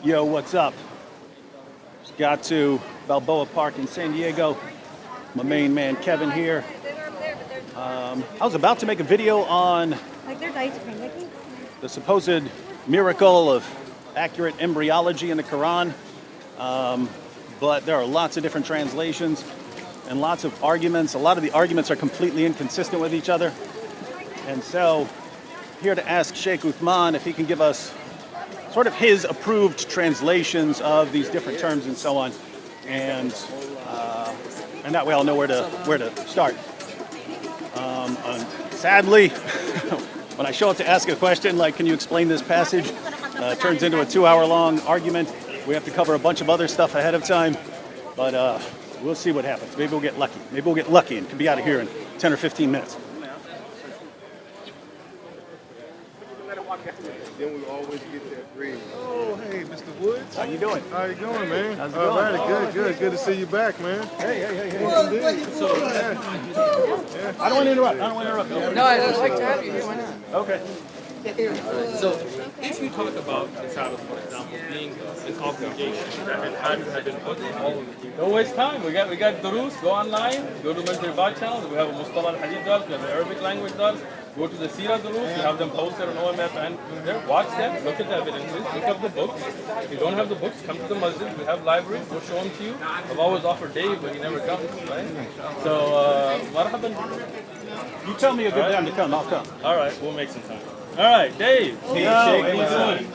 Yo, what's up? Just got to Balboa Park in San Diego. My main man Kevin here. I was about to make a video on the supposed miracle of accurate embryology in the Quran, but there are lots of different translations and lots of arguments. A lot of the arguments are completely inconsistent with each other. And so, here to ask Shaykh Uthman if he can give us sort of his approved translations of these different terms and so on, and that way I'll know where to start. Sadly, when I show up to ask a question like, "Can you explain this passage?" It turns into a 2-hour-long argument. We have to cover a bunch of other stuff ahead of time, but we'll see what happens. Maybe we'll get lucky. Maybe we'll get lucky and can be out of here in 10 or 15 minutes. Then we always get that green. Oh, hey, Mr. Woods. How you doing? How you doing, man? How's it going? All right, good to see you back, man. Hey. So, I don't want to interrupt. No, I'd like to have you here. Why not? Okay. So, if you talk about the Sabbath, for example, being an obligation and how you have been put in all of the don't waste time. We got Durus, go online, go to Military Bot channel. We have a Mustalah al-Hadith dars, we have the Arabic language dars. Go to the Sira Durus, we have them posted on OMF and there. Watch them, look at the evidences, look up the books. If you don't have the books, come to the masjid. We have libraries, we'll show them to you. I've always offered Dave, but he never comes, right? So, marhaban. You tell me a good time to come. I'll come. All right, we'll make some time. All right, Dave. Hey, Shaykh, how you doing?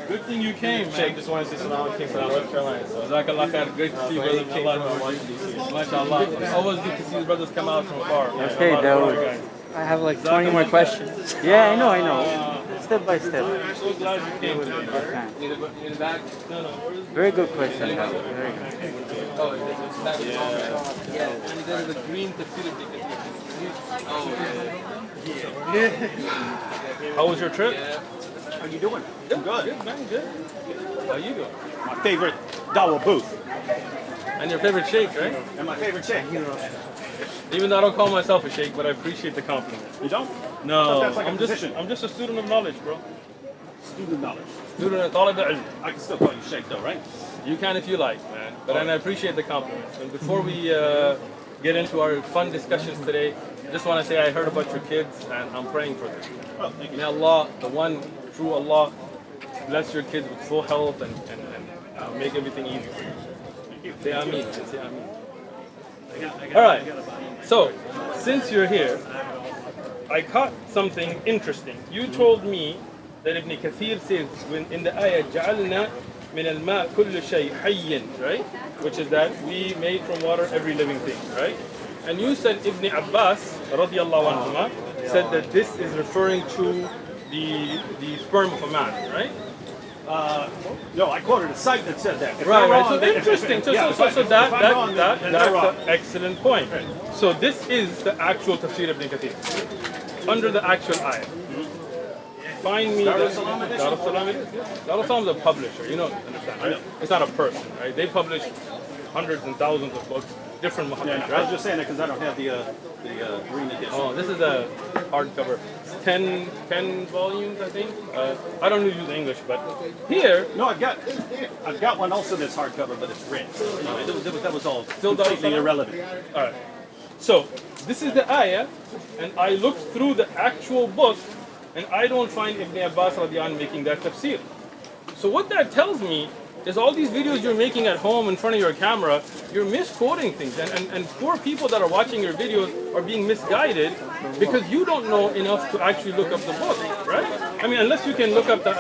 Good thing you came, man. Shaykh, just wanted to say salam. I came from North Carolina. So. Jazakallah khair. Great to see you, brother. Came from Washington, D.C. MashaAllah. It's always good to see the brothers come out from afar. Okay, Dawood. I have like 20 more questions. Yeah, I know. Step by step. I'm so glad you came today. Need a bag? No. Very good question, Dawood. Very good. Oh, it's back. Yeah. And there is a green tafsir ticket. How was your trip? How you doing? I'm good. Good, man. Good. How you doing? My favorite Dawa booth And your favorite Shaykh, right? and my favorite Shaykh. Even though I don't call myself a Shaykh, but I appreciate the compliment. You don't? No, That's like a I'm position. just a student of knowledge, bro. Student knowledge. Student of talib al-ilm. I can still call you Shaykh though, right? You can if you like, man. But and I appreciate the compliments. And before we get into our fun discussions today, I just want to say I heard about your kids and I'm praying for them. Oh, thank you. May Allah, the one true Allah, bless your kids with full health and make everything easy for you. Say Ameen. Say Ameen. All right. So, since you're here, I caught something interesting. You told me that Ibn Kathir says when in the ayah جعلنا من الماء كل شيء حي, right? Which is that we made from water every living thing, right? And you said Ibn Abbas radiallahu anhuma said that this is referring to the sperm of a man, right? No, I quoted a site that said that. If Right. they're wrong, So then- interesting. So yeah, that's if I'm wrong, then they're that's wrong. an excellent point. So this is the actual tafsir of Ibn Kathir under the actual ayah. Find me Darussalam edition? Darussalam it is. Darussalam is a publisher. You know, understand, right? It's not a person, right? They publish hundreds and thousands of books, different Yeah, Muhammad, I was right? just saying that because I don't have the green edition. Oh, this is a hardcover. It's 10 volumes, I think. I don't use English, but here, No, I've got one also that's hardcover, but it's red. So anyway, that was all Still completely Darussalam? irrelevant. all right. So this is the ayah, and I looked through the actual book, and I don't find Ibn Abbas radiallahu anhu making that tafsir. So what that tells me is all these videos you're making at home in front of your camera, you're misquoting things, and poor people that are watching your videos are being misguided because you don't know enough to actually look up the book, right? I mean, unless you can look up the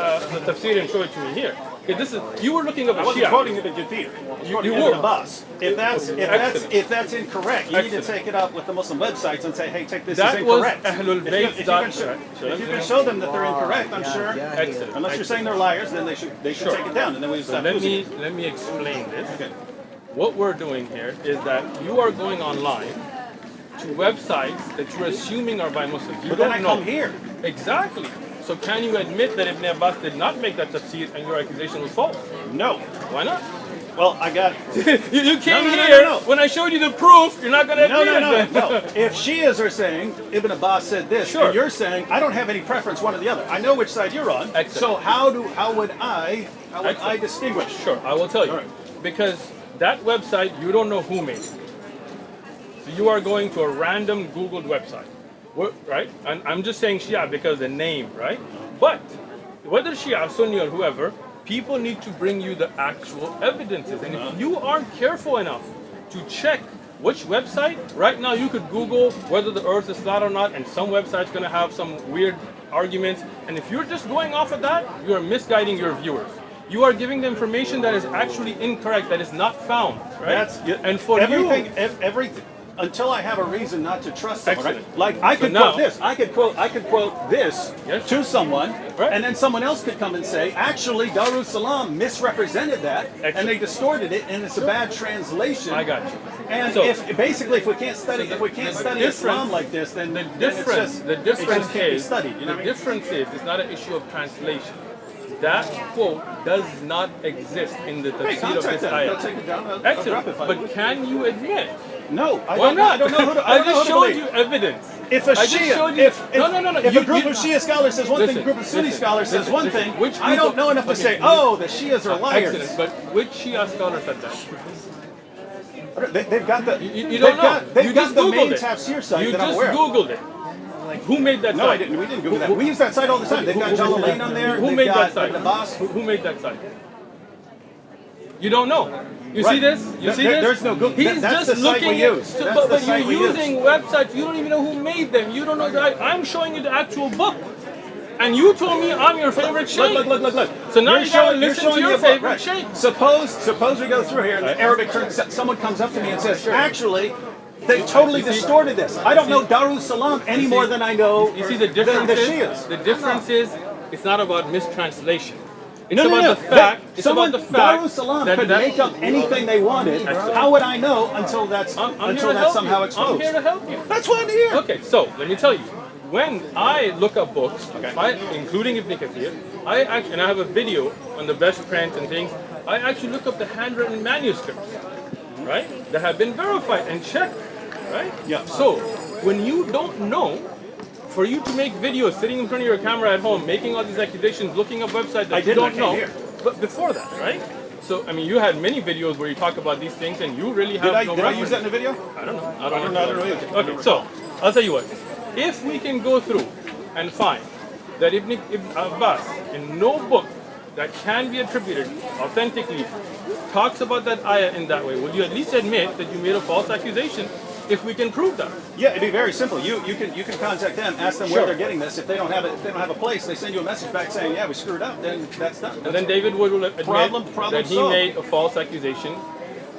tafsir and show it to me here. Okay, this is you were looking up I a wasn't Shia. quoting Ibn Kathir. I was quoting you Ibn were. Abbas. Excellent. If that's incorrect, you need to Excellent. take it up with the Muslim websites and say, hey, take this That as was incorrect. Ahlul If you- Bayt if you dot- can show- Should I if you say can that? show them that they're incorrect, I'm sure. Excellent. Unless you're saying they're liars, then they should Sure. take it down, and then we So stop let using me it. let me explain this. Okay. What we're doing here is that you are going online to websites that you're assuming are by Muslims. You But then don't I know. come here. Exactly. So can you admit that Ibn Abbas did not make that tafsir and your accusation was false? No. Why not? Well, I got. You came No. here when I showed you the proof. You're not going to admit No. it. No. If Shias are saying Ibn Abbas said this, Sure. and you're saying I don't have any preference one or the other. I know which side you're on. Excellent. So how would I Excellent. distinguish? Sure, I will tell you. All right. Because that website, you don't know who made it. So you are going to a random Googled website, right? And I'm just saying Shia because the name, right? But whether Shia, Sunni, or whoever, people need to bring you the actual evidences. And if you aren't careful enough to check which website, right now you could Google whether the earth is flat or not, and some website's going to have some weird arguments. And if you're just going off of that, you are misguiding your viewers. You are giving the information that is actually incorrect, that is not found, right? And for everything, you, everything. Until I have a reason not to trust someone, right? Excellent. Like I So could now- quote this. I could quote this Yes. to someone, Right. and then someone else could come and say, actually, Darussalam misrepresented that, and Excellent. they distorted it, and it's a bad translation. I got you. And So- if we can't study Islam like this, then the then difference, it the just difference can't be is, studied. You know the what I mean? difference is, it's not an issue of translation. That quote does not exist in the Hey, tafsir of contact this them. They'll ayah. take it down. I'll drop Excellent. it. But can you admit? No, I Why don't. not? I don't know who to. I don't know just who to showed believe. you evidence. If a I just Shia, showed you- if no. if You- a group you- of Shia scholars says one thing, a Listen, group of Sunni listen, scholars says one listen. thing, Which I don't group- know enough to okay. say, oh, the Shias are liars. Excellent. But which Shia scholar said that? They've got the. You don't know. They've You got just the Googled main it. tafsir site You that I'm just aware of. Googled it. Who made that No, I site? didn't. We didn't Google that. We use that site all the time. They've got Jalalain on there. Who They've made got that site? Ibn Abbas. Who made that site? You don't know. You Right. see this? You see this? There's no Google. He's That's just the site we looking use. at. That's But the site you're we use. using websites. You don't even know who made them. You don't know that. I'm showing you the actual book, and you told me I'm your favorite Shaykh. Look. So now you gotta you're listen to showing your me a book, favorite right. Shaykh. Suppose we go through here and the Arabic someone comes up to me and says, actually, they totally distorted this. I don't know Darussalam any more than I know You see the difference the is, Shias. the difference is it's not about mistranslation. It's No. about the fact. It's Someone, about the fact Darussalam that could make up anything they wanted. How would I know until that's I'm here until to that's help somehow you. exposed? I'm here to help you. That's why I'm here. Okay, so let me tell you. When I look up books, including Ibn Kathir, and I have a video on the best print and things, I actually look up the handwritten manuscripts, right? That have been verified and checked, right? Yeah. So when you don't know, for you to make videos sitting in front of your camera at home, making all these accusations, looking up websites that you did, I don't came know, here. but before that, right? So I mean, you had many videos where you talk about these things, and you really have no Did I reference. use that in the video? I don't know. I don't know either. Okay, so I'll tell you what. If we can go through and find that Ibn Abbas in no book that can be attributed authentically talks about that ayah in that way, will you at least admit that you made a false accusation? If we can prove that. Yeah, it'd be very simple. You can contact them, ask them where they're getting this. If they don't have it, if they don't have a place, they send you a message back saying, yeah, we screwed up. Then that's done. And then David Wood will admit Problem that he solved. made a false accusation,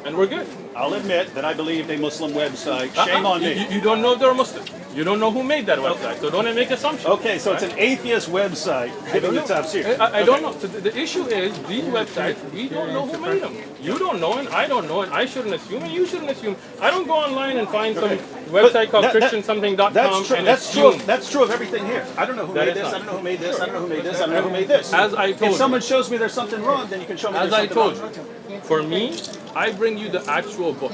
and we're good. I'll admit that I believed a Muslim website. Shame on me. You don't know if they're Muslim. You don't know who made that website, so don't make assumptions. Okay, so it's an atheist website giving the tafsir. I don't know. So the issue is these websites, we don't know who made them. You don't know, and I don't know, and I shouldn't assume, and you shouldn't assume. I don't go online and find some website called ChristianSomething.com That's true. and That's true. assume. That's true of everything here. I don't know who That made is this. not. I don't know who made this. I don't know who made this. I don't know who made this. As I told if you. someone shows me there's something wrong, then you can show me As there's I something told wrong. you, for me, I bring you the actual book,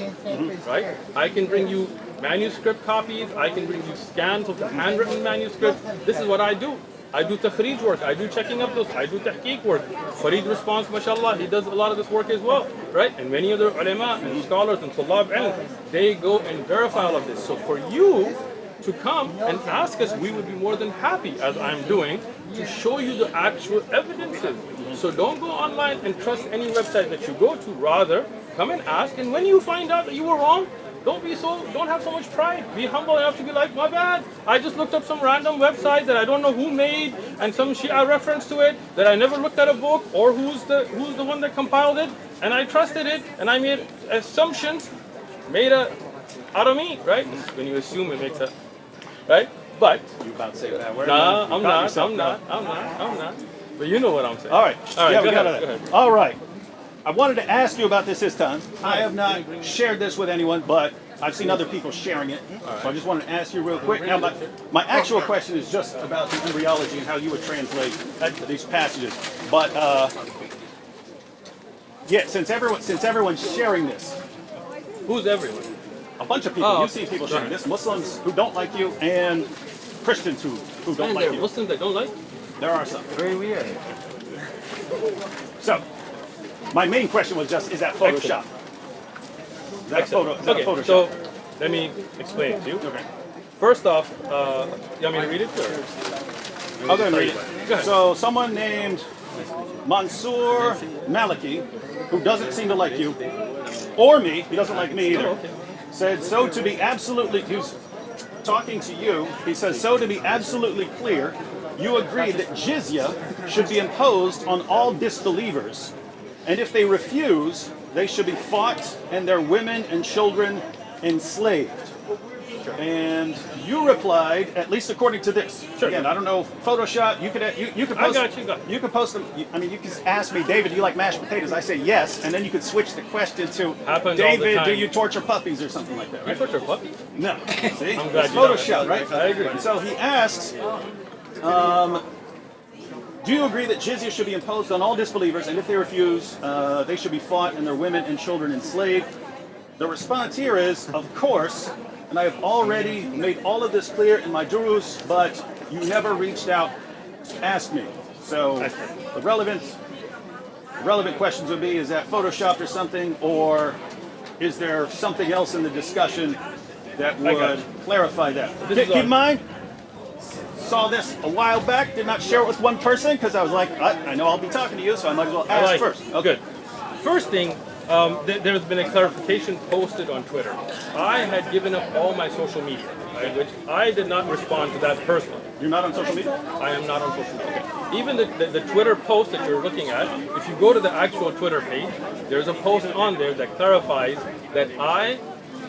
right? I can bring you manuscript copies. I can bring you scans of the handwritten manuscripts. This is what I do. I do takhrij work. I do checking up those. I do tahqiq work. Farid Response, mashallah, he does a lot of this work as well, right? And many other ulama and scholars and tulab ilm, they go and verify all of this. So for you to come and ask us, we would be more than happy, as I'm doing, to show you the actual evidences. So don't go online and trust any website that you go to. Rather, come and ask, and when you find out that you were wrong, don't have so much pride. Be humble enough to be like, my bad. I just looked up some random website that I don't know who made, and some Shia reference to it that I never looked at a book or who's the one that compiled it, and I trusted it, and I made assumptions, out of me, right? When you assume, it makes a right. But You about to say that word? nah, You I'm caught not. yourself I'm now. not. But you know what I'm saying. All right. All right. Yeah, go we got ahead. it. Go ahead. All right. I wanted to ask you about this time. I have not shared this with anyone, but I've seen other people sharing it. So I just wanted to ask you real quick. Now, my actual question is just about the embryology and how you would translate these passages. But Yeah, since everyone's sharing this, Who's everyone? a bunch of people. Oh, You've seen people sharing this. Muslims who don't like you and Christians who don't And like there are you. Muslims that don't like? There are some. Very weird. So, my main question was just: is that Photoshop? Is that a photo? Is that a Okay, Photoshop? so let me explain it to you. Okay. First off, you want me to read it? Or? I'll go ahead and read Go it. ahead. So, someone named Mansour Maliki, who doesn't seem to like you, or me, he doesn't like me either, Oh, okay. said, so to be absolutely, he's talking to you, he says, so to be absolutely clear, you agree that jizya should be imposed on all disbelievers, and if they refuse, they should be fought and their women and children enslaved. And you replied, at least according to this. Sure. Again, I don't know, Photoshop. You could I post. got you. You could post them. I mean, you could ask me, David, do you like mashed potatoes? I say yes, and then you could switch the question to, Happens all the David, time. do you torture puppies or something like that? You Right? torture puppies? No. See, I'm glad it's you don't. Photoshop, right? I agree. So he asks, do you agree that jizya should be imposed on all disbelievers, and if they refuse, they should be fought and their women and children enslaved? The response here is, of course, and I have already made all of this clear in my durus, but you never reached out to ask me. So the relevant questions would be, is that photoshopped or something, or is there something else in the discussion that I got would you. clarify that? This Keep is in on- mind, saw this a while back, did not share it with one person because I was like, I know I'll be talking to you, so I might as well I ask like first. it. Good. First thing, there's been a clarification posted on Twitter. I had given up all my social media, right, which I did not respond to that personally. You're not on social media? I am not on social media. Okay. Even the Twitter post that you're looking at, if you go to the actual Twitter page, there's a post on there that clarifies that I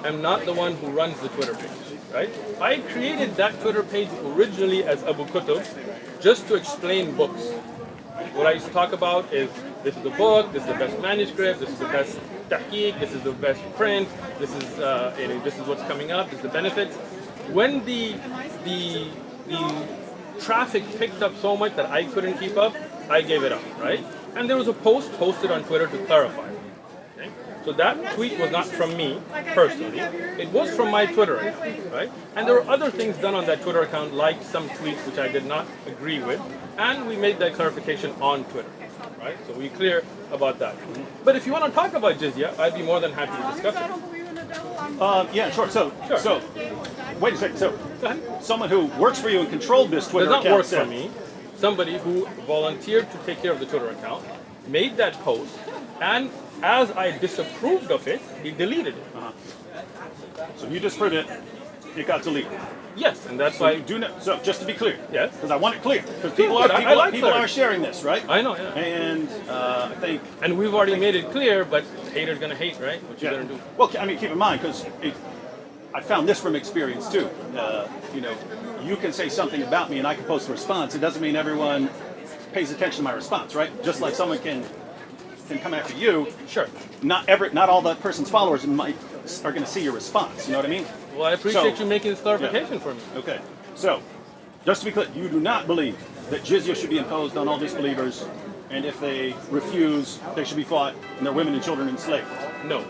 am not the one who runs the Twitter page. Right? I created that Twitter page originally as Abu Kutub just to explain books. What I used to talk about is this is the book, this is the best manuscript, this is the best tahqiq, this is the best print, this is what's coming up, this is the benefits. When the traffic picked up so much that I couldn't keep up, I gave it up, right? And there was a post posted on Twitter to clarify. Okay? So that tweet was not from me personally. It was from my Twitter account, right? And there were other things done on that Twitter account, like some tweets which I did not agree with, and we made that clarification on Twitter, right? So we clear about that. But if you want to talk about jizya, I'd be more than happy to discuss it. Yeah, sure. So, wait a second. So, Go ahead. someone who works for you and controlled this Twitter Does not account work for said- me. Somebody who volunteered to take care of the Twitter account made that post, and as I disapproved of it, he deleted it. So you disproved it. It got deleted. Yes, and that's So why. you do know. So just to be clear, Yes. because I want it clear, because people good. are I like people clarity. are sharing this, right? I know, yeah. And I think And we've already made it clear, but haters gonna hate, right? What you yeah. gonna do? Well, I mean, keep in mind because I found this from experience too. You know, you can say something about me and I can post a response. It doesn't mean everyone pays attention to my response, right? Just like someone can come after you. Sure. Not all that person's followers are going to see your response. You know what I mean? Well, I appreciate So- you making this clarification for me. Okay. So, just to be clear, you do not believe that jizya should be imposed on all disbelievers, and if they refuse, they should be fought and their women and children enslaved. No.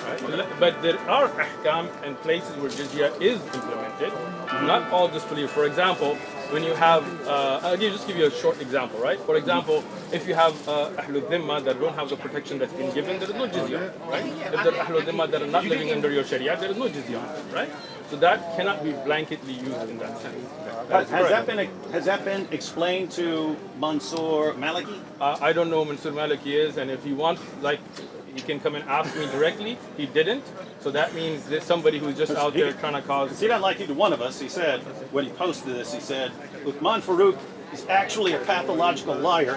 Right? But there are ahkam and places where jizya is implemented. Not all disbelievers. For example, when you have, I'll just give you a short example, right? For example, if you have Ahlul Dhimma that don't have the protection that's been given, there is no jizya, right? If there are Ahlul Dhimma that are not living under your Sharia, there is no jizya, right? So that cannot be blanketly used in that sense. Has that been explained to Mansour Maliki? I don't know who Mansur Maliki is, and if he wants, like, he can come and ask me directly. He didn't, so that means there's somebody who's just out there trying to cause. He doesn't like either one of us. He said, when he posted this, he said, Uthman Farooq is actually a pathological liar.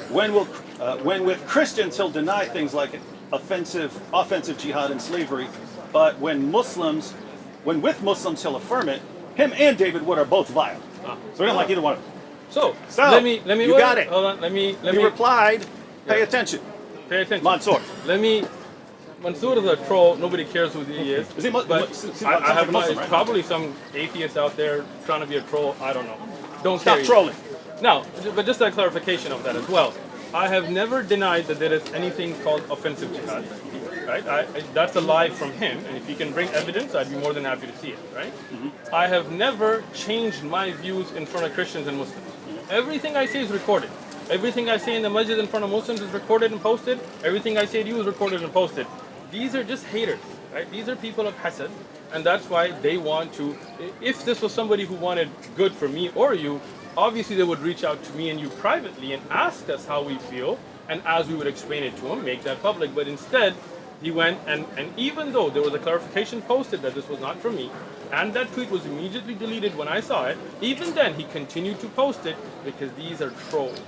When with Christians, he'll deny things like offensive jihad and slavery, but when with Muslims, he'll affirm it. Him and David Wood are both vile. So we don't like either one of them. So So, let me. you got it. Hold on. Let me. He replied, pay attention. Pay attention. Mansour. Mansour is a troll. Nobody cares who he is. Is he but Muslim, I have Muslim, it's right? probably some atheist out there trying to be a troll. I don't know. Don't Stop care. trolling. Now, but just a clarification of that as well. I have never denied that there is anything called offensive jihad. Right? That's a lie from him, and if he can bring evidence, I'd be more than happy to see it. Right? I have never changed my views in front of Christians and Muslims. Everything I say is recorded. Everything I say in the masjid in front of Muslims is recorded and posted. Everything I say to you is recorded and posted. These are just haters, right? These are people of hasad, and that's why they want to. If this was somebody who wanted good for me or you, obviously they would reach out to me and you privately and ask us how we feel, and as we would explain it to him, make that public. But instead, he went and even though there was a clarification posted that this was not from me, and that tweet was immediately deleted when I saw it, even then he continued to post it because these are trolls,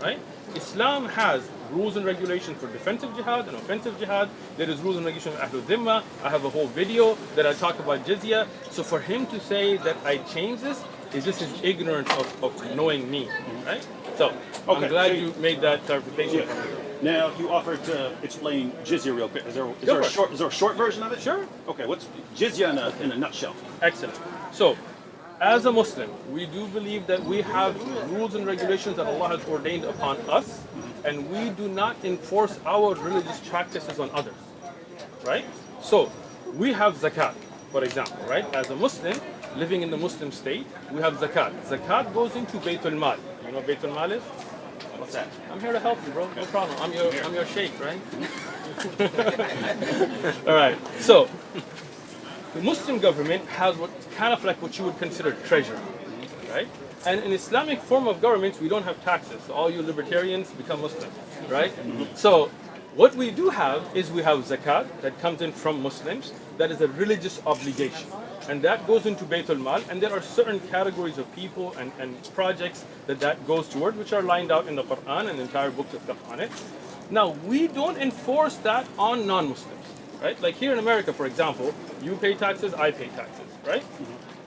right? Islam has rules and regulations for defensive jihad and offensive jihad. There is rules and regulations for Ahlul Dhimma. I have a whole video that I talk about Jizya. So for him to say that I changed this is just his ignorance of knowing me, right? So Okay, I'm glad so you made that clarification. Yeah. Now you offered to explain jizya real quick. Is there Go for it. a short version of it? Sure. Okay, what's jizya in a nutshell? Excellent. So, as a Muslim, we do believe that we have rules and regulations that Allah has ordained upon us, and we do not enforce our religious practices on others, right? So, we have zakat, for example, right? As a Muslim, living in the Muslim state, we have zakat. Zakat goes into Baytul Mal. You know what Baytul Mal is? What's that? I'm here to help you, bro. No problem. I'm your Shaykh, right? All right. So, the Muslim government has what kind of like what you would consider treasury, right? And in Islamic form of governments, we don't have taxes. So all you libertarians become Muslim, right? So what we do have is we have zakat that comes in from Muslims. That is a religious obligation. And that goes into Baytul Mal. And there are certain categories of people and projects that goes toward, which are lined out in the Quran and the entire book of stuff on it. Now, we don't enforce that on non-Muslims. Right? Like here in America, for example, you pay taxes, I pay taxes, right?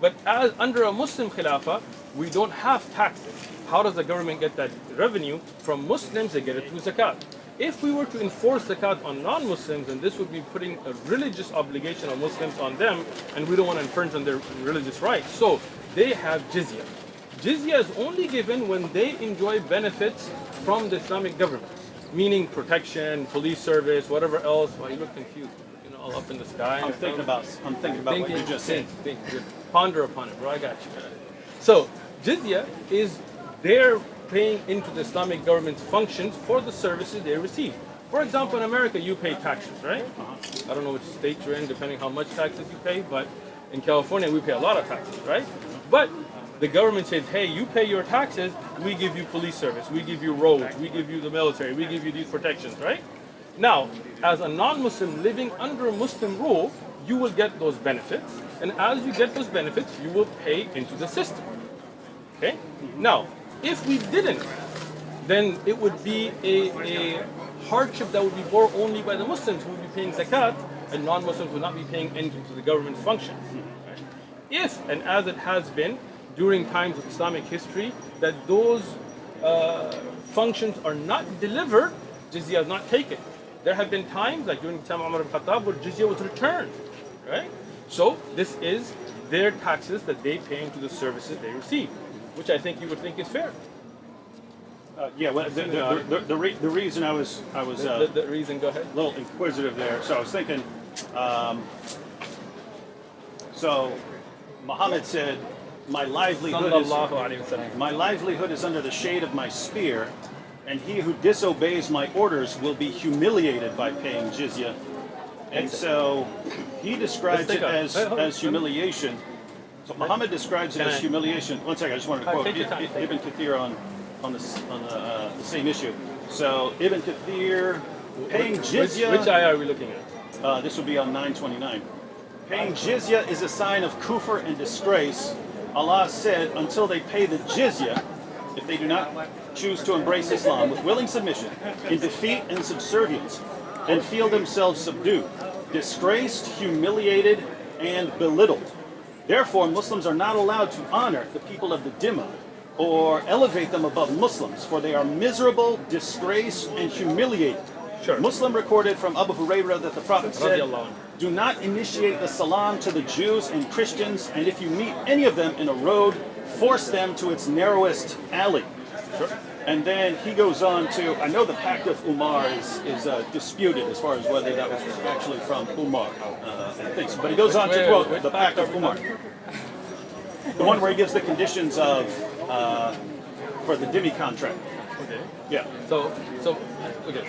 But as under a Muslim Khilafah, we don't have taxes. How does the government get that revenue? From Muslims, they get it through zakat. If we were to enforce zakat on non-Muslims, then this would be putting a religious obligation of Muslims on them, and we don't want to infringe on their religious rights. So they have jizya. Jizya is only given when they enjoy benefits from the Islamic government, meaning protection, police service, whatever else. Well, you look confused. All up in the sky. I'm thinking about what you just said. Think. Ponder upon it, bro. I got you. So, jizya is they're paying into the Islamic government's functions for the services they receive. For example, in America, you pay taxes, right? I don't know which state you're in, depending how much taxes you pay, but in California, we pay a lot of taxes, right? But the government says, hey, you pay your taxes, we give you police service, we give you roads, we give you the military, we give you these protections, right? Now, as a non-Muslim living under Muslim rule, you will get those benefits, and as you get those benefits, you will pay into the system. Okay? Now, if we didn't, then it would be a hardship that would be borne only by the Muslims who would be paying zakat, and non-Muslims would not be paying into the government's functions. Right? If, and as it has been during times of Islamic history, that those functions are not delivered, jizya is not taken. There have been times, like during the time of Umar ibn Khattab, where jizya was returned, right? So this is their taxes that they pay into the services they receive, which I think you would think is fair. Yeah, well, the reason I was The reason, go ahead. a little inquisitive there. So I was thinking, so Muhammad said, my livelihood is under the shade of my spear, and he who disobeys my orders will be humiliated by paying jizya. And so he describes it as humiliation. So Muhammad describes it as humiliation. One second, I just wanted to quote Ibn Kathir on the same issue. So Ibn Kathir, paying jizya. Which ayah are we looking at? This would be on 929. Paying jizya is a sign of kufr and disgrace. Allah said, until they pay the jizya, if they do not choose to embrace Islam with willing submission, in defeat and subservience, and feel themselves subdued, disgraced, humiliated, and belittled. Therefore, Muslims are not allowed to honor the people of the Dhimma or elevate them above Muslims, for they are miserable, disgraced, and humiliated. Sure. Muslim recorded from Abu Hurairah that the Prophet said, do not initiate the salam to the Jews and Christians, and if you meet any of them in a road, force them to its narrowest alley. Sure. And then he goes on to, I know the Pact of Umar is disputed as far as whether that was actually from Umar and things. But he goes on to quote the Pact of Umar. The one where he gives the conditions of for the Dhimmi contract. Okay. Yeah. So okay.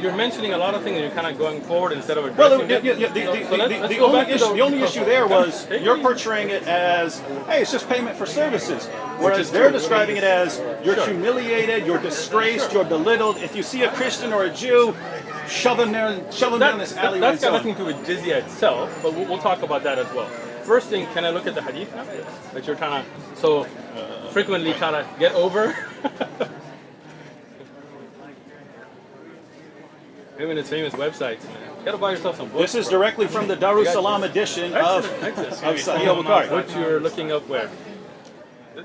You're mentioning a lot of things, and you're kind of going forward instead of Well, addressing it. the only issue there was you're portraying it as, hey, it's just payment for services, whereas they're describing it as you're humiliated, you're disgraced, you're belittled. If you see a Christian or a Jew, shove them down this alleyway. That's got nothing to do with jizya itself, but we'll talk about that as well. First thing, can I look at the hadith now that you're trying to so frequently trying to get over? Him and his famous websites, man. You gotta buy yourself some books. This is directly from the Darus Salam edition of Sahih al-Bukhari. What you're looking up where?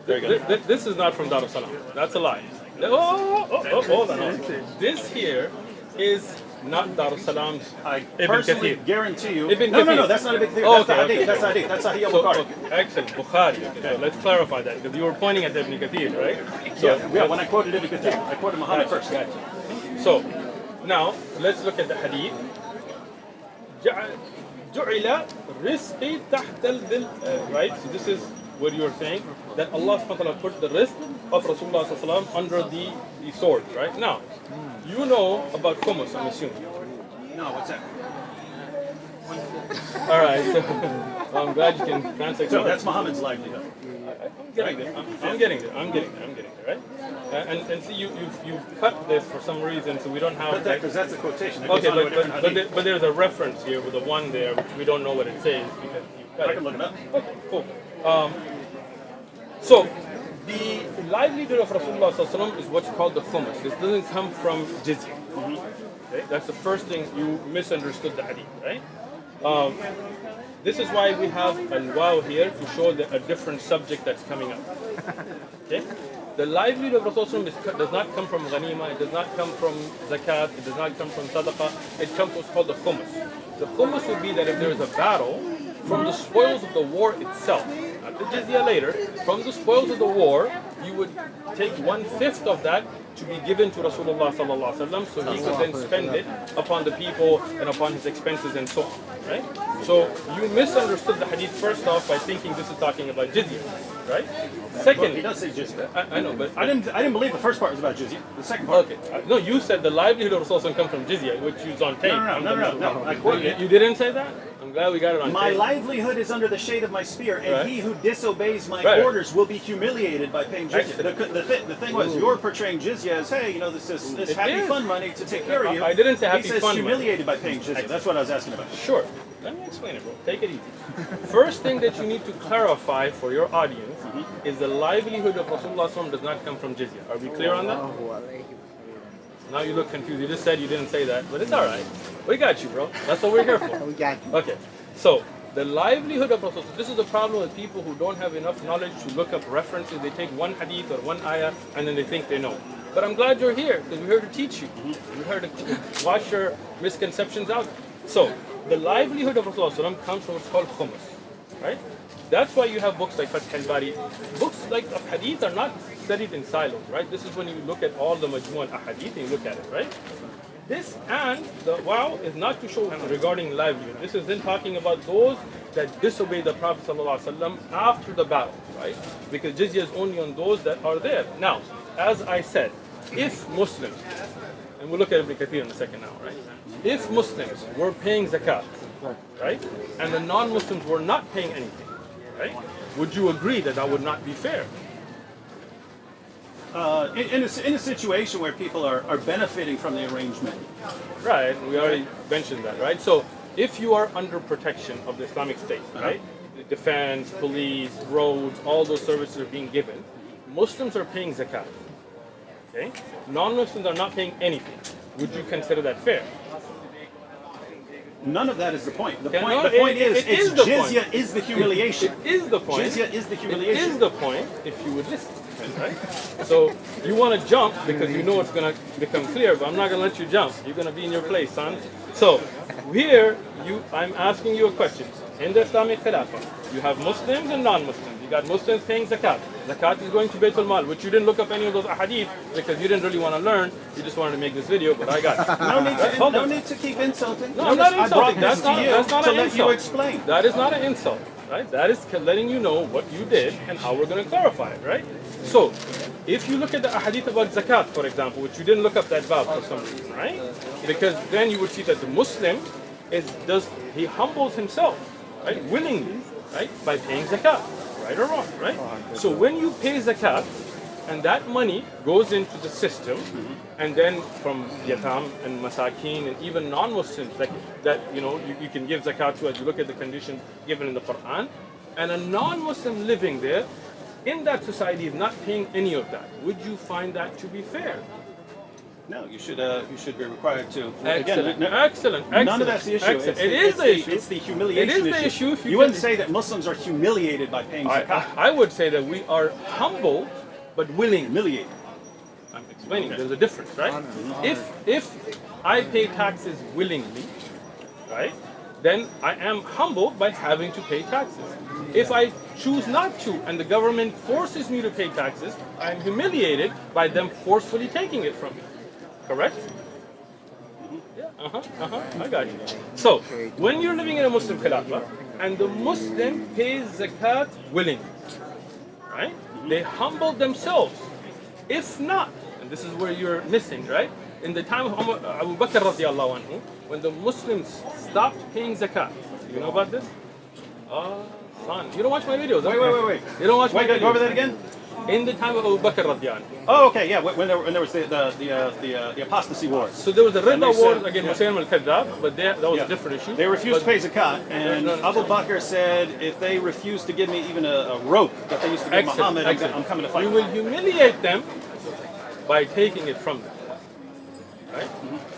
This is not from Darus Salam. That's a lie. Hold on. This here is not Darus Salam's I Ibn personally Kathir. guarantee you. Ibn No, Kathir. that's not Ibn Kathir. Oh, That's the okay, hadith. okay. That's hadith. That's Sahih So, al-Bukhari. okay, excellent. Bukhari. Okay, so let's clarify that because you were pointing at Ibn Kathir, right? So, Yeah, when I quoted Ibn Kathir, I quoted Muhammad first. Gotcha. So, now let's look at the hadith. جعل رزقي تحت الظل. Right? So this is what you are saying, that Allah subhanahu wa ta'ala put the rizq of Rasulullah sallallahu alaihi wasallam under the sword, right? Now, you know about khums, I'm assuming. No, what's that? All right, so I'm glad you can translate. So that's Muhammad's livelihood. I'm getting there. I'm getting there, right? And see, you've cut this for some reason, so we don't have. Because that's a quotation. It Okay, goes on to a different hadith. but there's a reference here with the one there, which we don't know what it says because you cut I it. can look it up. Okay, cool. So the livelihood of Rasulullah sallallahu alaihi wasallam is what's called the khums. This doesn't come from jizya. Okay? That's the first thing you misunderstood the hadith, right? This is why we have a wow here to show a different subject that's coming up. Okay? The livelihood of Rasulullah does not come from ghanima, it does not come from zakat, it does not come from sadaqah, it comes what's called the khums. The khums would be that if there is a battle, from the spoils of the war itself, not the jizya later, from the spoils of the war, you would take 1/5 of that to be given to Rasulullah sallallahu alaihi wasallam, so he could then spend it upon the people and upon his expenses and so on. Right? So you misunderstood the hadith first off by thinking this is talking about jizya, right? Second, He does say jizya. I know, but I didn't believe the first part was about jizya. The second part. okay. No, you said the livelihood of Rasulullah come from jizya, which is on tape. No. I quoted it. You didn't say that? I'm glad we got it on My tape. livelihood is under the shade of my spear, and Right. he who disobeys my Right. orders will be humiliated by paying jizya. Excellent. The thing was, you're portraying jizya as, hey, this is It happy is. fun money to take care of you. I didn't say happy He says fun money. humiliated by paying jizya. That's what I was asking about. Sure. Let me explain it, bro. Take it easy. First thing that you need to clarify for your audience is the livelihood of Rasulullah SAW does not come from jizya. Are we clear on that? Now you look confused. You just said you didn't say that, but it's all right. We got you, bro. That's what we're here for. We got you. Okay. So the livelihood of Rasulullah. This is the problem with people who don't have enough knowledge to look up references. They take one hadith or one ayah and then they think they know. But I'm glad you're here because we're here to teach you. We're here to wash your misconceptions out. So the livelihood of Rasulullah comes from what's called khums, right? That's why you have books like Fath al-Bari. Books like of hadith are not studied in silos, right? This is when you look at all the majmu' al-hadith and you look at it, right? This and the wow is not to show regarding livelihood. This is then talking about those that disobey the Prophet ﷺ after the battle, right? Because jizya is only on those that are there. Now, as I said, if Muslims, and we'll look at Ibn Kathir in a second now, right? If Muslims were paying zakat, right, and the non-Muslims were not paying anything, right, would you agree that that would not be fair? In a situation where people are benefiting from the arrangement. Right, we already mentioned that, right? So if you are under protection of the Islamic State, right, the defense, police, roads, all those services are being given, Muslims are paying zakat, okay? Non-Muslims are not paying anything. Would you consider that fair? None of that is the point. The Yeah, point, no, the point it is, is the jizya point. is the humiliation. It is the point. Jizya is the It humiliation. is the point if you would listen, right? So you want to jump because you know it's going to become clear, but I'm not going to let you jump. You're going to be in your place, son. So here, I'm asking you a question. In the Islamic Khilafah, you have Muslims and non-Muslims. You got Muslims paying zakat, Zakat is going to Bayt al-Mal, which you didn't look up any of those ahadith because you didn't really want to learn. You just wanted to make this video, but I got it. No need to keep insulting. No, I'm not I brought insulting. this That's not to an let insult. you explain. That is not an insult, right? That is letting you know what you did and how we're going to clarify it, right? So, if you look at the ahadith about zakat, for example, which you didn't look up that bab for some reason, right? Because then you would see that the Muslim he humbles himself, right, willingly, right, by paying zakat, right or wrong, right? So when you pay zakat, and that money goes into the system, and then from yatam and masakin and even non-Muslims that you can give zakat to, as you look at the conditions given in the Quran, and a non-Muslim living there in that society is not paying any of that. Would you find that to be fair? No, you should be required to. Excellent. Again, Excellent. None of that's the issue. It is the issue. It's the humiliation It is the issue. If You wouldn't say that Muslims are humiliated by paying zakat. I would say that we are humble but willing. Humiliated. I'm explaining. There's a difference, right? If I pay taxes willingly, right, then I am humbled by having to pay taxes. If I choose not to and the government forces me to pay taxes, I am humiliated by them forcefully taking it from me. Correct? Yeah, I got you. So, when you're living in a Muslim khilafah and the Muslim pays zakat willingly, right? They humble themselves. If not, and this is where you're missing, right? In the time of Abu Bakr radiallahu anhu, when the Muslims stopped paying zakat, you know about this? Son, you don't watch my videos. Wait. You don't watch my videos. Go over that again. In the time of Abu Bakr radiallahu anhu. Oh, okay, yeah. When there was the apostasy wars. So there was a And Ridda they war said- against yeah. Musaylim al-Kadhab, but that was Yeah. a different issue. They refused to But- pay zakat, and No. Abu Bakr said, if they refuse to give me even a rope that they used to give Muhammad, I'm coming to fight. You will humiliate them by taking it from them. Right?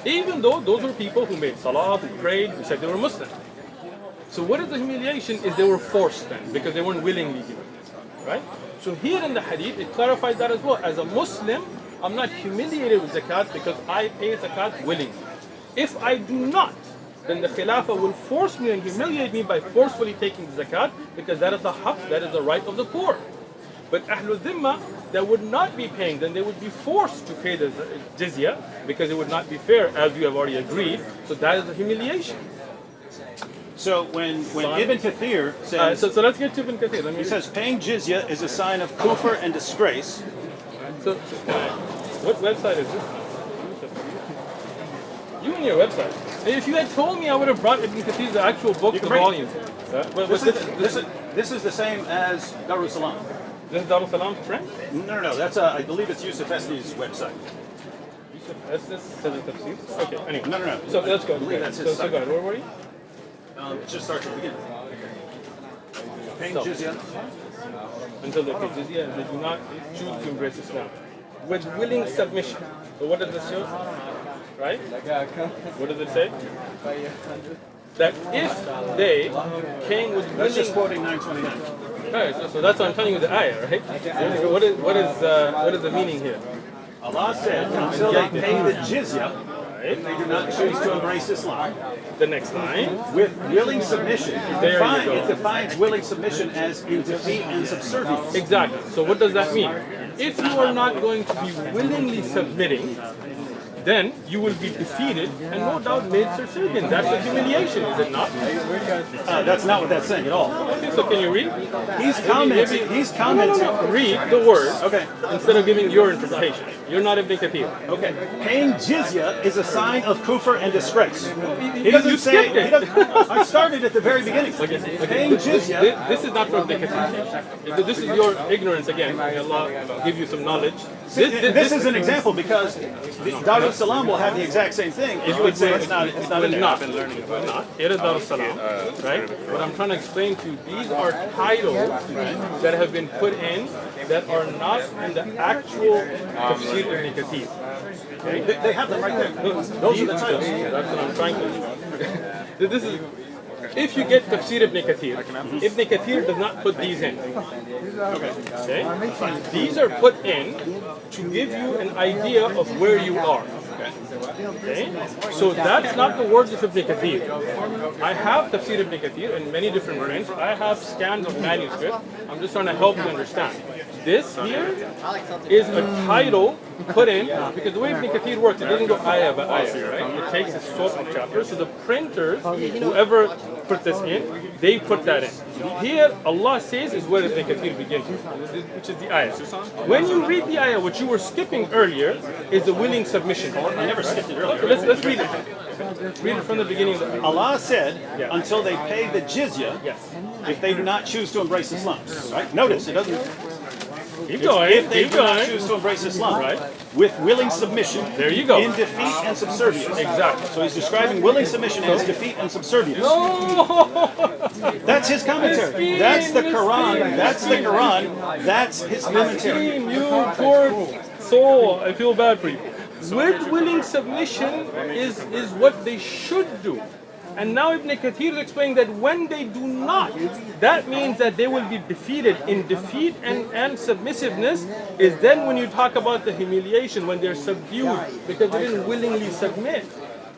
Even though those were people who made salah, who prayed, who said they were Muslim. So what is the humiliation is they were forced then, because they weren't willingly given. Right? So here in the hadith, it clarifies that as well. As a Muslim, I'm not humiliated with zakat because I pay zakat willingly. If I do not, then the Khilafah will force me and humiliate me by forcefully taking the zakat because that is the haqq, that is the right of the poor. But Ahlul Dhimma, that would not be paying, then they would be forced to pay the jizya because it would not be fair, as you have already agreed. So that is the humiliation. So when Ibn Kathir says, So let's get to Ibn Kathir. Let me he says paying jizya is a sign of kufr and disgrace. So, what website is this? You and your website. If you had told me, I would have brought Ibn Kathir's actual book, the can bring it. volumes. But This is the same as Darussalam. This is Dar es-Salaam trend? No. That's I believe it's Yusuf Esdi's website. Yusuf Estes says it's tafsir? Okay, anyway. No. So let's go. I believe that's his So site. go ahead. Where were you? It just starts at the beginning. Paying So- jizya. Until they pay jizya and they do not choose to embrace Islam. With willing submission. So what does this show? Right? What does it say? That if they came with That's just willing... quoting 929. Right, so that's what I'm telling you the ayah, right? What is the meaning here? Allah said, until they pay the jizya, if they do not choose to embrace Islam, The next line. with willing submission. There you go. It defines willing submission as in defeat and subservience. Exactly. So what does that mean? If you are not going to be willingly submitting, then you will be defeated and no doubt made subservient. That's a humiliation, is it not? That's not what that's saying at all. Okay, so can you read? He's commenting. No. Read the word Okay. instead of giving your interpretation. You're not Ibn Kathir. Okay. Paying jizya is a sign of kufr and disgrace. He You doesn't say. skipped it. He doesn't, I started at the very beginning. Paying jizya. This is not from Ibn Kathir. This is your ignorance again. May Allah give you some knowledge. This is an example because Darul Salam will have the exact same thing. If you would say it's not in there. Not. Here is Dar es Salaam, right? What I'm trying to explain to you, these are titles that have been put in that are not in the actual Tafsir Ibn Kathir. Okay? They have them right there. Those are the titles. That's what I'm trying to. This is. If you get Tafsir Ibn Kathir, Ibn Kathir does not put these in. Okay? These are put in to give you an idea of where you are. Okay? So that's not the words of Ibn Kathir. I have Tafsir Ibn Kathir in many different prints. I have scans of manuscripts. I'm just trying to help you understand. this here is a title put in, because the way Ibn Kathir works, it doesn't go ayah by ayah, right? It takes a sort of chapter. So the printers, whoever put this in, they put that in. Here, Allah says is where Ibn Kathir begins, which is the ayah. When you read the ayah, what you were skipping earlier is the willing submission. I never skipped it earlier. Okay, let's read it. Read it from the beginning of the ayah. Allah said, Yeah. until they pay the jizya, Yes. if they do not choose to embrace Islam. Right? Notice, it doesn't... Keep going. If they Keep do not going. choose to embrace Islam, Right. with willing submission, There you go. in defeat and subservience. Exactly. So he's describing willing submission as defeat and subservience. No! That's his commentary. Miskin, That's the miskin, Quran. That's the miskin. Quran. That's his commentary. Miskin, you poor soul. I feel bad for you. With willing submission is what they should do. And now Ibn Kathir is explaining that when they do not, that means that they will be defeated. In defeat and submissiveness is then when you talk about the humiliation, when they're subdued because they didn't willingly submit.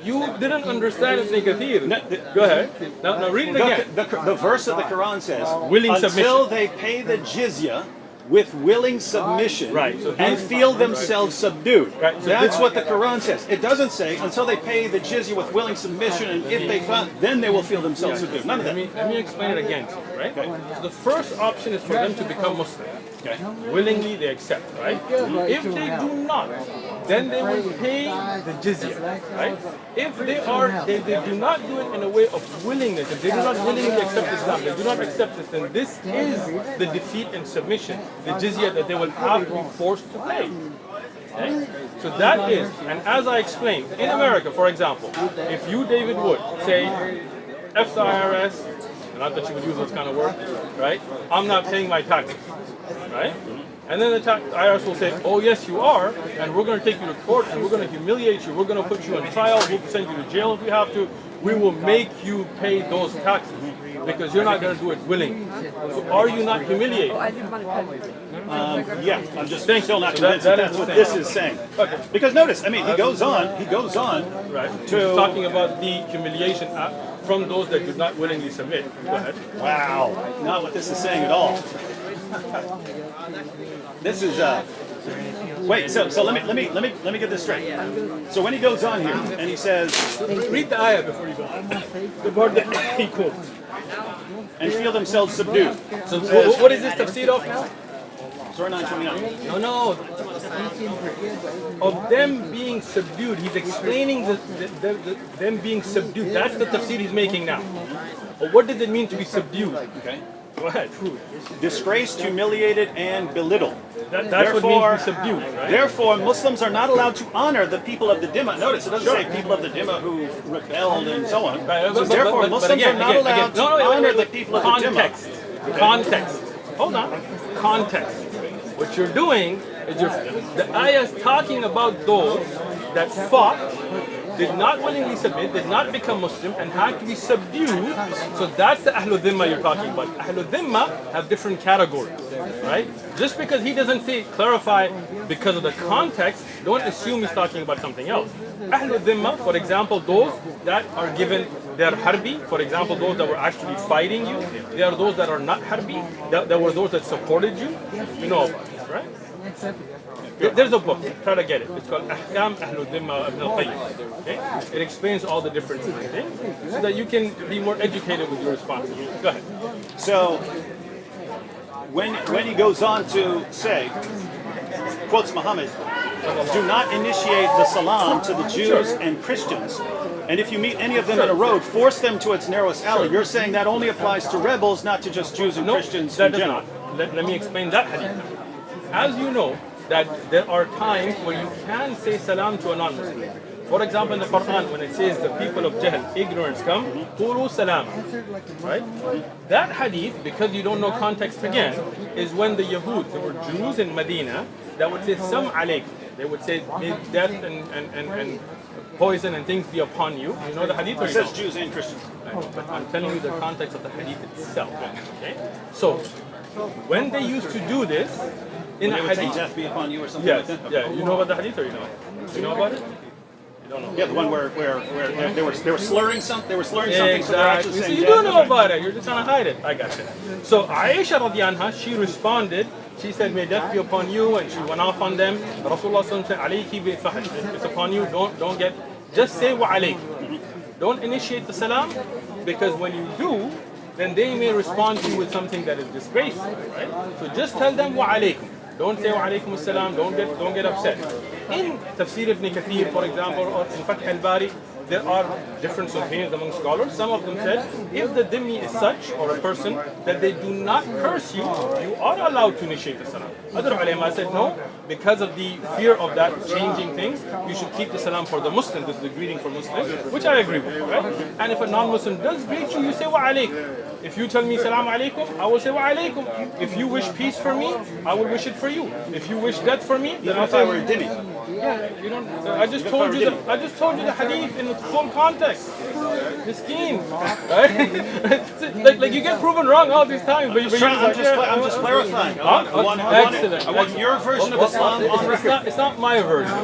You didn't understand Ibn Kathir. Go ahead. Now read it again. The verse of the Quran says, Willing until submission. they pay the jizya with willing submission Right, so and feel themselves subdued. Right, so That's this- what the Quran says. It doesn't say until they pay the jizya with willing submission and if they find, then they will feel themselves subdued. None of that. Let me explain it again to you, right? So the first option is for them to become Muslim. Okay. Willingly they accept, right? If they do not, then they will pay the jizya, right? If they do not do it in a way of willingness, if they do not willingly accept Islam, they do not accept this, then this is the defeat and submission, the jizya that they will have to be forced to pay. Okay? So that is, and as I explained, in America, for example, if you, David Wood, say, F the IRS, not that you would use those kind of words, right? I'm not paying my taxes, right? And then the IRS will say, oh yes you are, and we're going to take you to court, and we're going to humiliate you, we're going to put you on trial, we'll send you to jail if we have to, we will make you pay those taxes, because you're not going to do it willingly. So are you not humiliated? Yeah, I'm just Thank still you. not So convinced that that that's is what the this thing. is saying. Okay. Because notice, I mean, he goes on, Right. to... Talking about the humiliation from those that did not willingly submit. Go ahead. Wow, not what this is saying at all. This is wait. So let me get this straight. So when he goes on here and he says, Read the ayah before you go. The part that he quotes. and feel themselves subdued. So what is this tafsir of now? Surah 929. No. Of them being subdued. He's explaining them being subdued. That's the tafsir he's making now. But what does it mean to be subdued? Okay. Go ahead. Disgraced, humiliated, and belittled. That's what means to be subdued, right? Therefore, Muslims are not allowed to honor the people of the Dhimma. Notice, it doesn't say people of the Dhimma who rebelled and so on. So therefore, Muslims are not allowed to honor the people of the Dhimma. Context. Hold on. Context. What you're doing is the ayah is talking about those that fought, did not willingly submit, did not become Muslim, and had to be subdued. So that's the Ahlul Dhimma you're talking about. Ahlul Dhimma have different categories, right? Just because he doesn't say clarify because of the context, don't assume he's talking about something else. Ahlul Dhimma, for example, those that are given their harbi, for example, those that were actually fighting you. There are those that are not harbi, there were those that supported you. You know about this, right? There's a book, try to get it. It's called Ahkam Ahlul Dhimma Ibn al-Qayyim. Okay? It explains all the different things so that you can be more educated with your responses. Go ahead. So when he goes on to say, quotes Muhammad, do not initiate the salam to the Jews and Christians. And if you meet any of them in a road, force them to its narrowest alley. You're saying that only applies to rebels, not to just Jews and Christians that in does general. not. Let me explain that hadith. As you know, that there are times where you can say salam to a non-Muslim. For example, in the Quran, when it says the people of Jahl, ignorance come, Qulu salam. Right? That hadith, because you don't know context again, is when the Yahud, there were Jews in Medina, that would say Sam alayk. They would say, may death and poison and things be upon you. You know the hadith or It you says don't? Jews and Christians. But I'm telling you the context of the hadith itself. Okay? So, when they used to do this, in They a would say hadith, death be upon you or something yes, like that. yeah, you know about the hadith or you know? You know about it? You don't know. Yeah, the one where they were slurring something. They were slurring Yeah, something. So they're exactly. actually So saying you death. do know about it. You're just trying to hide it. I got you. So Aisha radiallahu anha, she responded She said, may death be upon you, and she went off on them. Rasulullah said, alayki bil fahl. It's upon you, don't get, just say wa alaykum. Don't initiate the salam, because when you do, then they may respond to you with something that is disgraceful, right? So just tell them wa alaykum. Don't say wa alaykum as-salam, don't get upset. In Tafsir ibn Kathir, for example, or in Fath al-Bari, there are different opinions among scholars. Some of them said, if the dhimmi is such, or a person, that they do not curse you, you are allowed to initiate the salam. Other ulama said, no, because of the fear of that changing things, you should keep the salam for the Muslim. This is the greeting for Muslims, which I agree with, right? And if a non-Muslim does greet you, you say wa alaykum. If you tell me salam alaikum, I will say wa alaikum. If you wish peace for me, I will wish it for you. If you wish death for me, then I'll say we're dhimmi. yeah, you don't. I just told you the hadith in its full context. Miskeen, right? like you get proven wrong all these times, but I'm just clarifying. Excellent. I want your version of Islam. It's not my version.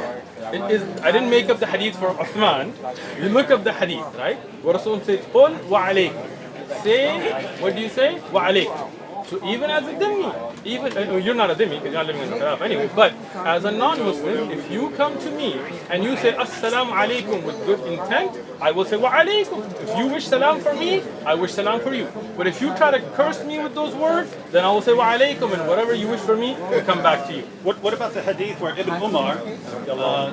It is. I didn't make up the hadith for Uthman. You look up the hadith, right? Where Rasul says, "Qul wa alaykum." Say, what do you say? Wa alaykum. So even as a dhimmi, you're not a dhimmi because you're not living in the Khilaf anyway, but as a non-Muslim, if you come to me and you say assalamu alaikum with good intent, I will say wa alaikum. If you wish salam for me, I wish salam for you. But if you try to curse me with those words, then I will say wa alaikum, and whatever you wish for me will come back to you. What about the hadith where Ibn Umar,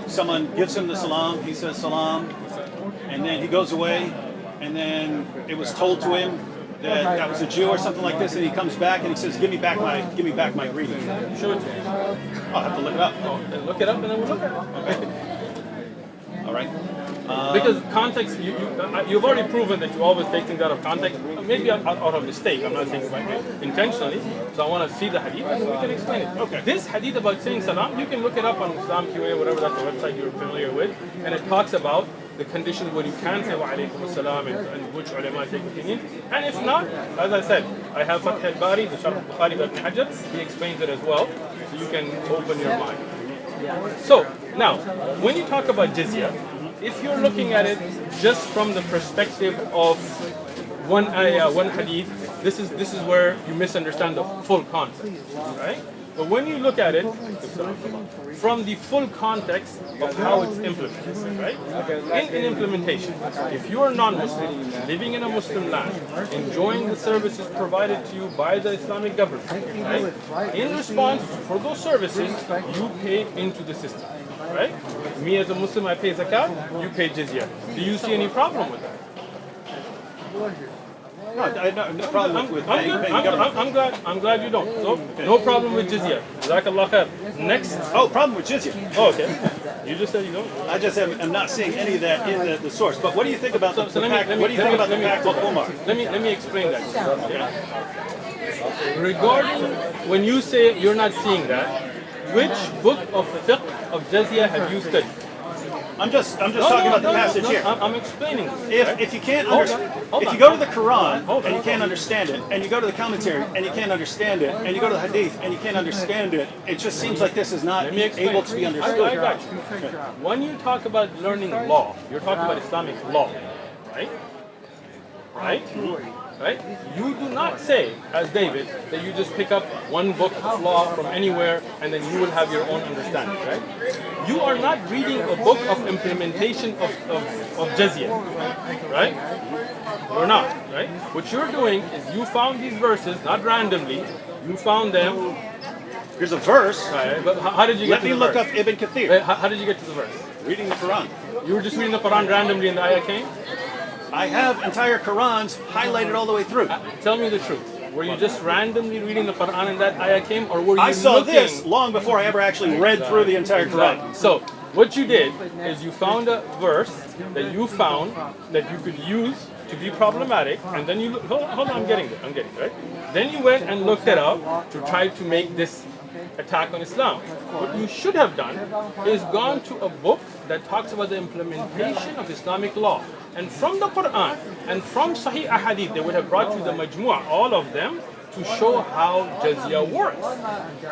someone gives him the salam, he says salam, and then he goes away, and then it was told to him that was a Jew or something like this, and he comes back and he says, "Give me back my greeting." Show it to me. I'll have to look it up. Then look it up, and then we'll look at it. All right. Because context, you've already proven that you always take things out of context. Maybe out of mistake. I'm not saying it intentionally. So I want to see the hadith and we can explain it. Okay. This hadith about saying salam, you can look it up on Islam QA, whatever that's the website you're familiar with, and it talks about the conditions where you can say wa alaykum as-salam and which ulama take opinion. And if not, as I said, I have Fath al-Bari, the Sharh al-Bukhari by Ibn Hajar, he explains it as well, so you can open your mind. So, now, when you talk about jizya, if you're looking at it just from the perspective of one ayah, one hadith, this is where you misunderstand the full context, right? But when you look at it from the full context of how it's implemented, right? In implementation, if you are non-Muslim, living in a Muslim land, enjoying the services provided to you by the Islamic government, right? In response for those services, you pay into the system, right? Me as a Muslim, I pay zakat, you pay jizya. Do you see any problem with that? No problem with paying government. I'm glad you don't. So, no problem with jizya. Jazakallah khair. Next. Oh, problem with jizya. Oh, okay. You just said you don't. I just am not seeing any of that in the source. But what do you think about the pact? Let What do you think about the pact with Umar? Let me explain that. Regarding when you say you're not seeing that, which book of fiqh of jizya have you studied? I'm just talking about the passage here. I'm explaining. If you can't if you go to the Quran and you can't understand it, and you go to the commentary and you can't understand it, and you go to the Hadith and you can't understand it, it just seems like this is not able to be understood. I got you. When you talk about learning law, you're talking about Islamic law, right? Right? You do not say, as David, that you just pick up one book of law from anywhere and then you will have your own understanding, right? You are not reading a book of implementation of jizya, right? You're not, right? What you're doing is you found these verses, not randomly, you found them. Here's a verse. Right, but how did you get to the verse? Let me look up Ibn Kathir. Wait, how did you get to the verse? Reading the Quran. You were just reading the Quran randomly and the ayah came? I have entire Qurans highlighted all the way through. Tell me the truth. Were you just randomly reading the Quran and that ayah came, or were you I saw looking? this long before I ever actually read through the entire Quran. So what you did is you found a verse that you found that you could use to be problematic, and then you hold on, I'm getting it, right? Then you went and looked it up to try to make this attack on Islam. What you should have done is gone to a book that talks about the implementation of Islamic law. And from the Quran and from Sahih Ahadith, they would have brought you the majmu'ah, all of them, to show how jizya works.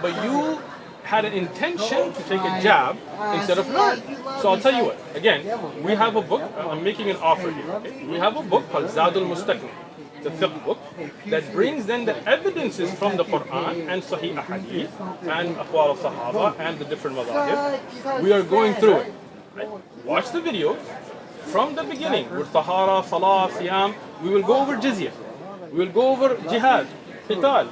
But you had an intention to take a jab instead of learn. So I'll tell you what, again, we have a book, I'm making an offer here. Okay? We have a book called Zadul Mustaqni the fiqh book, that brings then the evidences from the Quran and Sahih Ahadith and Aqwal of Sahaba and the different madhahib. We are going through it. Right? Watch the video from the beginning with Tahara, Salah, Siyam. We will go over Jizya. We will go over Jihad, Qital,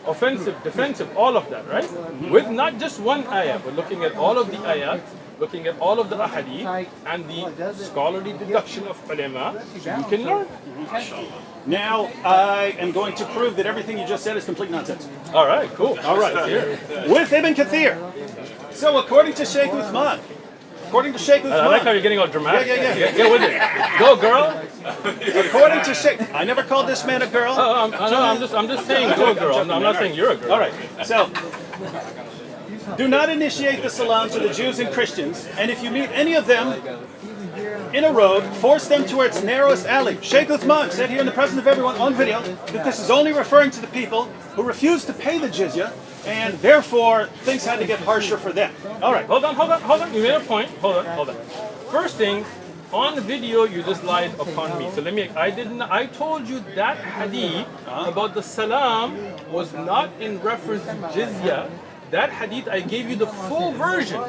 offensive, defensive, all of that, right? With not just one ayah, but looking at all of the ayat, looking at all of the ahadith and the scholarly deduction of ulama, so you can learn. Now, I am going to prove that everything you just said is complete nonsense. All right, cool. All right. With Ibn Kathir. So, according to Shaykh Uthman, I like how you're getting all dramatic. Yeah. Get with it. Go, girl. According to Shaykh, I never called this man a girl. I'm just saying go, girl. I'm not saying you're a girl. All right. So, do not initiate the salam to the Jews and Christians, and if you meet any of them in a road, force them to its narrowest alley. Shaykh Uthman said here in the presence of everyone on video that this is only referring to the people who refused to pay the jizya, and therefore things had to get harsher for them. All right. Hold on. You made a point. Hold on. First thing, on the video you just lied upon me. So I told you that hadith about the salam was not in reference to jizya. That hadith, I gave you the full version,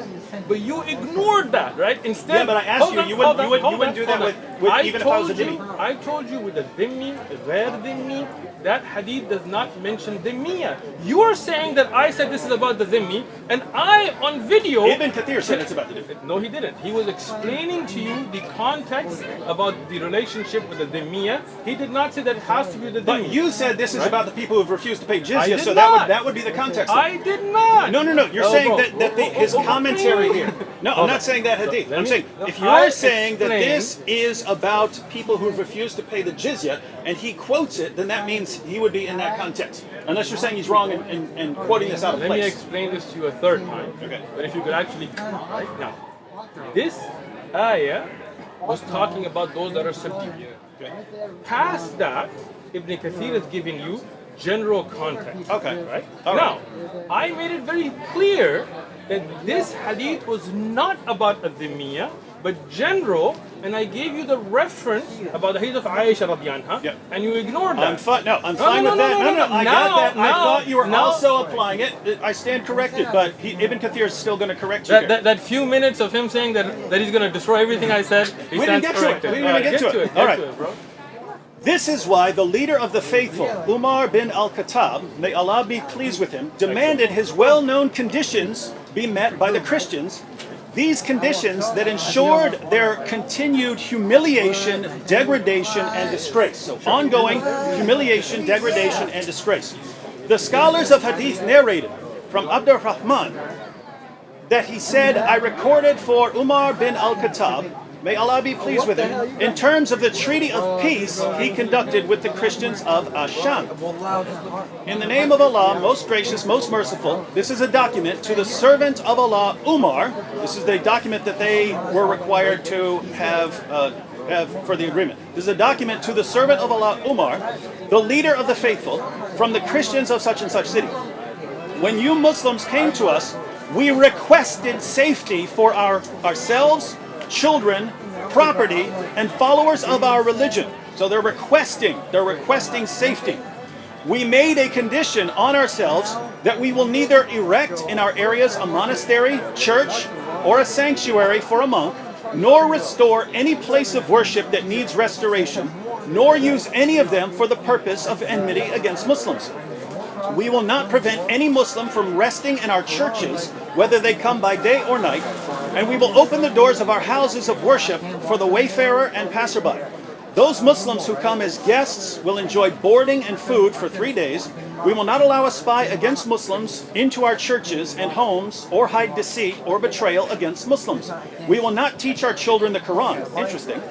but you ignored that, right? Instead, yeah, but I asked you wouldn't do that with even if I was a dhimmi. I told you with a dhimmi, ghair dhimmi, that hadith does not mention dhimmiya. You are saying that I said this is about the dhimmi, and I, on video... Ibn Kathir said it's about the dhimmi. No, he didn't. He was explaining to you the context about the relationship with the dhimmiya. He did not say that it has to be the dhimmi. But you said this is about the people who have refused to pay jizya, so not. that would be the context. I did not. No. You're saying his commentary here. No, I'm not saying that hadith. I'm saying if you're saying that this is about people who have refused to pay the jizya, and he quotes it, then that means he would be in that context. Unless you're saying he's wrong and quoting this out of place. Let me explain this to you a third time. Okay. But if you could actually, right now, this ayah was talking about those that are subdued. Okay. Past that, Ibn Kathir is giving you general context. Okay. Right? All now, right. I made it very clear that this hadith was not about a dhimmiya, but general, and I gave you the reference about the hadith of Aisha radiyallahu anha, Yep. and you ignored that. I'm fine with that. No, I got that. I thought you were also applying it. I stand corrected, but Ibn Kathir is still going to correct you here. That few minutes of him saying that he's going to destroy everything I said, he We didn't stands get to it. corrected. We didn't even get to it. All right. Get to it, bro. This is why the leader of the faithful, Umar bin al-Khattab, may Allah be pleased with him, demanded his well-known conditions be met by the Christians. These conditions that ensured their continued humiliation, degradation, and disgrace. So ongoing humiliation, degradation, and disgrace. The scholars of Hadith narrated from Abdur Rahman that he said, I recorded for Umar bin al-Khattab, may Allah be pleased with him, in terms of the treaty of peace he conducted with the Christians of Asham. In the name of Allah, most gracious, most merciful, this is a document to the servant of Allah, Umar. This is the document that they were required to have for the agreement. This is a document to the servant of Allah, Umar, the leader of the faithful, from the Christians of such and such city. When you Muslims came to us, we requested safety for ourselves, children, property, and followers of our religion. So they're requesting safety. We made a condition on ourselves that we will neither erect in our areas a monastery, church, or a sanctuary for a monk, nor restore any place of worship that needs restoration, nor use any of them for the purpose of enmity against Muslims. We will not prevent any Muslim from resting in our churches, whether they come by day or night, and we will open the doors of our houses of worship for the wayfarer and passerby. Those Muslims who come as guests will enjoy boarding and food for 3 days. We will not allow a spy against Muslims into our churches and homes, or hide deceit or betrayal against Muslims. We will not teach our children the Quran. Interesting.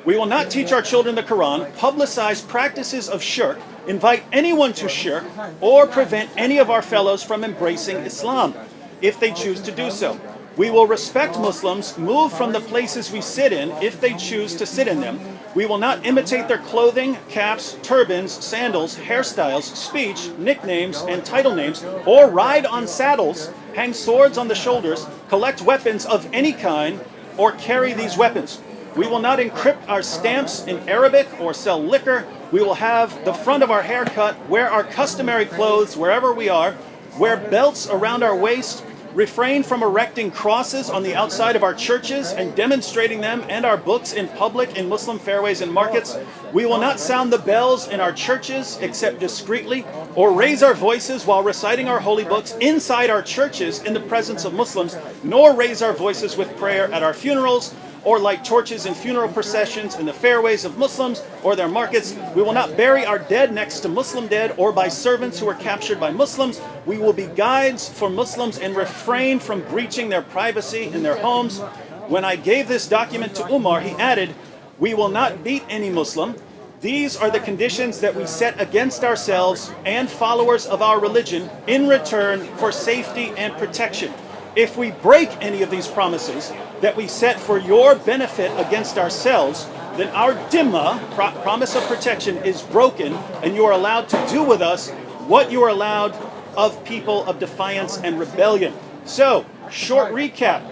We will not teach our children the Quran, publicize practices of shirk, invite anyone to shirk, or prevent any of our fellows from embracing Islam, if they choose to do so. We will respect Muslims, move from the places we sit in if they choose to sit in them. We will not imitate their clothing, caps, turbans, sandals, hairstyles, speech, nicknames, and title names, or ride on saddles, hang swords on the shoulders, collect weapons of any kind, or carry these weapons. We will not encrypt our stamps in Arabic or sell liquor. We will have the front of our hair cut, wear our customary clothes wherever we are, wear belts around our waist, refrain from erecting crosses on the outside of our churches and demonstrating them and our books in public in Muslim fairways and markets. We will not sound the bells in our churches except discreetly, or raise our voices while reciting our holy books inside our churches in the presence of Muslims, nor raise our voices with prayer at our funerals, or light torches in funeral processions in the fairways of Muslims or their markets. We will not bury our dead next to Muslim dead or by servants who were captured by Muslims. We will be guides for Muslims and refrain from breaching their privacy in their homes. When I gave this document to Umar, he added, "We will not beat any Muslim. These are the conditions that we set against ourselves and followers of our religion in return for safety and protection. If we break any of these promises that we set for your benefit against ourselves, then our dhimma, promise of protection, is broken, and you are allowed to do with us what you are allowed of people of defiance and rebellion." So, short recap.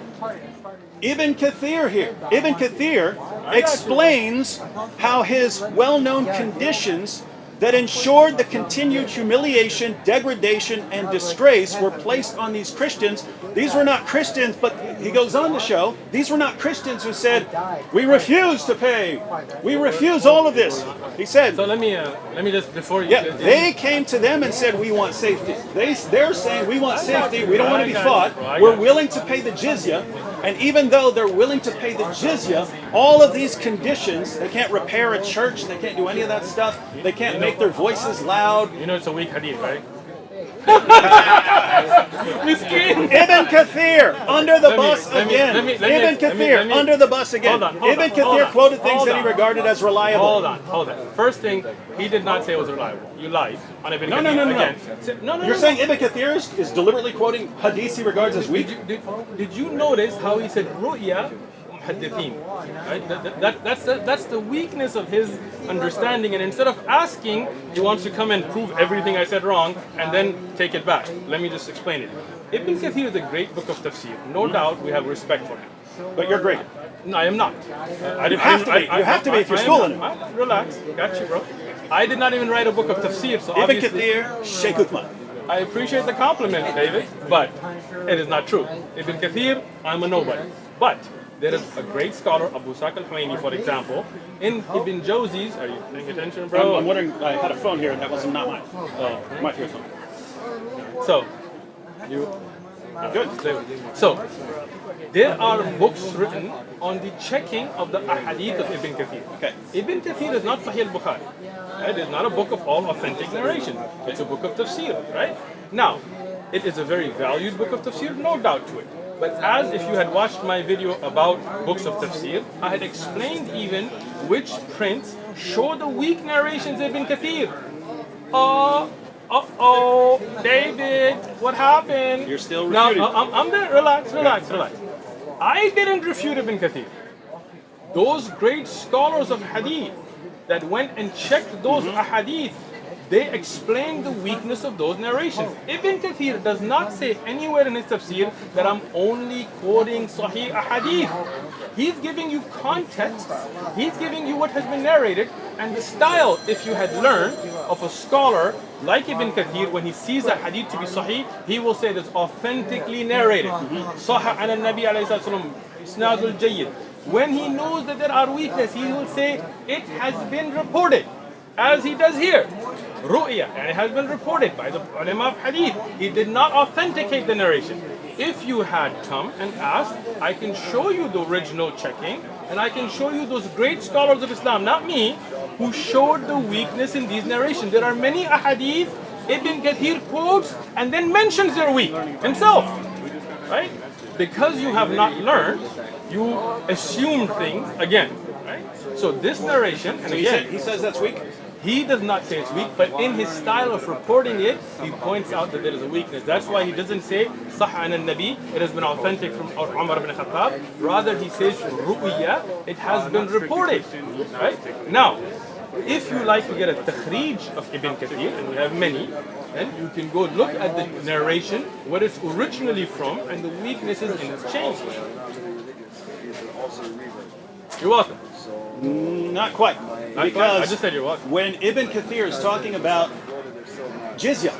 Ibn Kathir here. Ibn Kathir explains how his well-known conditions that ensured the continued humiliation, degradation, and disgrace were placed on these Christians. These were not Christians, but he goes on to show, these were not Christians who said, "We refuse to pay. We refuse all of this." He said, So let me just, before you... yeah, they came to them and said, "We want safety." They're saying, "We want safety. We don't want to be fought. We're willing to pay the jizya." And even though they're willing to pay the jizya, all of these conditions, they can't repair a church, they can't do any of that stuff, they can't make their voices loud. You know it's a weak hadith, right? Ibn Kathir, under the bus again. Ibn Kathir, under the bus again. Ibn Kathir quoted things that he regarded as reliable. Hold on. First thing, he did not say it was reliable. You lied on Ibn Kathir. No. You're saying Ibn Kathir is deliberately quoting hadiths he regards as weak? Did you notice how he said ru'ya muhaddithin? Right? That's the weakness of his understanding, and instead of asking, he wants to come and prove everything I said wrong and then take it back. Let me just explain it. Ibn Kathir is a great book of tafsir. No doubt we have respect for him. But you're great. No, I am not. You have to be if you're schooling it. Relax. Got you, bro. I did not even write a book of tafsir, so Ibn obviously... Kathir, Shaykh Uthman. I appreciate the compliment, David, but it is not true. Ibn Kathir, I'm a nobody. But there is a great scholar, Abu Saq al-Humayni, for example, in Ibn Jawzi's... Are you paying attention, bro? I'm wondering, I had a phone here and that wasn't not mine. Oh, my phone. So, good. So, there are books written on the checking of the ahadith of Ibn Kathir. Okay. Ibn Kathir is not Sahih al-Bukhari. Right? It is not a book of all authentic narration. It's a book of tafsir, right? Now, it is a very valued book of tafsir, no doubt to it. But as if you had watched my video about books of tafsir, I had explained even which prints show the weak narrations of Ibn Kathir. David, what happened? You're still refuting. No, I'm there. Relax. I didn't refute Ibn Kathir. Those great scholars of hadith that went and checked those ahadith, they explained the weakness of those narrations. Ibn Kathir does not say anywhere in his tafsir that I'm only quoting Sahih ahadith. He's giving you context, he's giving you what has been narrated, and the style, if you had learned, of a scholar like Ibn Kathir, when he sees a hadith to be Sahih, he will say it's authentically narrated. Sahih an al-Nabi alayhi salam, isnadul jayyid. When he knows that there are weaknesses, he will say, it has been reported, as he does here. Ru'ya, and it has been reported by the ulama of hadith. He did not authenticate the narration. If you had come and asked, I can show you the original checking, and I can show you those great scholars of Islam, not me, who showed the weakness in these narrations. There are many ahadith Ibn Kathir quotes and then mentions they're weak himself. Right? Because you have not learned, you assume things again. Right? So this narration, and again, he says that's weak? he does not say it's weak, but in his style of reporting it, he points out that there is a weakness. That's why he doesn't say Sahih an al-Nabi, it has been authentic from Umar ibn Khattab. Rather, he says Ru'ya, it has been reported. Right? Now, if you like to get a takhrij of Ibn Kathir, and we have many, then you can go look at the narration, where it's originally from, and the weaknesses in its change. You're welcome. Not quite. I Because just said you're welcome. when Ibn Kathir is talking about jizya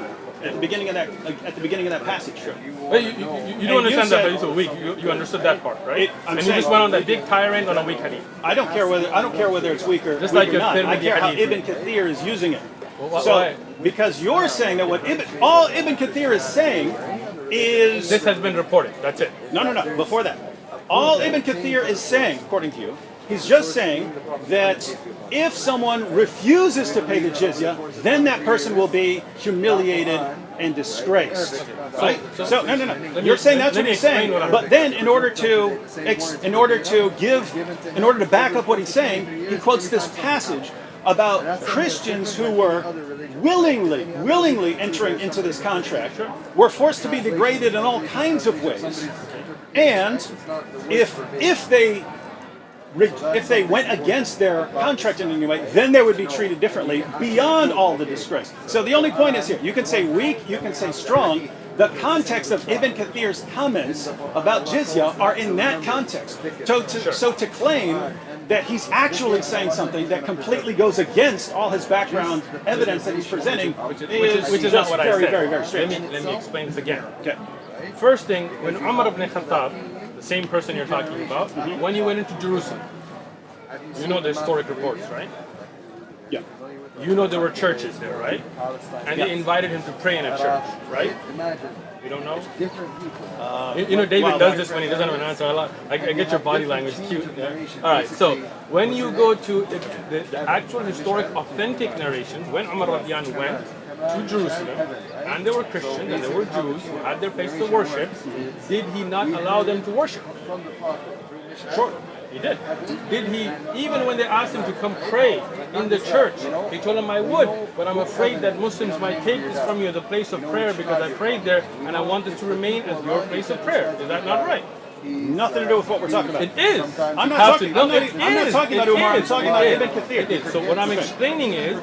at the beginning of that passage, Wait, you don't understand that hadith of a week. You understood that part, right? I'm And you saying- just went on that big tirade on a weak hadith. I don't care whether it's weak or, Just weak like or your not. I Tirmidhi care how hadith. Ibn Kathir is using it. Well, So why? because you're saying that all Ibn Kathir is saying is This has been reported. That's it. no. Before that, all Ibn Kathir is saying, according to you, he's just saying that if someone refuses to pay the jizya, then that person will be humiliated and disgraced. Right? So no. You're saying that's what he's saying. But then, in order to back up what he's saying, he quotes this passage about Christians who were willingly entering into this contract, were forced to be degraded in all kinds of ways, and if they went against their contract in any way, then they would be treated differently beyond all the disgrace. So the only point is here, you can say weak, you can say strong. The context of Ibn Kathir's comments about jizya are in that context. So to claim that he's actually saying something that completely goes against all his background evidence that he's presenting Which is just not what I very, said. very, very strange. Let me explain this again. Okay. First thing, when Umar ibn Khattab, the same person you're talking about, when he went into Jerusalem, you know the historic reports, right? Yeah. You know there were churches there, right? And they invited him to pray in a church, right? You don't know? You know David does this when he doesn't have an answer. I get your body language cute. Yeah? All right, so when you go to the actual historic authentic narration, when Umar radiallahu went to Jerusalem, and there were Christians and there were Jews who had their place to worship, did he not allow them to worship? Sure. He did. Did he, even when they asked him to come pray in the church, he told them, I would, but I'm afraid that Muslims might take this from you as a place of prayer because I prayed there and I want this to remain as your place of prayer. Is that not right? Nothing to do with what we're talking about. It is. I'm not talking about Umar. I'm talking about Ibn Kathir. It is. So what I'm explaining is,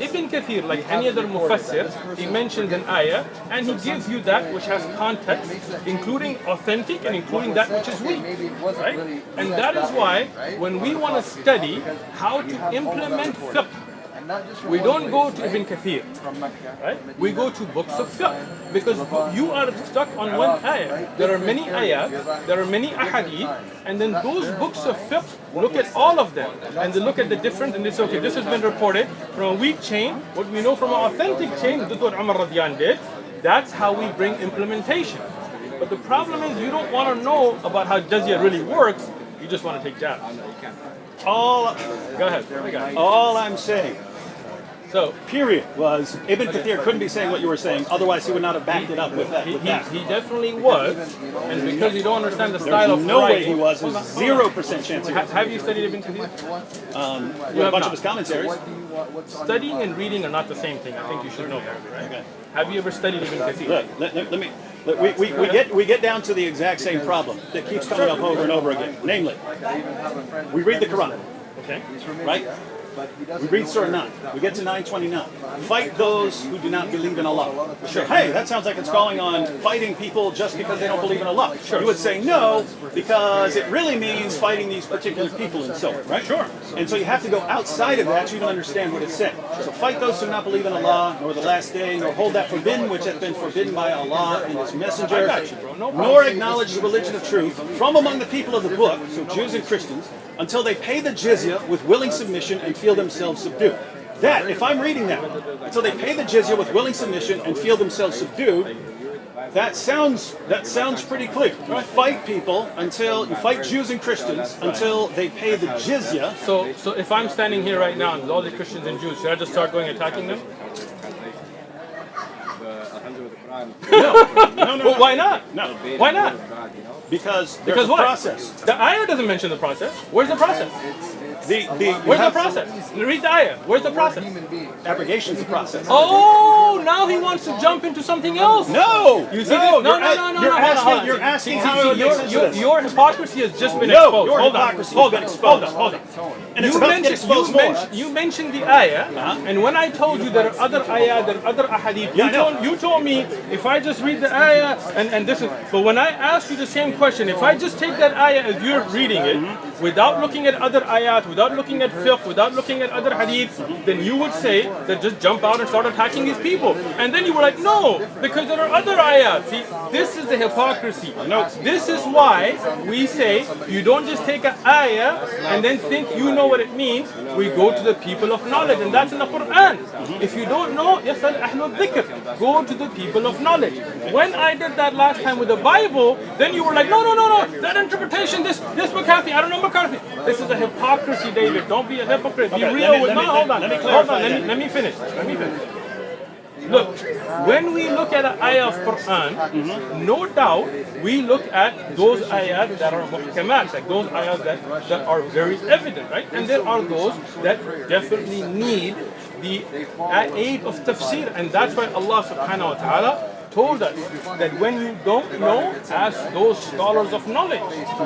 Ibn Kathir, like any other mufassir, he mentions an ayah and he gives you that which has context, including authentic and including that which is weak. Right? And that is why when we want to study how to implement fiqh, we don't go to Ibn Kathir, right? We go to books of fiqh because you are stuck on one ayah. There are many ayahs, there are many ahadith, and then those books of fiqh look at all of them and they look at the different and they say, okay, this has been reported from a weak chain. What we know from an authentic chain, this is what Umar radiyan did. That's how we bring implementation. But the problem is you don't want to know about how jizya really works. You just want to take jabs. Go ahead. All I'm saying, So, period, was Ibn Kathir couldn't be saying what you were saying, otherwise he would not have backed it up with that. he definitely was, and because you don't understand the style There's of no way writing, he was. There's 0% chance he was. Have you studied Ibn Kathir? With a bunch of his commentaries. Studying and reading are not the same thing. I think you should know that, right? Okay. Have you ever studied Ibn Kathir? Look, we get down to the exact same problem that keeps coming up over and over again. Namely, we read the Quran, Okay. right? We read Surah 9. We get to 929. Fight those who do not believe in Allah. Sure. Hey, that sounds like it's calling on fighting people just because they don't believe in Allah. Sure. You would say no, because it really means fighting these particular people and so on, right? Sure. And so you have to go outside of that to even understand what it's saying. So fight those who do not believe in Allah, nor the last day, nor hold that forbidden which hath been forbidden by Allah and His Messenger, nor acknowledge the religion of truth from among the people of the book, so Jews and Christians, until they pay the jizya with willing submission and feel themselves subdued. That, if I'm reading that, until they pay the jizya with willing submission and feel themselves subdued, that sounds pretty clear. You fight people until you fight Jews and Christians until they pay the jizya. So if I'm standing here right now and there's all the Christians and Jews, should I just start going attacking them? No. Well, why not? No. Why not? Because there's a what? process. The ayah doesn't mention the process. Where's the process? Where's the process? Read the ayah. Where's the process? Abrogation's the process. Oh, now he wants to jump into something else. No! You see No! this? You're asking how it makes sense to this. Your hypocrisy has just been No, exposed. your Hold on. hypocrisy has been exposed. Hold on. and it's about to get exposed more. You mentioned the ayah, and when I told you there are other ayah, there are other ahadith, you told me if I just read the ayah and this is. But when I asked you the same question, if I just take that ayah as you're reading it, without looking at other ayat, without looking at fiqh, without looking at other hadith, then you would say that just jump out and start attacking these people. And then you were like, no, because there are other ayat. See, this is the hypocrisy. No, this is why we say you don't just take an ayah and then think you know what it means. We go to the people of knowledge, and that's in the Quran. If you don't know, yasal ahlul dhikr. Go to the people of knowledge. When I did that last time with the Bible, then you were like, no, that interpretation, this McCarthy, I don't know McCarthy. This is a hypocrisy, David. Don't be a hypocrite. Be real with me. Hold on. Let me finish. Look, when we look at an ayah of Quran, no doubt we look at those ayahs that are muhkamat, like those ayahs that are very evident, right? And there are those that definitely need the aid of tafsir, and that's why Allah subhanahu wa ta'ala told us that when you don't know, ask those scholars of knowledge.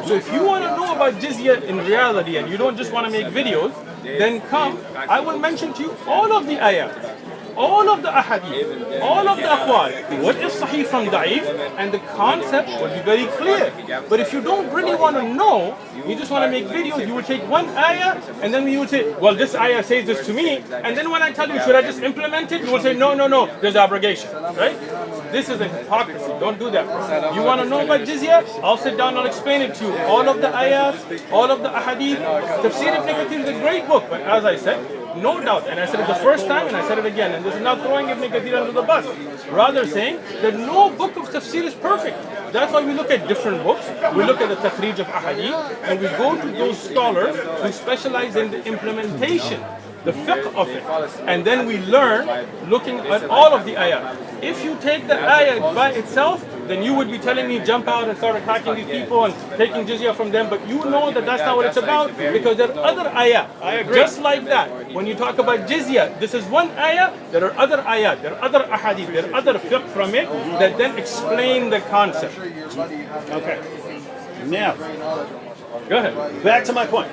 So if you want to know about jizya in reality and you don't just want to make videos, then come, I will mention to you all of the ayat, all of the ahadith, all of the aqwal, what is sahih from da'if, and the concept will be very clear. But if you don't really want to know, you just want to make videos, you will take one ayah and then you will say, well, this ayah says this to me, and then when I tell you, should I just implement it, you will say, no, there's abrogation, right? This is a hypocrisy. Don't do that. You want to know about jizya? I'll sit down, I'll explain it to you. All of the ayahs, all of the ahadith. Tafsir ibn Kathir is a great book, but as I said, no doubt, and I said it the first time and I said it again, and this is not throwing Ibn Kathir under the bus, rather saying that no book of tafsir is perfect. That's why we look at different books, we look at the takhrij of ahadith, and we go to those scholars who specialize in the implementation, the fiqh of it, and then we learn looking at all of the ayah. If you take the ayah by itself, then you would be telling me jump out and start attacking these people and taking jizya from them, but you know that that's not what it's about, because there are other ayah. I agree. Just like that, when you talk about jizya, this is one ayah, there are other ayat, there are other ahadith, there are other fiqh from it that then explain the concept. Okay. Now, Go ahead. back to my point.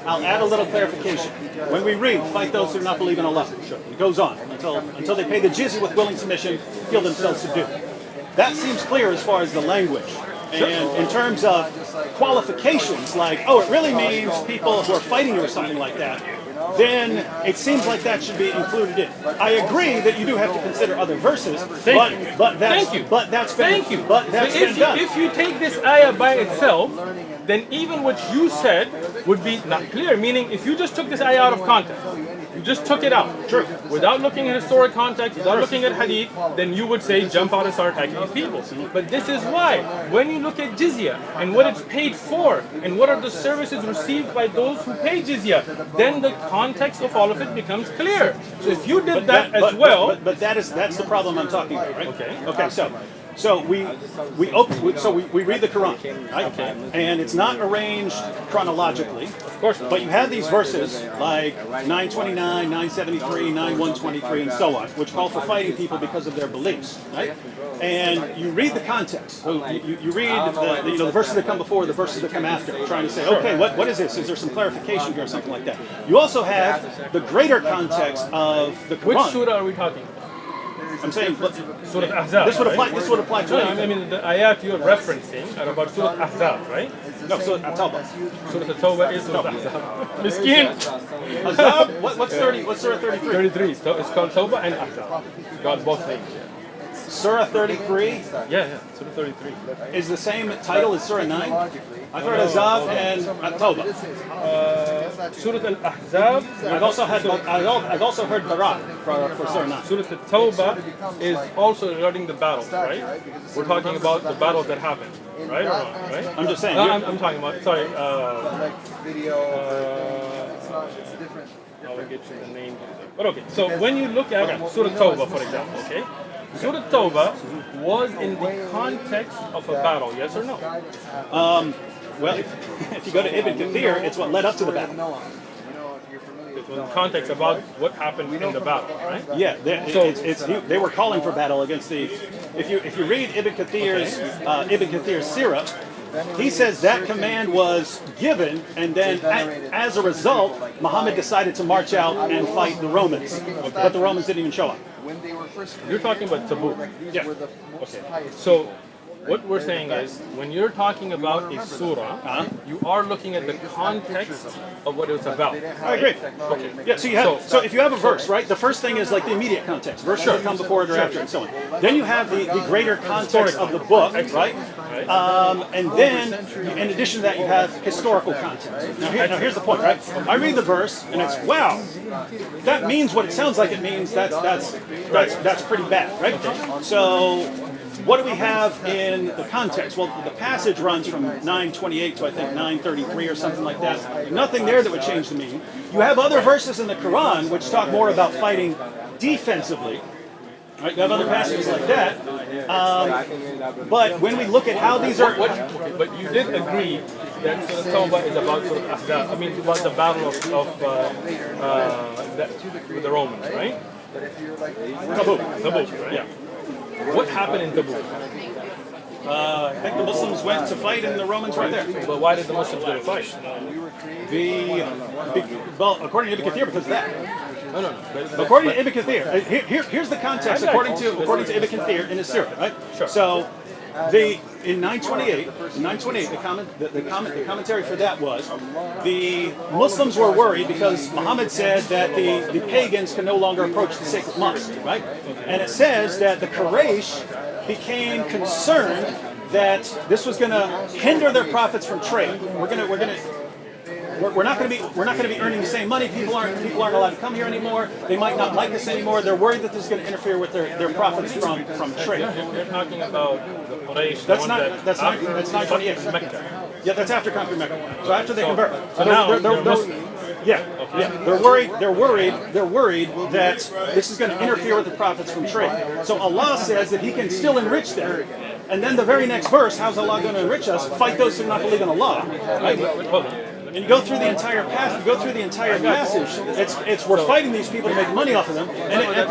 I'll add a little clarification. When we read, fight those who do not believe in Allah, it goes on until they pay the jizya with willing submission, feel themselves subdued. That seems clear as far as the language. And in terms of qualifications, like, oh, it really means people who are fighting you or something like that, then it seems like that should be included in. I agree that you do have to consider other verses, but that's been done. If you take this ayah by itself, then even what you said would be not clear. Meaning, if you just took this ayah out of context, you just took it out, without looking at historic context, without looking at hadith, then you would say jump out and start attacking these people. But this is why, when you look at jizya and what it's paid for, and what are the services received by those who pay jizya, then the context of all of it becomes clear. So if you did that as well, but that's the problem I'm talking about, right? Okay. So we read the Quran, right? Okay. And it's not arranged chronologically, of course not. But you have these verses like 929, 973, 9123, and so on, which call for fighting people because of their beliefs, right? And you read the context. So you read the verses that come before, the verses that come after, trying to say, okay, what is this? Is there some clarification here or something like that? You also have the greater context of the Quran. Which surah are we talking about? I'm saying Surah Ahzab. This would apply to anything. I mean, the ayat you're referencing are about Surah Ahzab, right? No, Surah At-Tawbah. Surah At-Tawbah is Surah Ahzab. Miskin. Ahzab? What's Surah 33? 33. So it's called Tawbah and Ahzab. Got both names. Surah 33? Yeah. Surah 33. Is the same title as Surah 9? I've heard Ahzab and At-Tawbah. Surah Al-Ahzab. I've also heard Barak for Surah 9. Surah At-Tawbah is also regarding the battles, right? We're talking about the battles that happened, right? Or not, right? I'm just saying. I'm talking about, sorry. I'll get you the name. But okay, so when you look at Surah Tawbah, for example, okay? Surah Tawbah was in the context of a battle, yes or no? Well, if you go to Ibn Kathir, it's what led up to the battle. It was in context about what happened in the battle, right? Yeah, they were calling for battle against the. If you read Ibn Kathir's Sirah, He says that command was given, and then as a result, Muhammad decided to march out and fight the Romans. But the Romans didn't even show up. You're talking about Tabuk. Yeah. Okay. So what we're saying is, when you're talking about a surah, you are looking at the context of what it's about. I agree. Okay. Yeah. So you have. So if you have a verse, right? The first thing is like the immediate context. Verse should come before it or after, and so on. Then you have the greater context of the book, right? And then, in addition to that, you have historical context. Now here's the point, right? I read the verse, and it's wow. That means what it sounds like it means. That's pretty bad, right? So. What do we have in the context? Well, the passage runs from 9:28 to I think 9:33 or something like that. Nothing there that would change the meaning. You have other verses in the Quran which talk more about fighting defensively. Right? You have other passages like that. But when we look at how these are... But you did agree that Surah Tawbah is about sort of Ahzab. I mean, about the battle with the Romans, right? Tabuk, right? Yeah. What happened in Tabuk? I think the Muslims went to fight and the Romans were there. But why did the Muslims go to fight? Well, according to Ibn Kathir, because of that. No. According to Ibn Kathir, here's the context. According to Ibn Kathir in his Sirah, right? Sure. So, in 928, the commentary for that was the Muslims were worried because Muhammad said that the pagans can no longer approach the sacred mosque, right? And it says that the Quraysh became concerned that this was going to hinder their profits from trade. We're not going to be earning the same money. People aren't allowed to come here anymore. They might not like us anymore. They're worried that this is going to interfere with their profits from trade. You're talking about the Quraysh. That's 928. Yeah, that's after conquering Mecca. So after they convert. So now they're They're worried that this is going to interfere with the profits from trade. So Allah says that He can still enrich them. And then the very next verse, how's Allah going to enrich us? Fight those who do not believe in Allah. Right? And you go through the entire passage. It's we're fighting these people to make money off of them. And at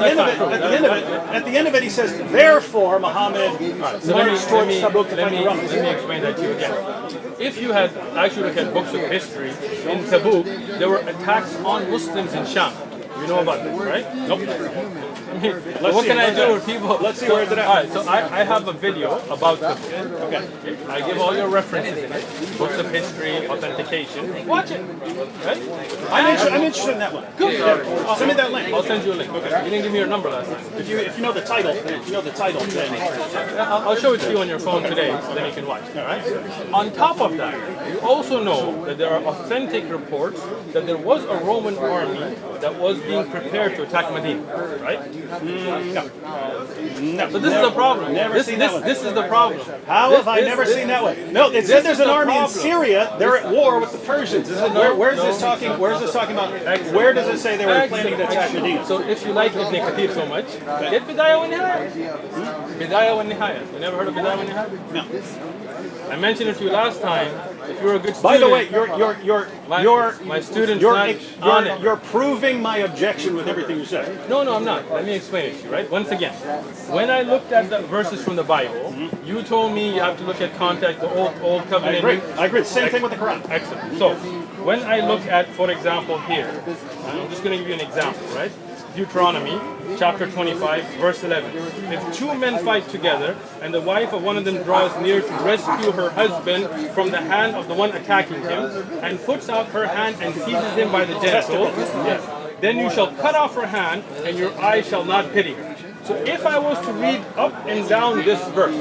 the end of it, he says, therefore, Muhammad destroyed Tabuk to fight the Romans. Let me explain that to you again. If you had actually looked at books of history in Tabuk, there were attacks on Muslims in Sham. You know about this, right? Nope. What can I do with people? Let's see where it's at. All right, so I have a video about Tabuk. Okay. I give all your references in it. Books of history, authentication. Watch it. Right? I'm interested in that one. Good. Send me that link. I'll send you a link. Okay. You didn't give me your number last time. If you know the title, then I'll show it to you on your phone today, so then you can watch. All right. On top of that, you also know that there are authentic reports that there was a Roman army that was being prepared to attack Medina. Right? No. So this is the problem. This is the problem. How have I never seen that one? No, it said there's an army in Syria. They're at war with the Persians. Where is this talking about? Where does it say they were planning to attack Medina? So if you like Ibn Kathir so much, get Bidayah wa Nihaya. Bidayah wa Nihaya. You never heard of Bidayah wa Nihaya? No. I mentioned it to you last time. If you're a good student. By the way, my student's not on it. You're proving my objection with everything you said. No, I'm not. Let me explain it to you, right? Once again, when I looked at the verses from the Bible, you told me you have to look at context, the old covenant. I agree. Same thing with the Quran. Excellent. So, when I look at, for example, here, I'm just going to give you an example, right? Deuteronomy, chapter 25, verse 11. If two men fight together, and the wife of one of them draws near to rescue her husband from the hand of the one attacking him, and puts out her hand and seizes him by the genital, then you shall cut off her hand, and your eye shall not pity her. So if I was to read up and down this verse,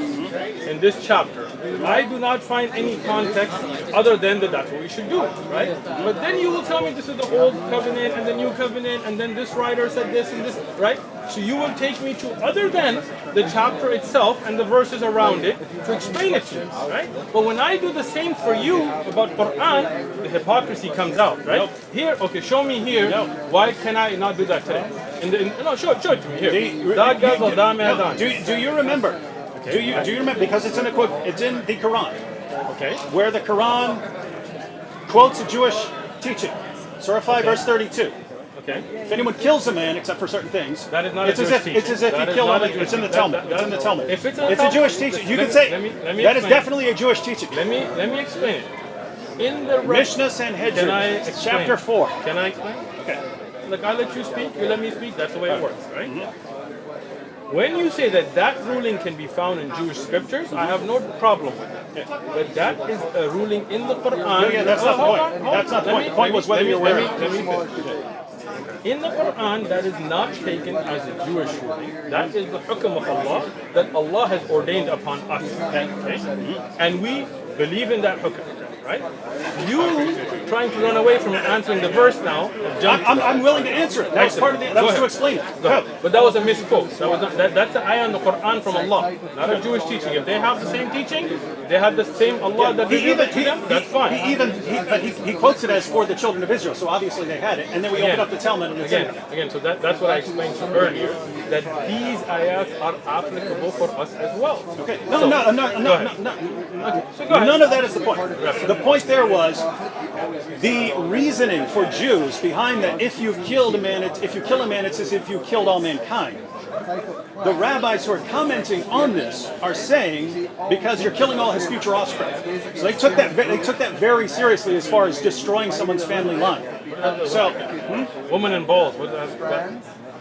in this chapter, I do not find any context other than that that's what we should do, right? But then you will tell me this is the old covenant and the new covenant, and then this writer said this and this, right? So you will take me to other than the chapter itself and the verses around it to explain it to you, right? But when I do the same for you about Quran, the hypocrisy comes out, right? Here, okay, show me here. Why can I not do that today? No, show it to me here. Do you remember? Do you remember? Because it's in the Quran. Okay. Where the Quran quotes a Jewish teaching. Surah 5, verse 32. Okay. If anyone kills a man, except for certain things, That is not it's a as Jewish if teaching. it's as if That he is killed not a a man. Jewish It's in the teaching. Talmud. It's in the Talmud. If it's in the It's a Talmud- Jewish teaching. You Let can say me that is explain. definitely a Jewish teaching. Let me explain it. In the Mishnah Can I Sanhedrin, explain? chapter 4. Can I explain? Okay. Look, I let you speak. You let me speak. That's the way it works, right? When you say that ruling can be found in Jewish scriptures, I have no problem with that. But that is a ruling in the Quran. Yeah, that's not the Hold point. on, hold That's on. not the point. The point was whether you're aware. Let me finish. In the Quran, that is not taken as a Jewish ruling. That is the hukm of Allah that Allah has ordained upon us. Okay? And we believe in that hukm. Right? You trying to run away from answering the verse now. I'm willing to answer it. That was part of the. That was to explain it. Go ahead. But that was a misquote. That was not, that's the ayah in the Quran from Allah, not a Jewish teaching. If they have the same teaching, they have the same Allah that revealed it to them, that's fine. He quotes it as for the children of Israel, so obviously they had it. And then we open up the Talmud and it's in there. Again, so that's what I explained to you earlier, that these ayats are applicable for us as well. Okay. So, go ahead. So go ahead. None of that is the point. The point there was the reasoning for Jews behind that if you kill a man, it's as if you killed all mankind. The rabbis who are commenting on this are saying because you're killing all his future offspring. So they took that very seriously as far as destroying someone's family line. So, Woman and balls.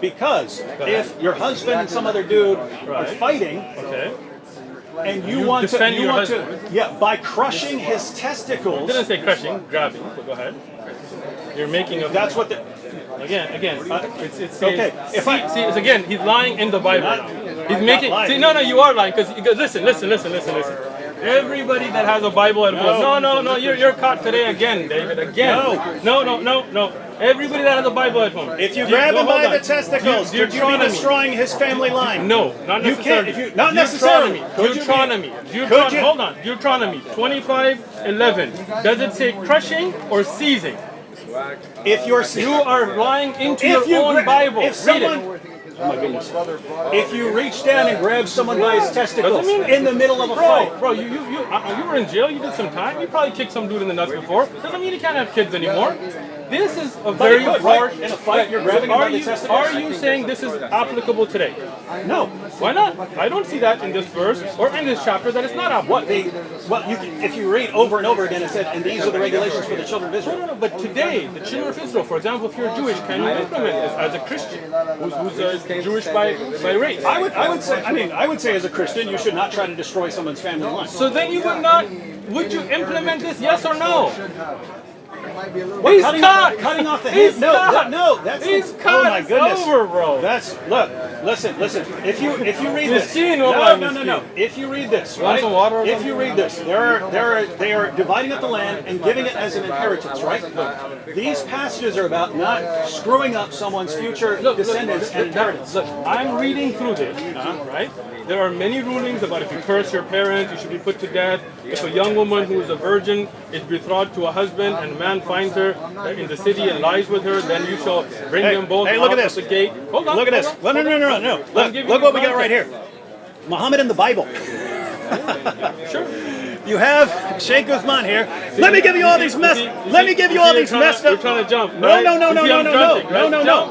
because if your husband and some other dude are fighting, Okay. and you You want defend to, your husband. by crushing his testicles. Didn't say crushing, grabbing. But go ahead. You're making a. That's what the. Again, it's Okay, if I- see, it's again, he's lying in the Bible now. He's making. lying. See, no, you are lying because listen. Everybody that has a Bible at home. No, you're caught today again, David. Again. No. Everybody that has a Bible at home. If you grab him by the testicles, could you be Deuteronomy. destroying his family line? No, not You necessarily. can't. If you not necessarily. Deuteronomy. Could you? Hold on. Deuteronomy 25:11. Does it say crushing or seizing? If you're You are lying into if you your own gra- Bible. if Read someone, it. oh my goodness, if you reach down and grab someone by his testicles Doesn't mean- in the middle of a fight, Bro, you were in jail. You did some time. You probably kicked some dude in the nuts before. Doesn't mean you can't have kids anymore. This is a very you could, harsh. right? In a fight, you're grabbing him by the testicles. Are you saying this is applicable today? no. Why not? I don't see that in this verse or in this chapter that it's not applicable. If you read over and over again, it said, and these are the regulations for the children of Israel. No, but today, the children of Israel, for example, if you're Jewish, can you implement this as a Christian who's Jewish by race? I would say as a Christian, you should not try to destroy someone's family line. So then you would not, would you implement this, yes or no? What, He's cutting, cut. Cutting off the He's hand? No, cut. no, that's He's oh cut. my goodness. It's over, bro. That's listen. If you read this, Miskin, no. Miskin. If you read this, Want right? some water or If you read this, they are dividing up the land and giving it as an inheritance, right? These passages are about not screwing up someone's future descendants and inheritance. Look, I'm reading through this, right? There are many rulings about if you curse your parents, you should be put to death. If a young woman who is a virgin is betrothed to a husband and a man finds her in the city and lies with her, then you shall bring them both hey, out look at of this. the gate. Hold on. Look at this. hold on, No. hold on. Look what we got right here. Muhammad in the Bible. Sure. You have Shaykh Uthman here. Let me give you all these messed up. You're trying to jump. No.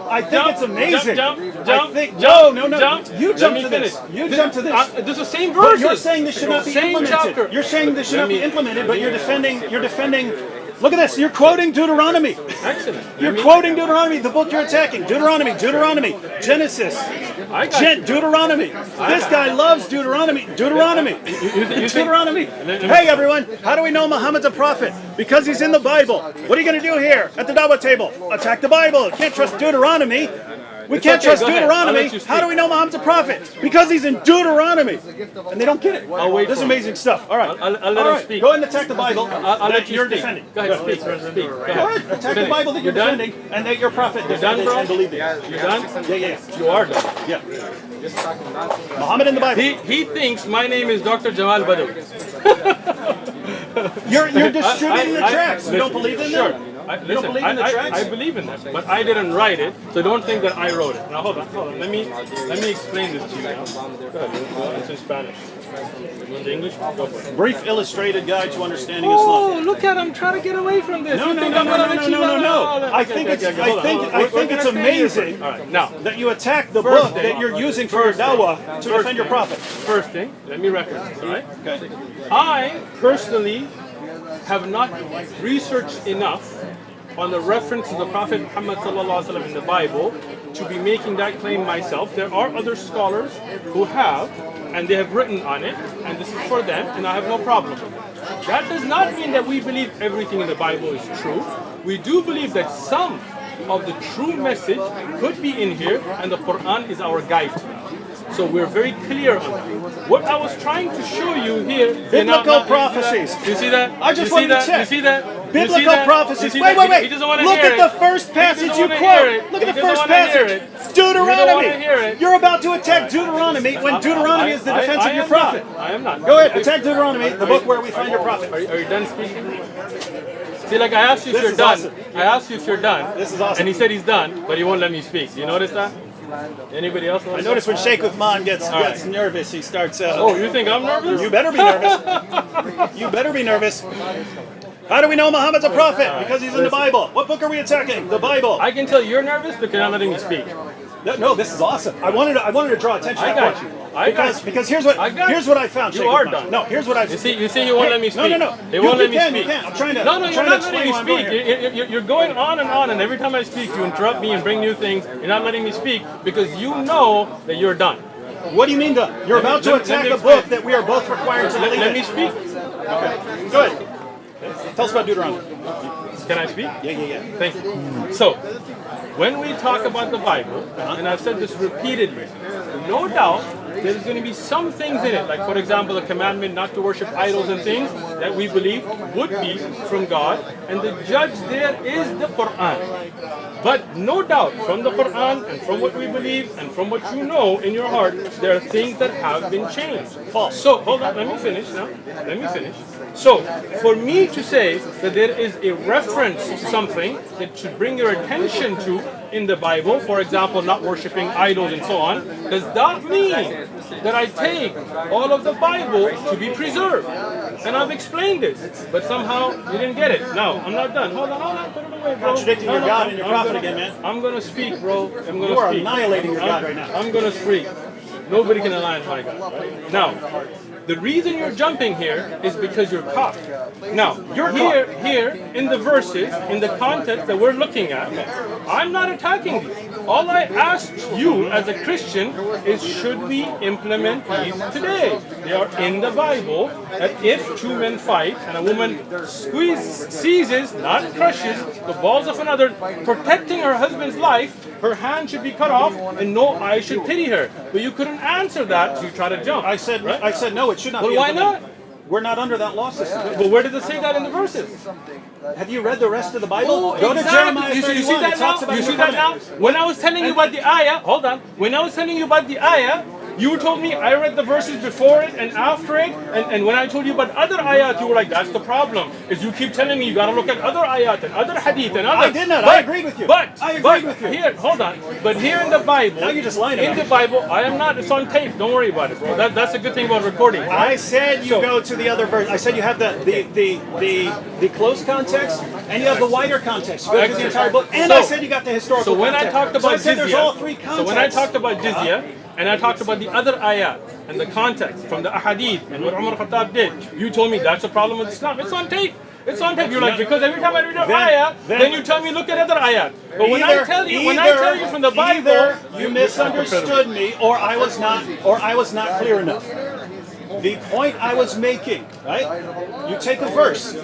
I think it's amazing. Jump. You jump to this. You jump to this. This is the same But verses. you're saying this should not be Same implemented. chapter. You're saying this should not be implemented, but you're defending. Look at this. You're quoting Deuteronomy. Excellent. You're quoting Deuteronomy, the book you're attacking. Deuteronomy, Genesis, Deuteronomy. This guy loves Deuteronomy. Deuteronomy. Hey everyone, how do we know Muhammad's a prophet? Because he's in the Bible. What are you going to do here at the Dawah table? Attack the Bible. Can't trust Deuteronomy. We can't okay, trust go ahead. Deuteronomy. I'll let you speak. How do we know Muhammad's a prophet? Because he's in Deuteronomy. And they don't get it. I'll wait This is for him. amazing stuff. All right. I'll let All him right. speak. Go ahead and attack the Bible I'll that let you you're speak. defending. Go ahead, speak. Go Go ahead. Attack the Bible that you're done? defending and that your prophet done, defended bro? and believed in. You done? Yeah. You are done. Yeah. Muhammad in the Bible. He thinks my name is Dr. Jamal Badawi. You're distributing the tracts. You don't believe in them? You don't believe in the tracts? I believe in them, but I didn't write it, so don't think that I wrote it. Now hold on. Let me explain this to you now. Go ahead. It's in Spanish. In English? Go for it. Brief illustrated guide to understanding Oh, Islam. look at him trying to get away from this. No, You no, think no, I'm no, gonna no, let no, you no, no, know? no. I think it's amazing All right, now, that you attack the First book thing- that you're using for your dawah to defend your prophet. First thing, let me reference this, all right? Okay. I personally have not researched enough on the reference to the Prophet Muhammad sallallahu alaihi wasallam in the Bible to be making that claim myself. There are other scholars who have, and they have written on it, and this is for them, and I have no problem with it. That does not mean that we believe everything in the Bible is true. We do believe that some of the true message could be in here, and the Quran is our guide. So we're very clear on that. What I was trying to show you here, Biblical prophecies. You see that? I just You see wanted to that? check. You see that? Biblical You see that? prophecies. You see Wait, that? wait, He doesn't wait. wanna Look hear at the it. first He passage doesn't you wanna hear quote. it. Look at He the doesn't first wanna hear passage. it. Deuteronomy. wanna hear it. You're about to attack Deuteronomy when Deuteronomy is the defense of your prophet. I am not. Go ahead, attack Deuteronomy, the book where we find your prophet. Are you done speaking? See, like I asked you if This you're is done. awesome. I asked you if you're done. This is awesome. And he said he's done, but he won't let me speak. Do you notice that? Anybody else? I notice when Shaykh Uthman gets right. nervous, he starts. Oh, you think I'm nervous? You better be nervous. You better be nervous. How do we know Muhammad's a prophet? Because he's in the Bible. What book are we attacking? The Bible. I can tell you're nervous because you're not letting me speak. No, this is awesome. I wanted to draw attention. I to got that you. point. I got you. Because here's what I got here's you. what I found. You Shaykh are Uthman. done. No, here's what I. You see, you won't let me speak. No. They won't let me You speak. can. I'm trying to. No, I'm you're trying not to letting me explain why I'm going speak. here. You're going on, and every time I speak, you interrupt me and bring new things. You're not letting me speak because you know that you're done. What do you mean done? You're about to let me attack a explain. book that we are both required to believe Let in. me speak. Okay. Go ahead. Tell us about Deuteronomy. Can I speak? Yeah. Thank you. So, when we talk about the Bible, and I've said this repeatedly, no doubt there's going to be some things in it, like for example, the commandment not to worship idols and things that we believe would be from God, and the judge there is the Quran. But no doubt, from the Quran and from what we believe and from what you know in your heart, there are things that have been changed. False. So, hold on, let me finish now. Let me finish. So, for me to say that there is a reference to something that should bring your attention to in the Bible, for example, not worshiping idols and so on, does that mean that I take all of the Bible to be preserved? And I've explained this, but somehow you didn't get it. No, I'm not done. Hold on, put it away, bro. Contradicting your God and your prophet again, man. I'm gonna speak, bro. I'm gonna You are speak. annihilating your God right now. I'm gonna speak. Nobody can align my God. Right? Now, the reason you're jumping here is because you're caught. Now, you're here in the verses, in the context that we're looking at. I'm not attacking these. All I asked you as a Christian is, should we implement these today? They are in the Bible that if two men fight and a woman seizes, not crushes, the balls of another, protecting her husband's life, her hand should be cut off and no eye should pity her. But you couldn't answer that, so you try to jump. I said no. It should not. Well, be why implemented. not? We're not under that law system. But where does it say that in the verses? Have you read the rest of the Bible? Oh, Go to exactly. Jeremiah You 31. see that It talks now? about You your see that now? covenant. When I was telling you about the ayah, hold on. When I was telling you about the ayah, you told me I read the verses before it and after it, and when I told you about other ayat, you were like, that's the problem, is you keep telling me you gotta look at other ayat and other hadith and other. I did not. I agreed with you. But I agreed with you. Here, hold on. But here in the Bible, Now you're just lying in about the it. Bible, I am not. It's on tape. Don't worry about it, bro. That's a good thing about recording. I said you go to the other verse. I said you have the close context and you have the wider context. You go to the entire book. And I said you got the historical So when I context. talked So about I said Jizya, there's all three contexts. so when I talked about Jizya, and I talked about the other ayat and the context from the ahadith and what Umar Khattab did, you told me that's a problem with Islam. It's on tape. It's on tape. You're like, because every time I read an ayah, then you tell me look at other ayat. But when I tell you from the Bible, either you misunderstood me, or I was not clear enough. The point I was making, right? You take a verse.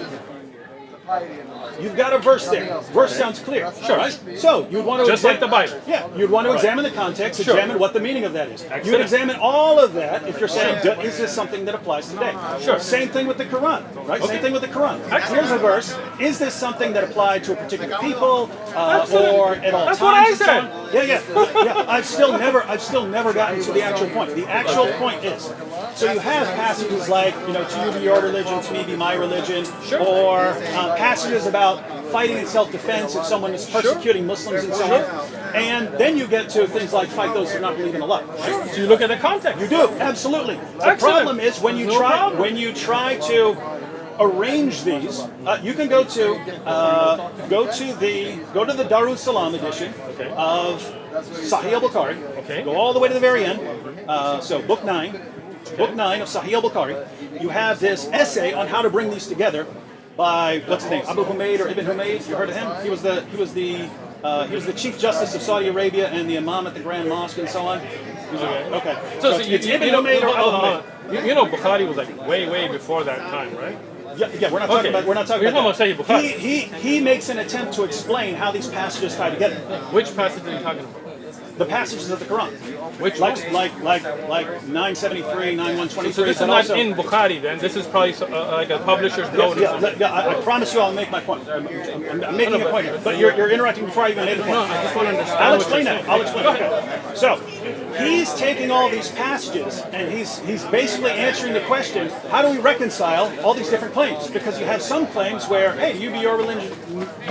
You've got a verse there. Verse sounds clear. Sure. Right? So you'd want to just like the Bible. Yeah, you'd want to examine the context, Sure. examine what the meaning of that is. Excellent. You'd examine all of that if you're saying, is this something that applies today? Sure. Same thing with the Quran, right? Okay. Same thing with the Quran. Excellent. Here's a verse. Is this something that applied to a particular people Excellent. or at all That's times? what I and so said. on? Yeah. I've still never gotten to the actual point. The actual point is, so you have passages like, to you be your religion, to me be my religion, or passages about fighting in self-defense if someone is persecuting Muslims and so on. And then you get to things like fight those who do not believe in Allah. Right? So you look at the context. You do, absolutely. The problem is when you try to arrange these, you can go to the Darus Salam edition of Sahih al-Bukhari. Okay. Go all the way to the very end. So book 9 of Sahih al-Bukhari. You have this essay on how to bring these together by what's his name, Abu Humayd or Ibn Humayd. You heard of him? He was the Chief Justice of Saudi Arabia and the Imam at the Grand Mosque and so on. Okay. So it's Ibn Humayd or Abu Humayd. Bukhari was like way before that time, right? Yeah, we're not talking about Sahih that. Bukhari. He makes an attempt to explain how these passages tie together. Which passage are you talking about? The passages of the Quran. Which like 973, 9123. So this is not in Bukhari then. This is probably like a publisher's note. I promise you I'll make my point. I'm making a point here. But you're interrupting before I even made a point. No, I just want to understand. I'll explain that. So he's taking all these passages and he's basically answering the question, how do we reconcile all these different claims? Because you have some claims where, hey, you be your religion,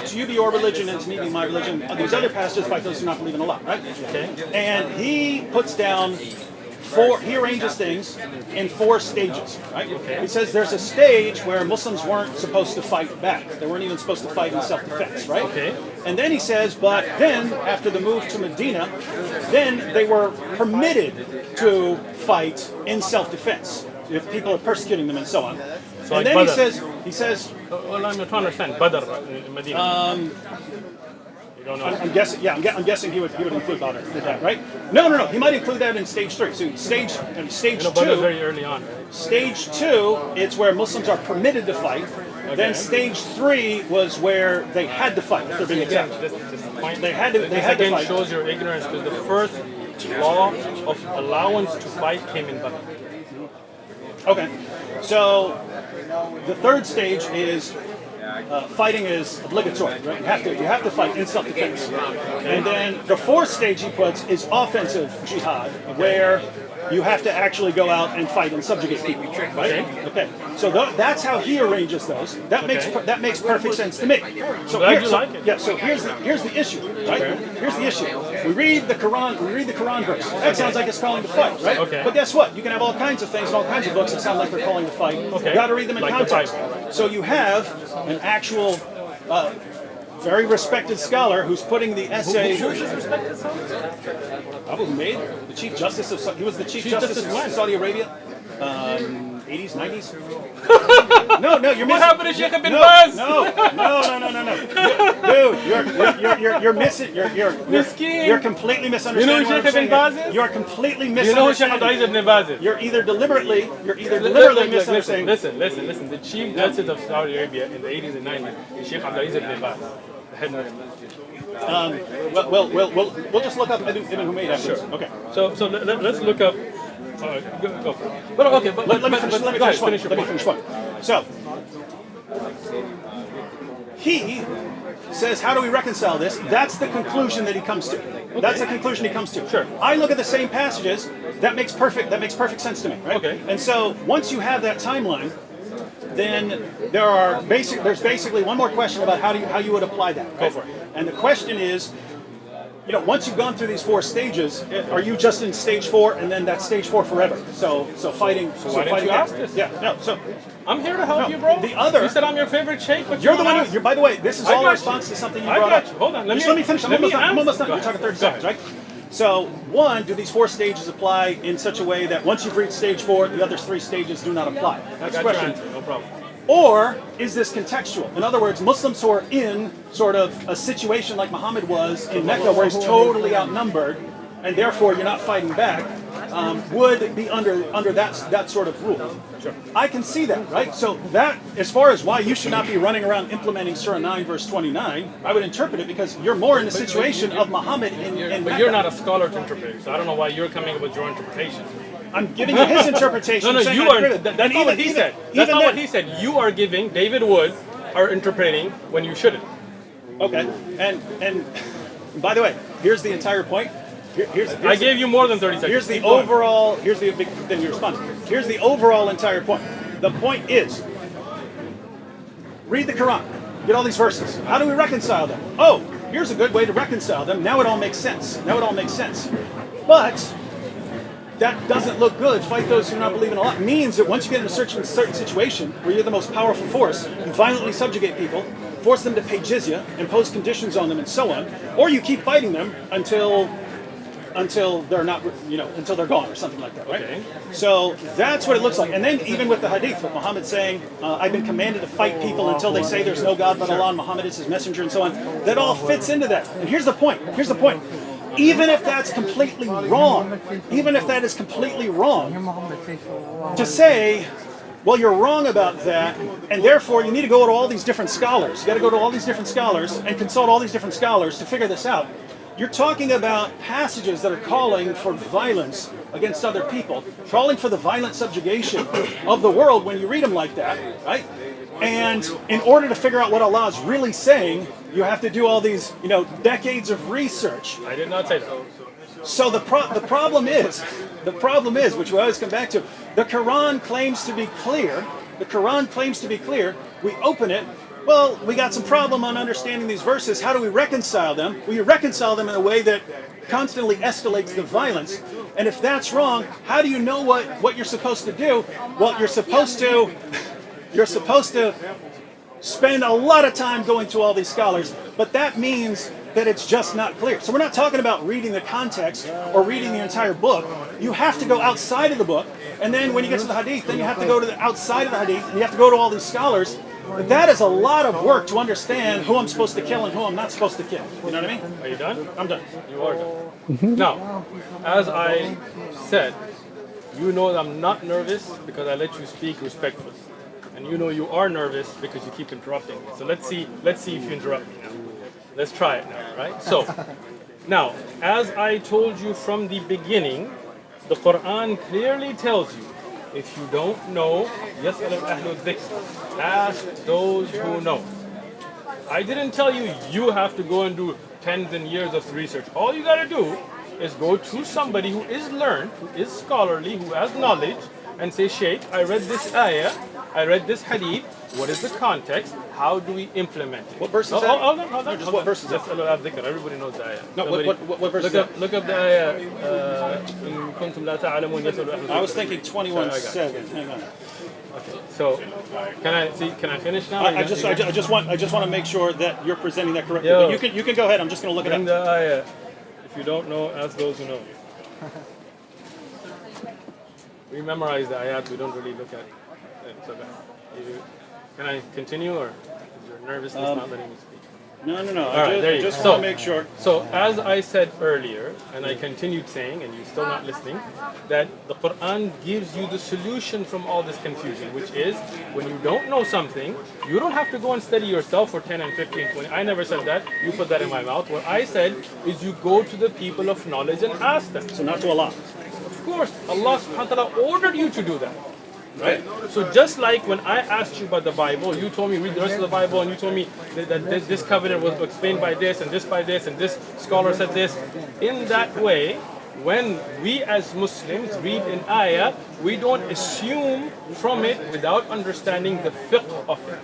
to you be your religion and to me be my religion. These other passages fight those who do not believe in Allah, right? Okay. And he puts down he arranges things in 4 stages, right? He says there's a stage where Muslims weren't supposed to fight back. They weren't even supposed to fight in self-defense, right? Okay. And then he says, but then, after the move to Medina, then they were permitted to fight in self-defense if people are persecuting them and so on. So and like then Badr. he says, well, I'm trying to understand. Badr in Medina. You don't know. I'm guessing he would include Badr in that, right? No. He might include that in stage 3. So stage 2. Badr very early on. Stage 2, it's where Muslims are permitted to fight. Okay. Then stage 3 was where they had to fight if they're being attacked. This point, they had to fight. Shows your ignorance because the first law of allowance to fight came in Badr. Okay, so the 3rd stage is fighting is obligatory, right? You have to fight in self-defense. And then the 4th stage he puts is offensive jihad, where you have to actually go out and fight and subjugate people, right? Okay. So that's how he arranges those. That makes perfect sense to me. So so here's the issue, right? Here's the issue. We read the Quran verse. That sounds like it's calling to fight, right? Okay. But guess what? You can have all kinds of things and all kinds of books that sound like they're calling to fight. Okay. You got to read them in like context. So you have an actual very respected scholar who's putting the essay. Abu Humayd, the Chief Justice of he was the Chief Justice of Saudi Arabia, 80s, 90s. No, you're missing. What happened to Shaykh bin Baz? No. Dude, you're missing. You're completely misunderstanding. You know who Shaykh bin Baz is? You're completely You know who Shaykh misunderstanding. Abdulaziz bin Baz is? You're either deliberately misunderstanding. Listen. The Chief Justice of Saudi Arabia in the 80s and 90s is Shaykh Abdulaziz bin Baz, the head mufti. We'll just look up Ibn Humayd after. Sure. Okay. So let's look up. Go. But okay, but Let me finish one. So he says, how do we reconcile this? That's the conclusion that he comes to. Okay. That's the conclusion he comes to. Sure. I look at the same passages. That makes perfect sense to me, right? Okay. And so once you have that timeline, then there's basically one more question about how you would apply that. Right? Go for it. And the question is, once you've gone through these 4 stages, are you just in stage 4 and then that's stage 4 forever? So fighting. So why didn't you ask this? Yeah. No. So I'm here to help you, bro. You said I'm your favorite Shaykh, but you're the one who. By the way, this is all a response to something you brought up. Hold on. Let me finish. I'm almost done. You're talking 30 seconds, right? So, 1, do these 4 stages apply in such a way that once you've reached stage 4, the other 3 stages do not apply? That's the question. No problem. Or is this contextual? In other words, Muslims who are in sort of a situation like Muhammad was in Mecca, where he's totally outnumbered, and therefore you're not fighting back, would be under that sort of rule. Sure. I can see that, right? So that, as far as why you should not be running around implementing Surah 9, verse 29, I would interpret it because you're more in the situation of Muhammad in Mecca. But you're not a scholar to interpret it, so I don't know why you're coming up with your interpretation. I'm giving you his interpretation. No, you are. That's not what he said. That's not what he said. You are giving, David Wood are interpreting when you shouldn't. Okay, and By the way, here's the entire point. I gave you more than 30 seconds. Here's the Keep going. overall. Here's the big. Then you respond. Here's the overall entire point. The point is, read the Quran. Get all these verses. How do we reconcile them? Oh, here's a good way to reconcile them. Now it all makes sense. But that doesn't look good. Fight those who do not believe in Allah means that once you get in a certain situation where you're the most powerful force, you violently subjugate people, force them to pay jizya, impose conditions on them, and so on, or you keep fighting them until they're not, until they're gone or something like that, right? Okay. So that's what it looks like. And then even with the hadith, with Muhammad saying, I've been commanded to fight people until they say there's no God but Allah and Muhammad is his messenger and so on, that all fits into that. And here's the point. Even if that's completely wrong, to say, well, you're wrong about that, and therefore you need to go to all these different scholars. You got to go to all these different scholars and consult all these different scholars to figure this out. You're talking about passages that are calling for violence against other people, calling for the violent subjugation of the world when you read them like that, right? And in order to figure out what Allah is really saying, you have to do all these, decades of research. I did not say that. So the problem is, which we always come back to, the Quran claims to be clear. We open it. Well, we got some problem on understanding these verses. How do we reconcile them? Well, you reconcile them in a way that constantly escalates the violence. And if that's wrong, how do you know what you're supposed to do? Well, you're supposed to spend a lot of time going to all these scholars, but that means that it's just not clear. So we're not talking about reading the context or reading the entire book. You have to go outside of the book, and then when you get to the hadith, then you have to go to the outside of the hadith, and you have to go to all these scholars. But that is a lot of work to understand who I'm supposed to kill and who I'm not supposed to kill. You know what I mean? Are you done? I'm done. You are done. Now, as I said, you know that I'm not nervous because I let you speak respectfully. And you know you are nervous because you keep interrupting me. So let's see if you interrupt me now. Let's try it now, right? So, now, as I told you from the beginning, the Quran clearly tells you, if you don't know, يَسْأَلُ أَهْلُ الذِّكْرِ, ask those who know. I didn't tell you you have to go and do tens and years of research. All you got to do is go to somebody who is learned, who is scholarly, who has knowledge, and say, Shaykh, I read this ayah, I read this hadith, what is the context? How do we implement it? What verse is that? Hold on. No, just what verse is that? Everybody knows the ayah. No, what verse is that? Look up the ayah. إِن كُنتُمْ لَا تَعْلَمُونَ يَسْأَلُ أَهْلُ الذِّكْرِ. I was thinking 21:7. Hang on. Okay, so can I finish now? I just want to make sure that you're presenting that correctly. Yo. But you can go ahead. I'm just going to look it Bring up. the ayah. If you don't know, ask those who know. We memorize the ayat, we don't really look at it. So can I continue, or is your nervousness not letting me speak? No. right, there I you just go. want to make sure. So as I said earlier, and I continued saying, and you're still not listening, that the Quran gives you the solution from all this confusion, which is, when you don't know something, you don't have to go and study yourself for 10 and 15, 20. I never said that. You put that in my mouth. What I said is you go to the people of knowledge and ask them. So not to Allah. Of course, Allah subhanahu wa ta'ala ordered you to do that. Right? So just like when I asked you about the Bible, you told me read the rest of the Bible, and you told me that this covenant was explained by this, and this by this, and this scholar said this. In that way, when we as Muslims read an ayah, we don't assume from it without understanding the fiqh of it.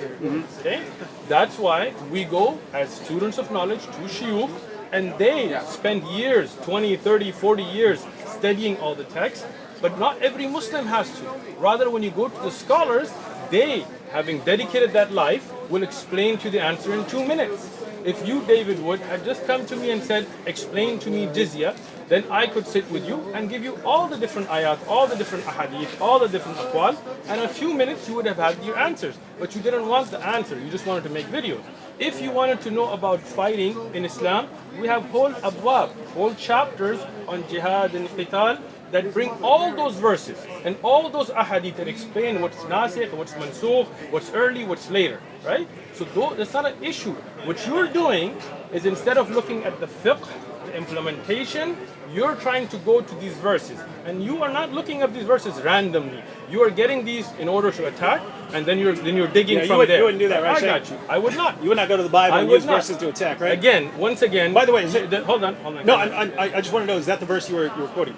Okay? That's why we go as students of knowledge to shuyukh, and they spend years, 20, 30, 40 years studying all the texts. But not every Muslim has to. Rather, when you go to the scholars, they, having dedicated that life, will explain to you the answer in 2 minutes. If you, David Wood, had just come to me and said, explain to me jizya, then I could sit with you and give you all the different ayat, all the different ahadith, all the different aqwal, and in a few minutes you would have had your answers. But you didn't want the answer, you just wanted to make videos. If you wanted to know about fighting in Islam, we have whole abwab, whole chapters on jihad and qital, that bring all those verses and all those ahadith that explain what's nasikh, what's mansukh, what's early, what's later, right? So that's not an issue. What you're doing is, instead of looking at the fiqh The implementation, you're trying to go to these verses, and you are not looking up these verses randomly. You are getting these in order to attack, and then you're digging Yeah, from you there. wouldn't do that, right, I Shaykh? got you. I would not. You would not go to the Bible I and would use not. verses to attack, right? Again, once again. By the way, is it- hold on. No, I just want to know, is that the verse you were quoting?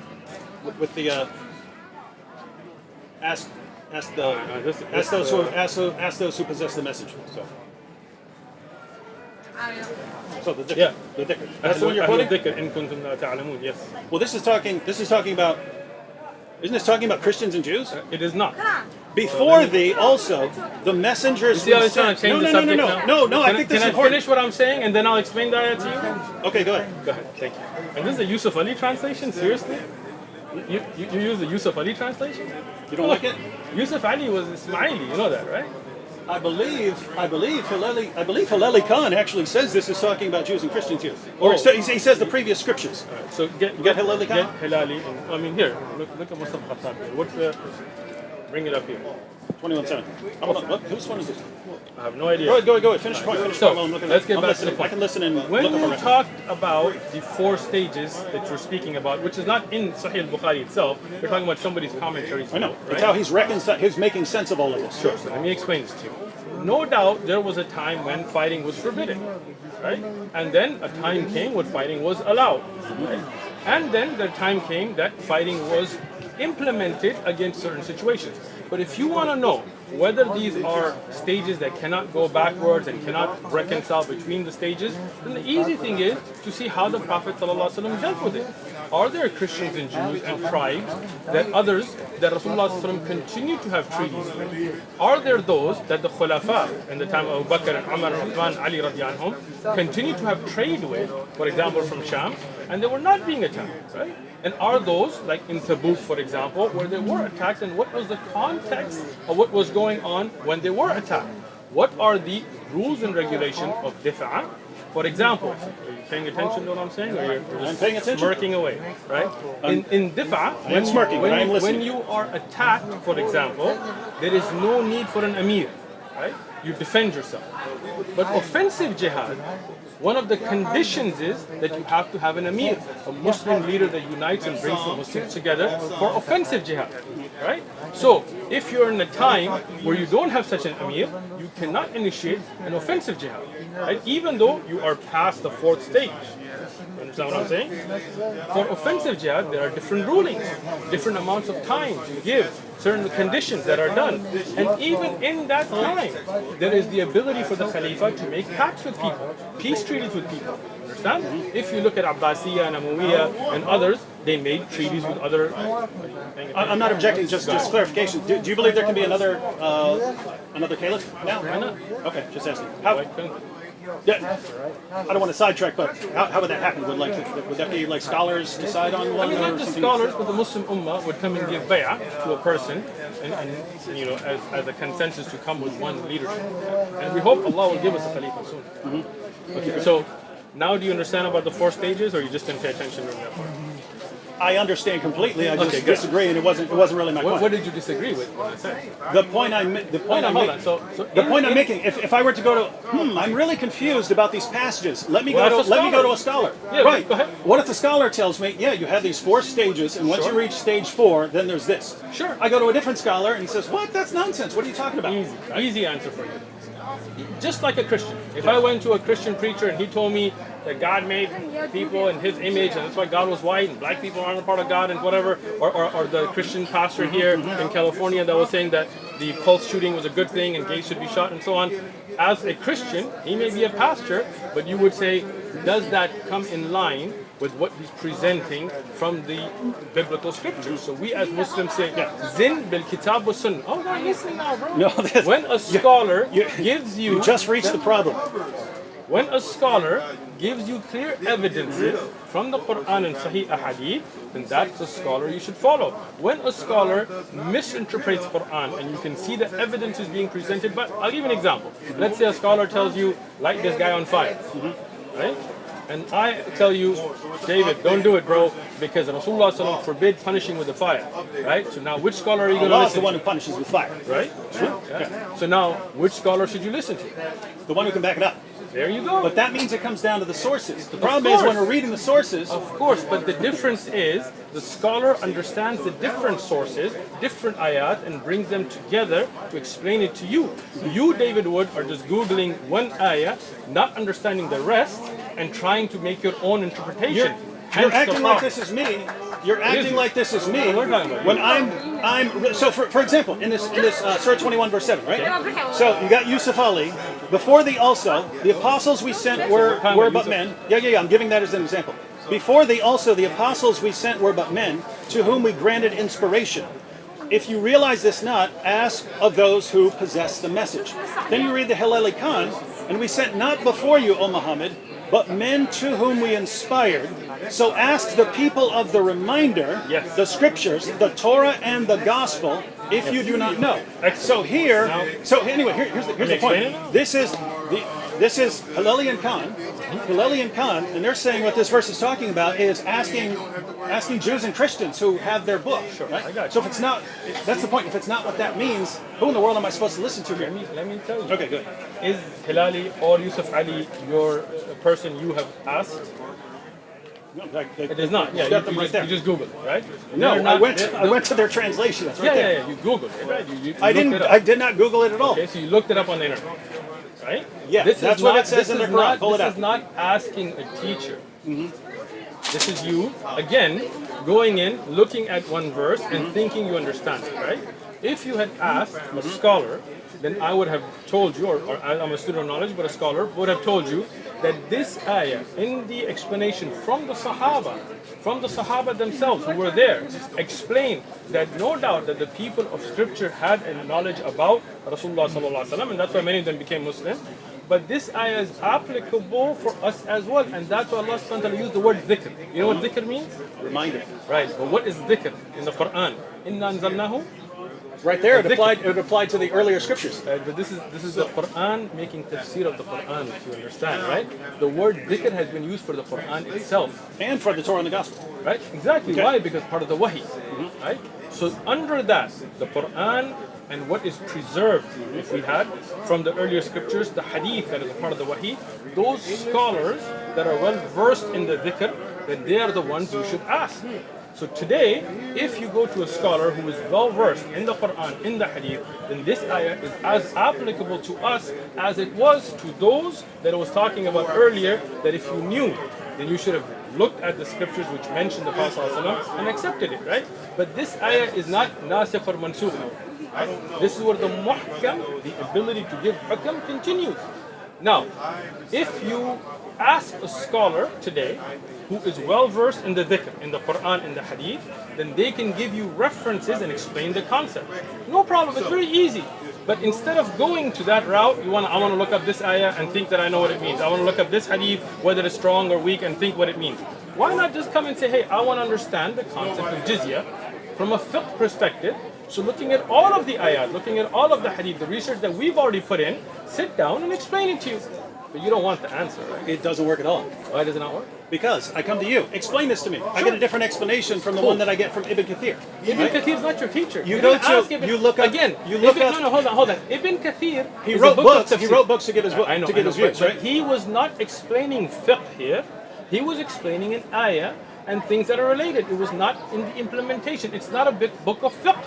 With the ask those who possess the message. So the dhikr. Yeah. The dhikr. That's the one you're quoting? إن كنتم لا تعلمون. Yes. Well, this is talking about. Isn't this talking about Christians and Jews? It is not. Before thee, also the messengers. See how who he's trying to sent- change the no, subject now? no. I think this is Can I important. finish what I'm saying and then I'll explain the ayah to you? Okay, go ahead. Go ahead. Thank you. And this is the Yusuf Ali translation? Seriously? You use the Yusuf Ali translation? You don't like it? Yusuf Ali was Ismaili, you know that, right? I believe Hilleli Khan actually says this is talking about Jews and Christians here. Or Oh. he says the previous scriptures. So get Hilali Khan? Get Hilali. I mean, here, look at Mustafa Khattab here. What's the... Bring it up here. 21:7. Whose one is this? I have no idea. Go ahead. Finish the point. So, I'm looking let's at- get I'm back to the listening. point. I can listen and When look up you a talk about the 4 stages that you're speaking about, which is not in Sahih al-Bukhari itself, you're talking about somebody's commentaries. I know. Right? It's how he's making sense of all of this. Sure. So let me explain this to you. No doubt there was a time when fighting was forbidden, right? And then a time came when fighting was allowed, right? And then the time came that fighting was implemented against certain situations. But if you want to know whether these are stages that cannot go backwards and cannot reconcile between the stages, then the easy thing is to see how the Prophet ﷺ dealt with it. Are there Christians and Jews and tribes that Rasulullah ﷺ continue to have treaties with? Are there those that the Khulafa in the time of Abu Bakr and Umar and Uthman, Ali radiallahu anhum, continue to have trade with, for example from Sham, and they were not being attacked, right? And are those, like in Tabuk for example, where they were attacked, and what was the context of what was going on when they were attacked? What are the rules and regulations of difa'? For example, are you paying attention to what I'm saying, or you're just I'm paying attention. smirking away, right? In difa', am smirking, but I am listening. when you are attacked, for example, there is no need for an amir, right? You defend yourself. But offensive jihad, one of the conditions is that you have to have an amir, a Muslim leader that unites and brings the Muslims together for offensive jihad, right? So, if you're in a time where you don't have such an amir, you cannot initiate an offensive jihad, right? Even though you are past the 4th stage. You understand what I'm saying? For offensive jihad, there are different rulings, different amounts of time to give, certain conditions that are done. And even in that time, there is the ability for the Khalifa to make pacts with people, peace treaties with people. Understand? If you look at Abbasiyya and Umayyah and others, they made treaties with other... I'm not objecting. Just clarification. Do you believe there can be another caliph now? Why not? Okay, just asking. How? Why couldn't they? Yeah, I don't want to sidetrack, but how would that happen? Would that be like scholars decide on one? I mean, or not just something? scholars, but the Muslim Ummah would come and give bay'ah to a person, and you know, as a consensus to come with one leadership. And we hope Allah will give us a Khalifa soon. Okay, so now do you understand about the 4 stages, or you just didn't pay attention during that part? I understand completely. I just Okay, good. disagree, and it wasn't really my point. What did you disagree with when I said? The point I'm making. If I were to go to, I'm really confused about these passages. Let me Well, go that's a to a scholar. scholar. Yeah, Right. go ahead. What if the scholar tells me, yeah, you have these 4 stages, and once Sure. you reach stage 4, then there's this. Sure. I go to a different scholar, and he says, what? That's nonsense. What are you talking about? Easy answer for you. Just like a Christian. If I went to a Christian preacher and he told me that God made people in his image and that's why God was white and black people aren't a part of God and whatever, or the Christian pastor here in California that was saying that the pulse shooting was a good thing and gays should be shot and so on. As a Christian, he may be a pastor, but you would say, does that come in line with what he's presenting from the biblical scriptures? So we as Muslims say, Zin bil kitab wa sunnah. Oh, no, listen now, bro. No, when a scholar gives You just reached the problem. When a scholar gives you clear evidences from the Quran and Sahih Ahadith, then that's a scholar you should follow. When a scholar misinterprets Quran and you can see the evidence is being presented, but I'll give you an example. Let's say a scholar tells you, light this guy on fire, right? And I tell you, David, don't do it, bro, because Rasulullah ﷺ forbid punishing with the fire, right? So now, which scholar are you going to Allah is listen the one to? who punishes with fire. Right? True. Yeah. So now, which scholar should you listen to? The one who can back it up. There you go. But that means it comes down to the sources. The problem is course. when we're reading the sources, Of course, but the difference is the scholar understands the different sources, different ayat, and brings them together to explain it to you. You, David Wood, are just Googling one ayah, not understanding the rest, and trying to make your own interpretation. you're Hence the acting like problem. this is me. You're acting like this is me. What we're talking about. When so for example, in this Surah 21 verse 7, right? So you got Yusuf Ali. Before the also, the apostles we sent were but men. Yeah. I'm giving that as an example. Before the also, the apostles we sent were but men, to whom we granted inspiration. If you realize this not, ask of those who possess the message. Then you read the Hilali Khan, and we sent not before you, O Muhammad, but men to whom we inspired. So ask the people of the reminder, Yes. the scriptures, the Torah and the gospel, if you do not know. So here, so anyway, here's the point. explain it? This is Hillelian Khan, and they're saying what this verse is talking about is asking Jews and Christians who have their book. Right? I got you. So if it's not, that's the point. If it's not what that means, who in the world am I supposed to listen to here? Let me tell you. Okay, good. Is Hilali or Yusuf Ali your person you have asked? It is not. Yeah, got them right there. you just Google it, right? No, They're I not- went they're- to their translation. It's right there. Yeah. You Googled it, right? You I looked didn't. it up. I did not Google it at all. Okay, so you looked it up on the internet, right? Yeah, This that's is what not- it says this in the is Quran. not- Pull it This out. is not asking a teacher. This is you, again, going in, looking at one verse and thinking you understand it, right? If you had asked a scholar, then I would have told you, or I'm a student of knowledge, but a scholar would have told you that this ayah, in the explanation from the Sahaba themselves who were there, explained that no doubt that the people of scripture had a knowledge about Rasulullah sallallahu alaihi wasallam, and that's why many of them became Muslim. But this ayah is applicable for us as well, and that's why Allah subhanahu wa ta'ala used the word dhikr. You know what dhikr means? Reminder. Right, but what is dhikr in the Quran? Inna anzalnahu. Right there, it Dhikr. applied to the earlier scriptures. But this is the Quran making tafsir of the Quran, if you understand, right? The word dhikr has been used for the Quran itself, And for the Torah and the gospel. right? Exactly. Okay. Why? Because part of the wahi, right? So under that, the Quran and what is preserved, if we had, from the earlier scriptures, the hadith that is a part of the wahi, those scholars that are well versed in the dhikr, then they are the ones you should ask. So today, if you go to a scholar who is well versed in the Quran, in the hadith, then this ayah is as applicable to us as it was to those that I was talking about earlier, that if you knew, then you should have looked at the scriptures which mention the Prophet ﷺ and accepted it, right? But this ayah is not nasikh or mansukh. Right? This is where the muhkam, the ability to give hukam, continues. Now, if you ask a scholar today who is well versed in the dhikr, in the Quran, in the hadith, then they can give you references and explain the concept. No problem, it's very easy. But instead of going to that route, I want to look up this ayah and think that I know what it means. I want to look up this hadith, whether it's strong or weak, and think what it means. Why not just come and say, hey, I want to understand the concept of jizya from a fiqh perspective. So looking at all of the ayat, looking at all of the hadith, the research that we've already put in, sit down and explain it to you. But you don't want the answer, right? It doesn't work at all. Why does it not work? Because I come to you. Explain this to me. I get a different explanation from the one that I get from Ibn Kathir. Ibn Kathir is not your teacher. You didn't go to- ask Ibn- you look up- again. you look Ibn, up- no, hold on. Ibn Kathir. He is a wrote book of books. He tafsir. wrote books to give his I know, his views, but right? he was not explaining fiqh here. He was explaining an ayah and things that are related. It was not in the implementation. It's not a big book of fiqh.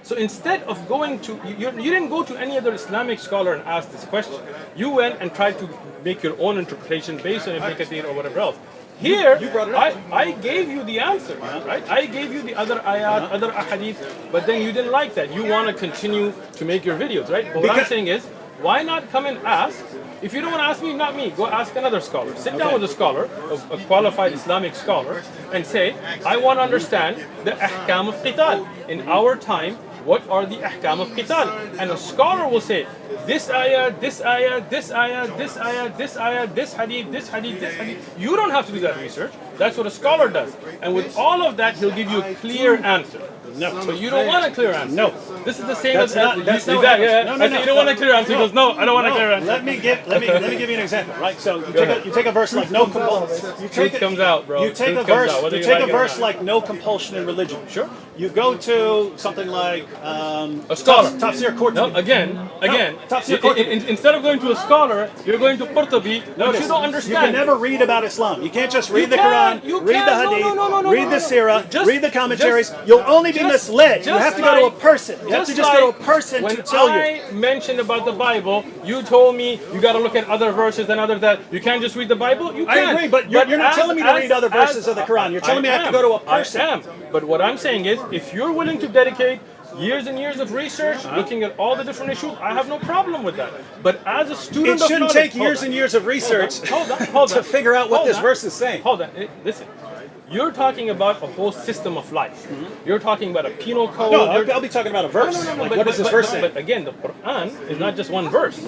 So instead of going to, you didn't go to any other Islamic scholar and ask this question. You went and tried to make your own interpretation based on Ibn Kathir or whatever else. Here, you brought it up. I gave you the answer, right? I gave you the other ayat, other ahadith, but then you didn't like that. You want to continue to make your videos, right? But what I'm Because- saying is, why not come and ask? If you don't want to ask me, not me, go ask another scholar. Sit down with a scholar, a qualified Islamic scholar, and say, I want to understand the ahkam of qital. In our time, what are the ahkam of qital? And a scholar will say, this ayah, this ayah, this ayah, this ayah, this ayah, this hadith, this hadith, this hadith. You don't have to do that research. That's what a scholar does. And with all of that, he'll give you a clear answer. No. So you don't want a clear answer. No. This is the same That's as not. That's not. exactly. Yeah. No, I said you don't want a clear answer. He goes, no, I don't want a clear answer. Let me give you an example, right? So you take a verse like no compulsion. Truth comes out, bro. You take Truth a comes verse. out, whether You you take a like it or verse not. like no compulsion in religion. Sure. You go to something like A scholar. Tafsir Qurtubi. No, again. Tafsir Qurtubi. Instead of going to a scholar, you're going to Qurtubi, which Notice, you don't you understand. can never read about Islam. You can't just read the can, Quran, you read can. the Hadith, No, read the Sirah, Just- read the commentaries. just- You'll only be just- misled. You just have to go to a like- person. You have to just go to a person when to tell you. I mentioned about the Bible, you told me you got to look at other verses and other that. You can't just read the Bible. You I can. agree, but you're not telling me to read other verses of the Quran. You're telling me I have to go to a person. I am. But what I'm saying is, if you're willing to dedicate years and years of research, looking at all the different issues, I have no problem with that. But as a student It of shouldn't knowledge- take hold years on. and years of research Hold to on. figure out what Hold this on. verse is saying. Hold on. Listen. You're talking about a whole system of life. You're talking about a penal code. No, You're- I'll be talking about a verse. Like, but- what does this but- verse but- say? But again, the Quran is not just one verse,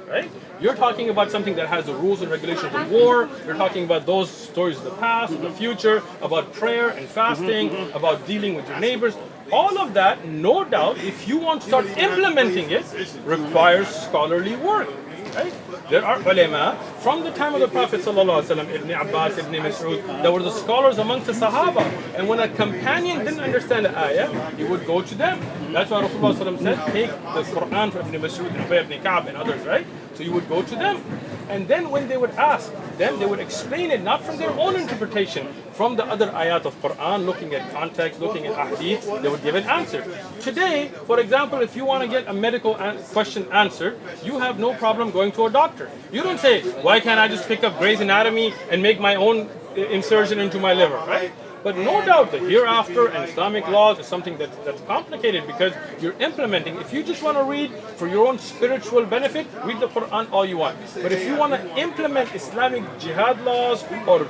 right? You're talking about something that has the rules and regulations of war. You're talking about those stories of the past, of the future, about prayer and fasting, about dealing with your neighbors. All of that, no doubt, if you want to start implementing it, requires scholarly work. Right? There are ulama from the time of the Prophet ﷺ, Ibn Abbas, Ibn Mas'ud, there were the scholars amongst the Sahaba. And when a companion didn't understand the ayah, he would go to them. That's why Rasulullah ﷺ said, take the Quran from Ibn Mas'ud, Ibn Ka'b, and others, right? So you would go to them. And then when they would ask, then they would explain it not from their own interpretation, from the other ayat of Quran, looking at context, looking at hadith, they would give an answer. Today, for example, if you want to get a medical question answered, you have no problem going to a doctor. You don't say, why can't I just pick up Grey's Anatomy and make my own insertion into my liver, right? But no doubt the hereafter and Islamic laws is something that's complicated because you're implementing. If you just want to read for your own spiritual benefit, read the Quran all you want. But if you want to implement Islamic jihad laws or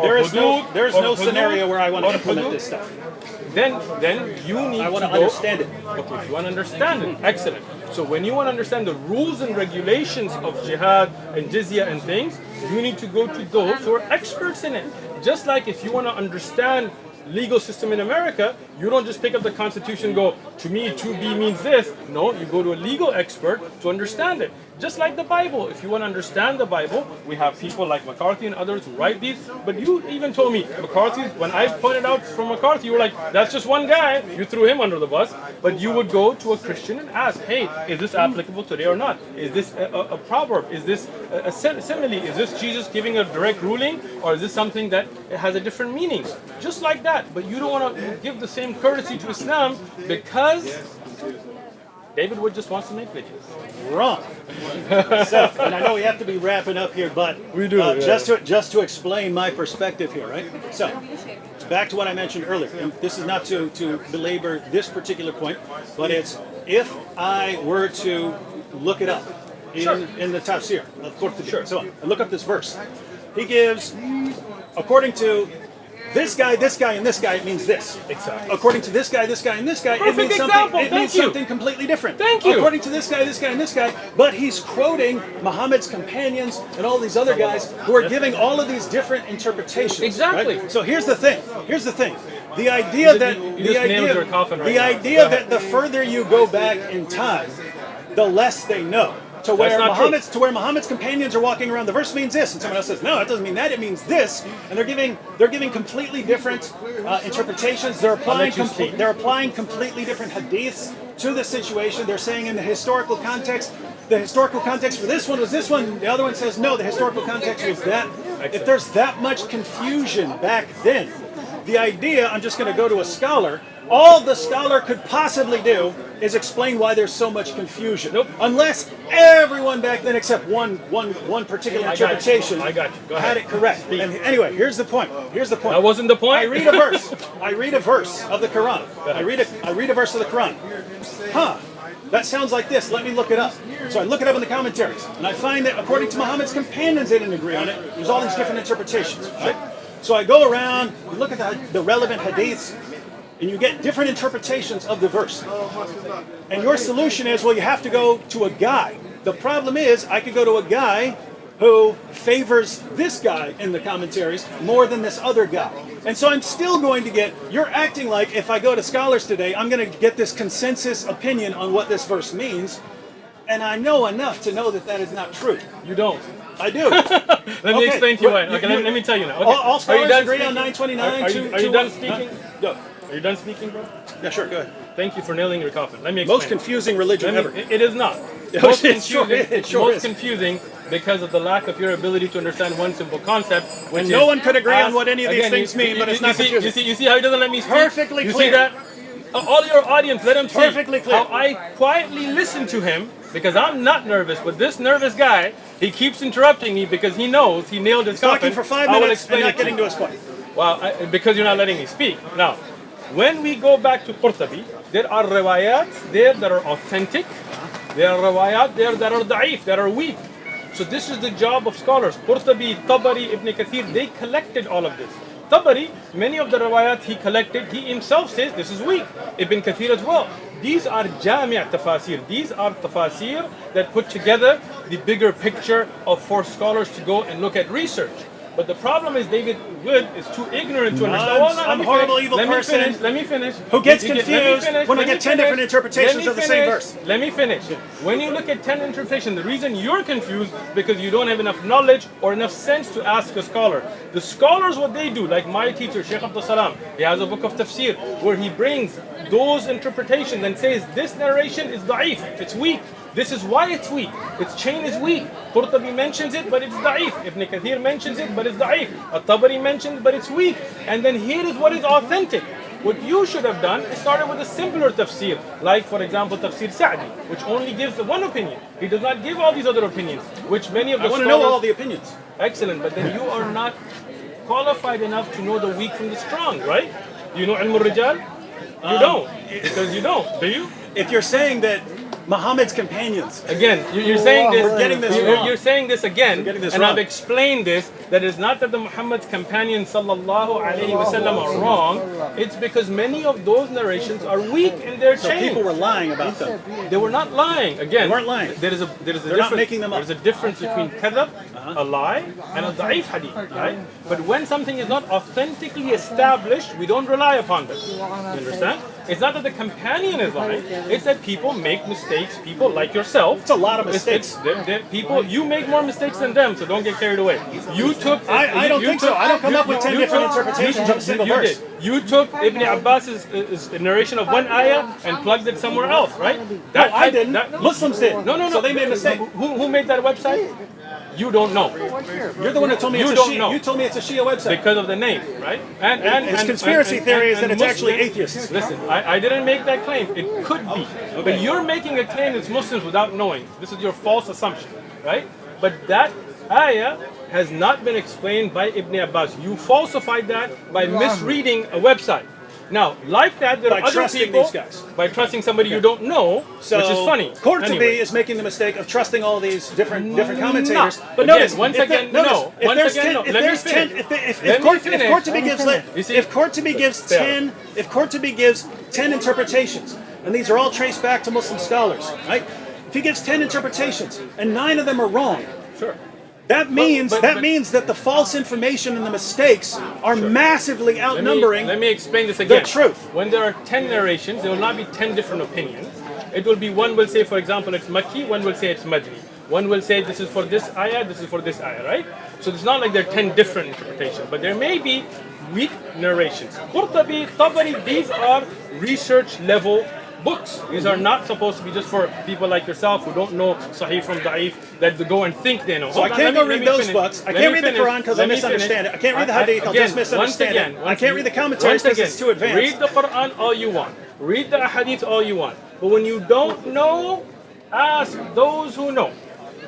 There's no hudud, scenario where I want to or implement hudud, this stuff. then you need I want to to understand it. Okay, if you want to understand it, excellent. So when you want to understand the rules and regulations of jihad and jizya and things, you need to go to those who are experts in it. Just like if you want to understand legal system in America, you don't just pick up the Constitution and go, to me 2B means this. No, you go to a legal expert to understand it. Just like the Bible. If you want to understand the Bible, we have people like McCarthy and others who write these. But you even told me, McCarthy, when I pointed out from McCarthy, you were like, that's just one guy. You threw him under the bus. But you would go to a Christian and ask, hey, is this applicable today or not? Is this a proverb? Is this a simile? Is this Jesus giving a direct ruling? Or is this something that has a different meaning? Just like that. But you don't want to give the same courtesy to Islam because David Wood just wants to make videos. Wrong. So, and I know we have to be wrapping up here, but We do, yeah. just to explain my perspective here, right? So, back to what I mentioned earlier. And this is not to belabor this particular point, but it's if I were to look it up in the tafsir of Qurtubi, so on, and look up this verse. He gives, according to this guy, and this guy, it means this. Exactly. According to this guy, and this guy, Perfect it means something. example. It Thank means you. something completely different. Thank you. According to this guy, and this guy, but he's quoting Muhammad's companions and all these other guys who are giving all of these different interpretations. Exactly. Right? So here's the thing. The idea that you just nailed your coffin right now. idea that the further you go back in time, the less they know. To where not true. Muhammad's companions are walking around, the verse means this, and someone else says, no, it doesn't mean that, it means this, and they're giving completely different interpretations. They're applying completely different hadiths to the situation. They're saying in the historical context for this one was this one. The other one says no, the historical context was that. If there's that much confusion back then, the idea, I'm just going to go to a scholar. All the scholar could possibly do is explain why there's so much confusion. Nope. Unless everyone back then, except one particular I got you. interpretation, I got you. Go had ahead. it correct. And anyway, here's the point. That wasn't the point? I read a verse. I read a verse of the Quran. I read a verse of the Quran. That sounds like this. Let me look it up. So I look it up in the commentaries, and I find that according to Muhammad's companions, they didn't agree on it. There's all these different interpretations. Right? So I go around, look at the relevant hadiths, and you get different interpretations of the verse. And your solution is, well, you have to go to a guy. The problem is, I could go to a guy who favors this guy in the commentaries more than this other guy. And so I'm still going to get, you're acting like if I go to scholars today, I'm going to get this consensus opinion on what this verse means. And I know enough to know that that is not true. You don't. I do. Let me explain to you why. Okay, let me tell you now. Okay. All scholars agree speaking? on 929. Are you done speaking? Go. Are you done speaking, bro? Yeah, sure, go ahead. Thank you for nailing your coffin. Let me explain. Most confusing religion ever. It is not. It Most sure confusing, is. It sure most is. confusing because of the lack of your ability to understand one simple concept. Which And no is one could agree on what any of these again, things mean, but it's not confusing. You see how he doesn't let me speak? Perfectly you clear. see that? All your audience, let him see Perfectly clear. how I quietly listen to him because I'm not nervous, but this nervous guy, he keeps interrupting me because he knows he nailed his Talking coffin. for 5 I will minutes and explain not it getting to his point. Well, because you're not letting me speak. Now, when we go back to Qurtubi, there are riwayat there that are authentic. There are riwayat there that are da'if, that are weak. So this is the job of scholars. Qurtubi, Tabari, Ibn Kathir, they collected all of this. Tabari, many of the riwayat he collected, he himself says this is weak. Ibn Kathir as well. These are jami' tafasir. These are tafasir that put together the bigger picture for scholars to go and look at research. But the problem is David Wood is too ignorant to understand. Hold on, I'm a horrible, evil person. Let me finish. Who gets Let me confused finish, when I let me get 10 finish, different interpretations let me of the same finish, verse. Let me finish. When you look at 10 interpretations, the reason you're confused because you don't have enough knowledge or enough sense to ask a scholar. The scholars, what they do, like my teacher, Shaykh Abdul Salam, he has a book of tafsir where he brings those interpretations and says this narration is da'if, it's weak. This is why it's weak. Its chain is weak. Qurtubi mentions it, but it's da'if. Ibn Kathir mentions it, but it's da'if. At-Tabari mentions it, but it's weak. And then here is what is authentic. What you should have done is started with a simpler tafsir, like for example tafsir Sa'di, which only gives one opinion. He does not give all these other opinions, which many of the I want to scholars... know all the opinions. Excellent, but then you are not qualified enough to know the weak from the strong, right? Do you know Ilm al-Rijal? You don't, because you don't. Do you? If you're saying that Muhammad's companions. Again, you're saying this. We're getting this wrong. You're saying this again, We're getting this and wrong. I've explained this. That is not that the Muhammad's companions sallallahu alaihi wasallam are wrong. It's because many of those narrations are weak in their So chain. people were lying about them. They were not lying. Again, They weren't lying. There is a They're difference. not making them up. There's a difference between kadhab, a lie, and a da'if hadith. Right? But when something is not authentically established, we don't rely upon them. You understand? It's not that the companion is lying. It's that people make mistakes. People like yourself. It's a lot of mistakes. People, you make more mistakes than them, so don't get carried away. You took. I don't think so. I don't come up with 10 different interpretations of a single verse. You took Ibn Abbas's narration of one ayah and plugged it somewhere else, right? No, I didn't. Muslims did. No. So they made a mistake. Who made that website? You don't know. You're the one that told me You it's a don't Shia. know. You told me it's a Shia website. Because of the name, right? And His conspiracy theory is that it's actually atheists. Listen, I didn't make that claim. It could be. But you're making a claim it's Muslims without knowing. This is your false assumption, right? But that ayah has not been explained by Ibn Abbas. You falsified that by misreading a website. Now, like that, there are By other trusting people, these guys. by trusting somebody you don't know, So, which is funny. Qurtubi Anyway. is making the mistake of trusting all these different commentators. No. But Again, notice, once if again, notice, no. if Once there's again, 10, no. if Let me there's 10, finish. if Let me finish. Qurtubi gives, You see- if Qurtubi gives Fair. 10, if Qurtubi gives 10 interpretations, and these are all traced back to Muslim scholars, right? If he gives 10 interpretations and 9 of them are wrong, Sure. that means but- means that the false information and the mistakes are massively outnumbering. Let me explain this again. truth. When there are 10 narrations, there will not be 10 different opinions. It will be one will say, for example, it's Makki, one will say it's Madni. One will say this is for this ayah, this is for this ayah, right? So it's not like there are 10 different interpretations, but there may be weak narrations. Qurtubi, Tabari, these are research level books. These are not supposed to be just for people like yourself who don't know Sahih from Da'if, that go and think they know. So I can't go read those books. I can't read the Quran because I misunderstand it. I can't read the Hadith. I'll just misunderstand it. I can't read the commentaries because it's too advanced. Read the Quran all you want. Read the Hadith all you want. But when you don't know, ask those who know.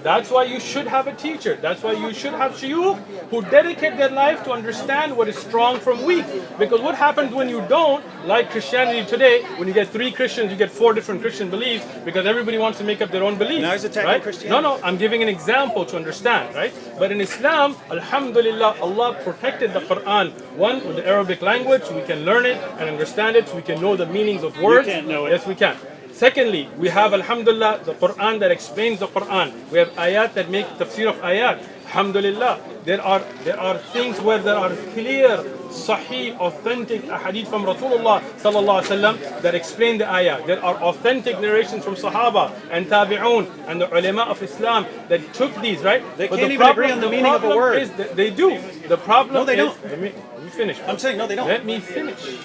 That's why you should have a teacher. That's why you should have shuyukh who dedicate their life to understand what is strong from weak. Because what happens when you don't, like Christianity today, when you get 3 Christians, you get 4 different Christian beliefs because everybody wants to make up their own beliefs. Now he's attacking right? Christianity. No, I'm giving an example to understand, right? But in Islam, alhamdulillah, Allah protected the Quran. One, with the Arabic language, so we can learn it and understand it, so we can know the meanings of words. can't know it. Yes, we can. Secondly, we have alhamdulillah the Quran that explains the Quran. We have ayat that make tafsir of ayat. Alhamdulillah, there are things where there are clear, sahih, authentic ahadith from Rasulullah sallallahu alaihi wasallam that explain the ayah. There are authentic narrations from Sahaba and Tabi'un and the ulama of Islam that took these, right? They can't even agree on the meaning of a word. They do. The problem No, they is, don't. let me finish. I'm saying no, they don't. Let me finish.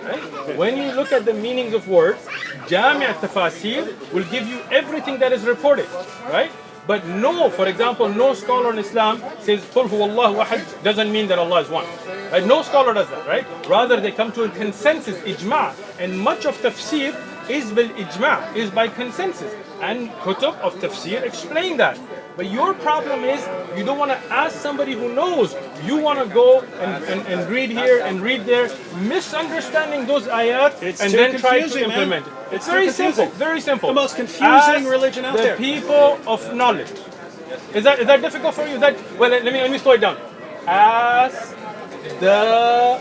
Right? When you look at the meanings of words, Jami' al-Tafasir will give you everything that is reported, right? But no, for example, no scholar in Islam says Qul huwallahu ahad doesn't mean that Allah is one. Right? No scholar does that, right? Rather, they come to a consensus, ijma', and much of tafsir is bil ijma', is by consensus. And kutub of tafsir explain that. But your problem is you don't want to ask somebody who knows. You want to go and read here and read there, misunderstanding those ayat and then try to implement it. It's very simple. Very simple. The most confusing religion out there. The people of knowledge. Is that difficult for you? Let me slow it down. Ask the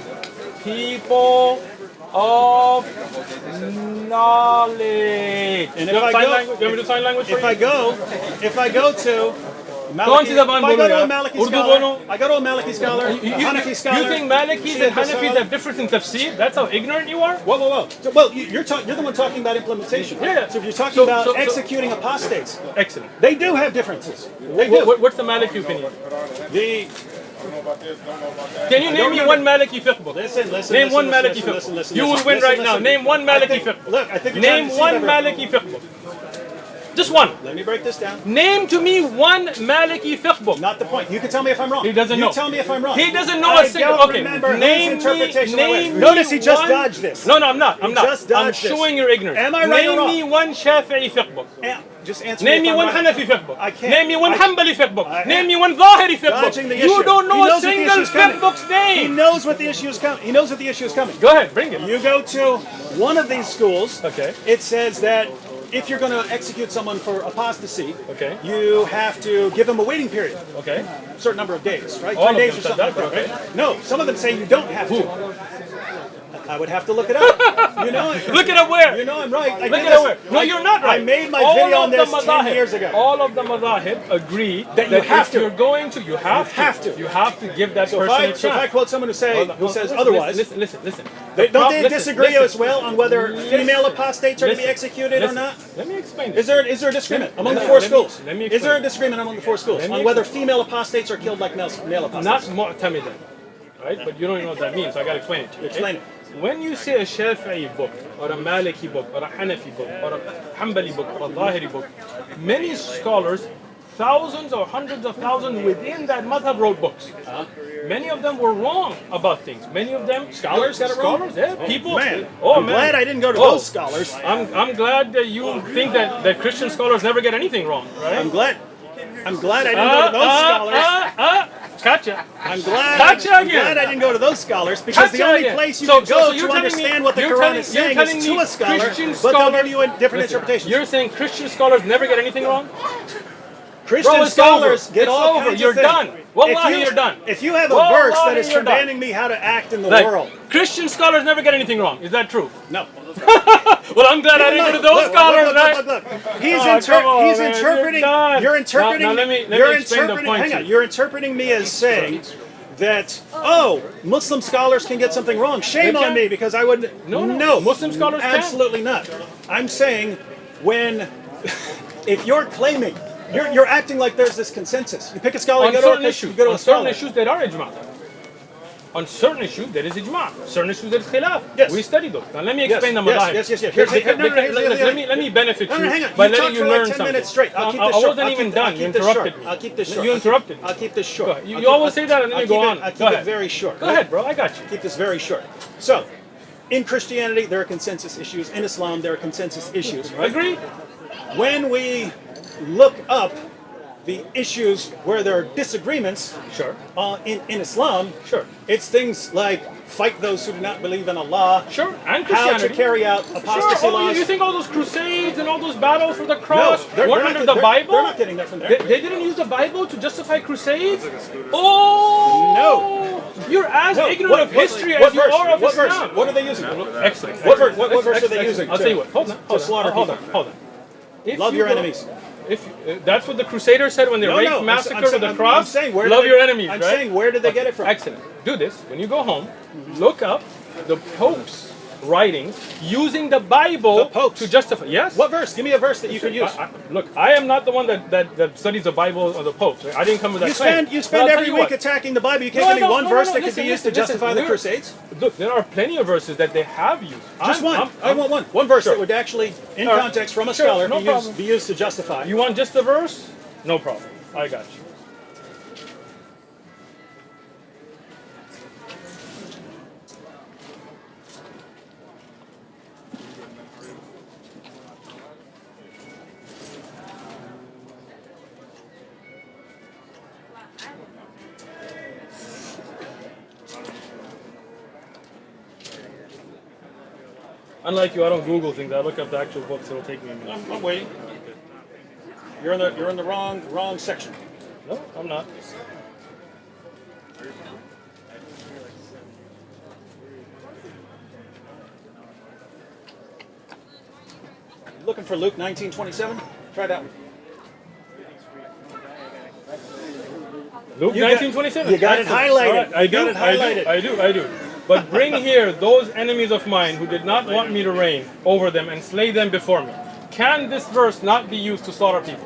people of knowledge. And You want me to sign language for if you? I go to Kौन सी ज़बान बोलोगे आप? Maliki Urdu scholar, बोलो? I go to a Maliki scholar, Hanafi scholar. You think Malikis and Hanafis have difference in tafsir? That's how ignorant you are? Whoa, whoa, whoa. So, well, you're the one talking about implementation. Yeah. So if you're talking about executing apostates, Excellent. they do have differences. They do. What's the Maliki opinion? The Can you name me one Maliki fiqh book? Listen. Name one Maliki fiqh book. You will win right now. Name one Maliki fiqh book. Look, I think you're Name trying to one deceive Maliki fiqh book. Just one. Let me break this down. Name to me one Maliki fiqh book. Not the point. You can tell me if I'm wrong. He doesn't know. You tell me if I'm wrong. He doesn't know a single. I don't Okay, remember name whose interpretation me. I went. Name Notice he me just one- dodged this. No, I'm not. I'm not. just dodged I'm this. showing your ignorance. Am I right or Name wrong? me one Shafi'i fiqh book. Just answer Name me me if one I'm right. Hanafi fiqh book. I can't. Name me one I- Hanbali fiqh book. I- Name me one Zahiri fiqh book. Dodging the You issue. don't He know a knows what the single issue is coming. fiqh book's He name. knows what the issue is coming. He knows what the issue is coming. Go ahead, bring it. You go to one of these schools. Okay. It says that if you're going to execute someone for apostasy, Okay. you have to give them a waiting period, Okay. a certain number of days, right? All 3 of days them or said something that, like that, okay. right? No, some of them say you don't have to. I would have to look it up. You know, Look it up where? You know I'm right. I Look did at this. it where? No, you're not right. I made my All video of on the this 10 madahib- years ago. All of the madahib agree That you have if to. you're going to, you have to. to. You have to give that So person a if I chance. quote someone who says Listen, otherwise, Listen. don't they disagree listen. as well on whether female apostates are to be executed or not? Let me explain this. Is there a disagreement among the let four me- schools? let me Is there a explain. disagreement among the four schools Let me on whether explain. female apostates are killed like male apostates? Not mu'tamidan, right? But you don't even know what that means, so I gotta explain it to you. okay? Explain it. When you say a Shafi'i book, or a Maliki book, or a Hanafi book, or a Hanbali book, or a Zahiri book, many scholars, thousands or hundreds of thousands within that madhab wrote books. Many of them were wrong about things. Many of them Scholars got it wrong? Scholars, yeah, people. Man, Oh, I'm man. glad I didn't go to Oh, those scholars. I'm glad that you think that Christian scholars never get anything wrong, right? I'm glad I didn't go to those scholars. Gotcha. I'm glad Gotcha I'm again. glad I didn't go to those scholars because the Gotcha only again. place you So- can go so you're to telling me- understand what the you're Quran telling- is you're saying telling is to me a scholar, Christian but they'll scholars- give you different Listen, interpretations. You're saying Christian scholars never get anything wrong? Christian Bro, it's scholars over. get It's all over. kinds You're of things. done. Wallahi, you're done. If you have a Wallahi, verse that is you're done. commanding me how to act in the Like, world, Christian scholars never get anything wrong. Is that true? no. Well, I'm glad I didn't go to those scholars, right? Look. He's Oh, come on, he's man. interpreting. You're done. You're interpreting. Now, let me you're explain the interpreting. point Hang to on. you. You're interpreting me as saying that Muslim scholars can get something wrong. Shame They on can. me because I would No. Muslim scholars can. absolutely not. I'm saying when if you're claiming you're acting like there's this consensus. You pick a scholar, On you go certain to issues, you go to a on certain scholar. issues there are ijma. On certain issues there is ijma. Certain issues there is khilaf. Yes. We study those. Now let me explain the Yes, madahib. yes. Here- Here's the- because- no, no, here's the- let me benefit No, you hang on. by You letting talked you for learn like 10 something. minutes straight. I'll keep this I short. wasn't even done. You interrupted me. I'll keep this short. You interrupted me. I'll keep this short. Go ahead. You I'll keep always it- say that and then I'll you go keep on. I'll keep Go it ahead. very short. Go ahead, bro. I got you. Keep this very short. So, in Christianity, there are consensus issues. In Islam, there are consensus issues. Right? Agree? When we look up the issues where there are disagreements Sure. in Islam, Sure. it's things like fight those who do not believe in Allah, Sure. And how Christianity. to carry out Sure. apostasy Oh, laws. you think all those crusades and all those battles for the no, cross they're weren't not, under the Bible? They're not getting that from there. They didn't use the Bible to justify crusades? Oh! No. You're as No, ignorant of history as you verse? are of What verse? Islam. What are they using? Excellent. What verse are they Excellent. using I'll to- tell you what. Hold on. to slaughter Hold on. people? Hold on. If Love you your go- enemies. if that's what the Crusaders said when they raped, massacred with the cross. I'm saying, where love did your enemies, I'm right? saying, where did they get it from? Excellent. Do this when you go home. Look up the Pope's writings using the Bible to justify. Yes. What verse? Give me a verse that you could use. Look, I am not the one that studies the Bible or the Pope. I didn't come with that claim. You But spend I'll tell every you week what. attacking the Bible. You can't give me one verse that could be used to justify the Listen, Crusades? Look, there are plenty of verses that they have used. Just one. I want one. One verse Sure. that would actually, in Sure. context from a Sure, scholar, no problem. be used to justify. You want just the verse? No problem. I got you. Unlike you, I don't Google things. I look up the actual books. It'll take me a minute. I'm waiting. You're in the wrong section. No, I'm not. Looking for Luke 19:27? Try that one. Luke You got- 19:27. you got it Excellent. highlighted. All right, I You got do, it highlighted. I do. But bring here those enemies of mine who did not want me to reign over them and slay them before me. Can this verse not be used to slaughter people?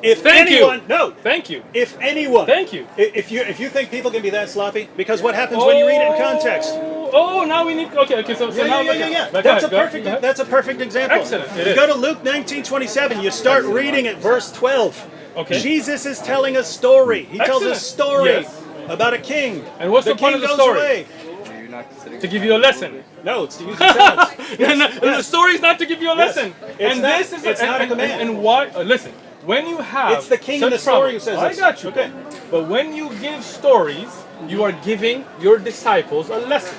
If Thank anyone, you. no. Thank you. If anyone, Thank you. If you think people can be that sloppy, because what happens when you read it in context? Oh, now we need. Okay. So now. Yeah. Go That's ahead. a perfect example. Excellent, it You is. go to Luke 19:27. You start reading at verse 12. Okay. Jesus is telling a story. He tells a Excellent. story Yes. about a king. And what's the point king of the goes story? away. To give you a lesson. No, it's to use your talents. The story is not to give you a Yes. lesson. It's And not- this is it's not a command. And why? Listen, when you have It's the king in such the story who problems- says I this. got you. Okay. But when you give stories, you are giving your disciples a lesson.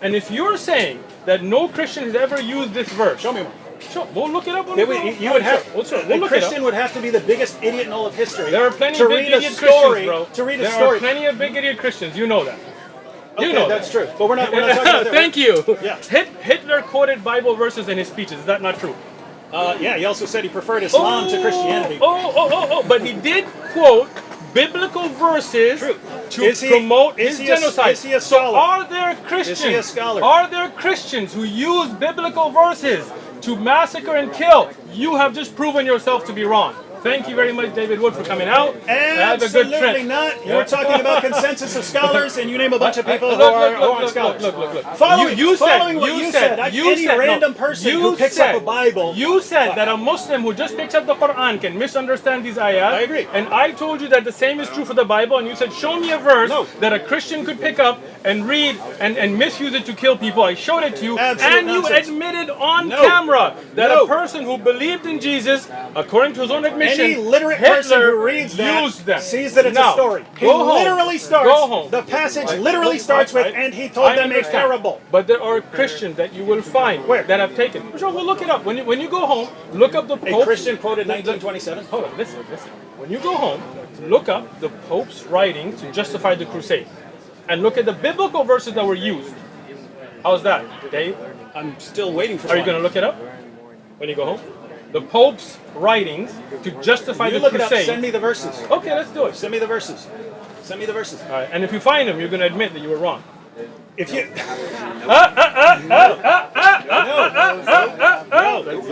And if you're saying that no Christian has ever used this verse, Show me one. sure, we'll look it up. You would have. We'll A look Christian it up. would have to be the biggest idiot in all of history. There are plenty to of big read a idiot story. Christians, bro. To read a there story. are plenty of big idiot Christians. You know that. You Okay, know that's that. true. But we're not talking about that. Thank you. Yeah. Hitler quoted Bible verses in his speeches. Is that not true? Yeah, he also said he preferred Islam to Christianity. But he did quote biblical verses True. to Is he- promote is his he a- genocide. is he a So scholar? are there Christians? Is he a scholar? Are there Christians who use biblical verses to massacre and kill? You have just proven yourself to be wrong. Thank you very much, David Wood, for coming out. Have a good Absolutely trip. not. You're talking about consensus of scholars, and you name a bunch of people who Look, aren't scholars. Look. Following You said what you said, any random person who picks up a Bible. You said that a Muslim who just picks up the Quran can misunderstand these ayat. I agree. And I told you that the same is true for the Bible, and you said, show me a verse No. that a Christian could pick up and read and misuse it to kill people. I showed it to you, Absolute and you nonsense. admitted on No. camera that No. a person who believed in Jesus, according to his own admission, Any literate person Hitler who reads that used them. sees that it's Now, a story. He go home. literally starts. Go home. The passage literally starts with, and he told I them a understand. parable. But there are Christians that you will find Where? that have taken. Sure, we'll look it up. When you go home, look up the Pope. A Christian quoted 1927. Hold on, listen. When you go home, look up the Pope's writings to justify the crusade. And look at the biblical verses that were used. How's that, Dave? I'm still waiting for Are you one. going to look it up when you go home? The Pope's writings to justify You the look it up. crusade. Send me the verses. Okay, let's do it. Send me the verses. Send me the verses. All right, and if you find them, you're going to admit that you were wrong. If you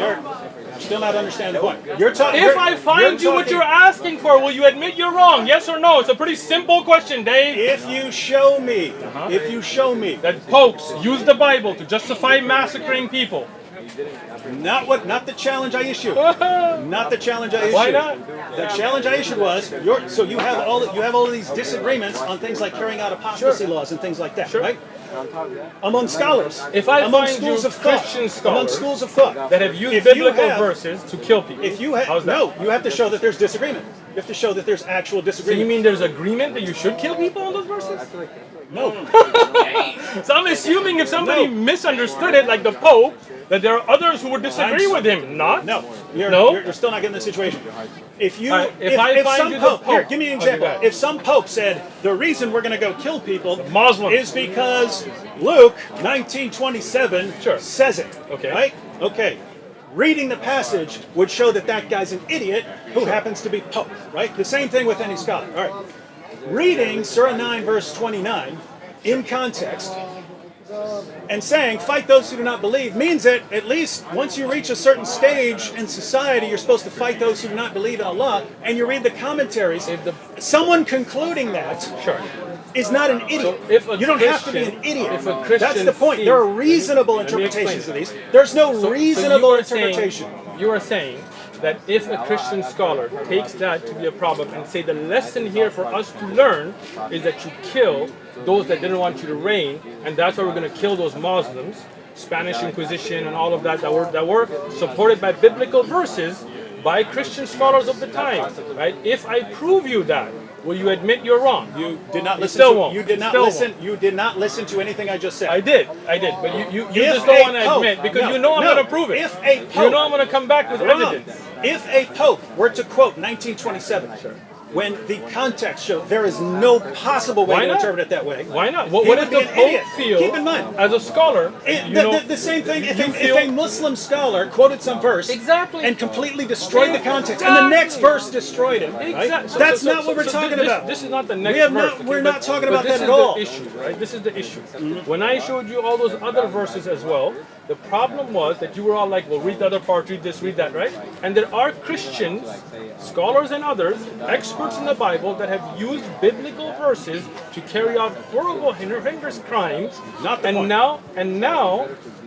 you're still not understanding the point. You're talking. If I find you what you're asking for, will you admit you're wrong? Yes or no? It's a pretty simple question, Dave. If you show me, if you show me, That popes use the Bible to justify massacring people. not the challenge I issued, not the challenge I issued. Why not? The challenge I issued was you have all of these disagreements on things like carrying out apostasy laws and things like that, right? Among scholars, If I among find schools you of thought, Christian among scholars schools of thought that have used If you biblical have- verses to kill people. If you How's that? you have to show that there's disagreement. You have to show that there's actual So you disagreement. mean there's agreement that you should kill people on those verses? No. So I'm assuming if somebody No. misunderstood it, like the Pope, that there are others who would disagree with him. Not? No, No? you're still not getting the situation. If you, All right, if if, I if find some you the pope, here, Pope- give me an Okay, example. go ahead. If some pope said the reason we're going to go kill people Muslims. is because Luke 19:27 Sure. says it. Okay. Right? Okay. Reading the passage would show that that guy's an idiot who happens to be Pope, right? The same thing with any scholar. All right. Reading Surah 9, verse 29 in context and saying, fight those who do not believe, means that at least once you reach a certain stage in society, you're supposed to fight those who do not believe in Allah, and you read the commentaries. Someone concluding that is not an idiot. So you don't have to be an idiot. If a Christian That's the point. There are reasonable interpretations of these. There's no reasonable interpretation. You are saying that if a Christian scholar takes that to be a problem and say the lesson here for us to learn is that you kill those that didn't want you to reign, and that's why we're going to kill those Muslims, Spanish Inquisition and all of that were supported by biblical verses by Christian scholars of the time, right? If I prove you that, will you admit you're wrong? You did not listen. Still won't. You did not listen. You did not listen to anything I just said. I did. But you just don't want to admit because you know I'm going to prove it. If a pope, you know I'm going to come back with evidence. If a pope were to quote 1927, when the context showed there is no possible way to interpret it that way. Why not? What if the Pope feel, keep in mind, as a scholar, the same thing, if a Muslim scholar quoted some verse and completely destroyed the context, and the next verse destroyed it, right? That's not what we're talking about. This is not the next verse. We're not talking about that at all. This is the issue, right? This is the issue. When I showed you all those other verses as well, the problem was that you were all like, well, read the other part, read this, read that, right? And there are Christians, scholars and others, experts in the Bible that have used biblical verses to carry out horrible, horrendous crimes. Not the and point.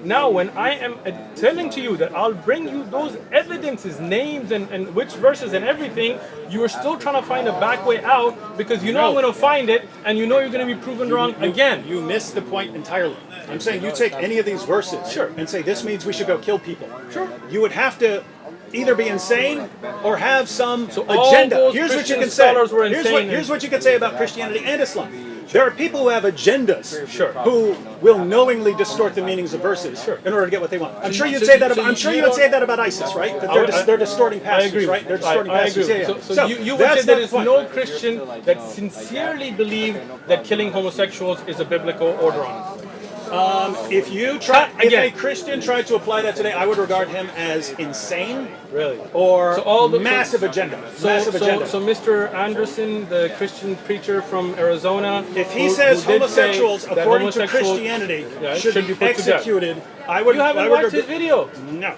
now when I am telling to you that I'll bring you those evidences, names and which verses and everything, you are still trying to find a back way out because you know I'm going to find it and you know you're going to be proven wrong again. You missed the point entirely. I'm saying you take any of these verses and say this means we should go kill people. You would have to either be insane or have some agenda. Here's what you can say. Here's what you can say about Christianity and Islam. There are people who have agendas who will knowingly distort the meanings of verses in order to get what they want. I'm sure you'd say that about about ISIS, right? That they're distorting passages, right? They're distorting passages. Yeah. So you would say there is no Christian that sincerely believes that killing homosexuals is a biblical order on it. If a Christian tried to apply that today, I would regard him as insane, really, or massive agenda. So Mr. Anderson, the Christian preacher from Arizona, if he says homosexuals, according to Christianity, should be executed, I would. You haven't watched his video? No.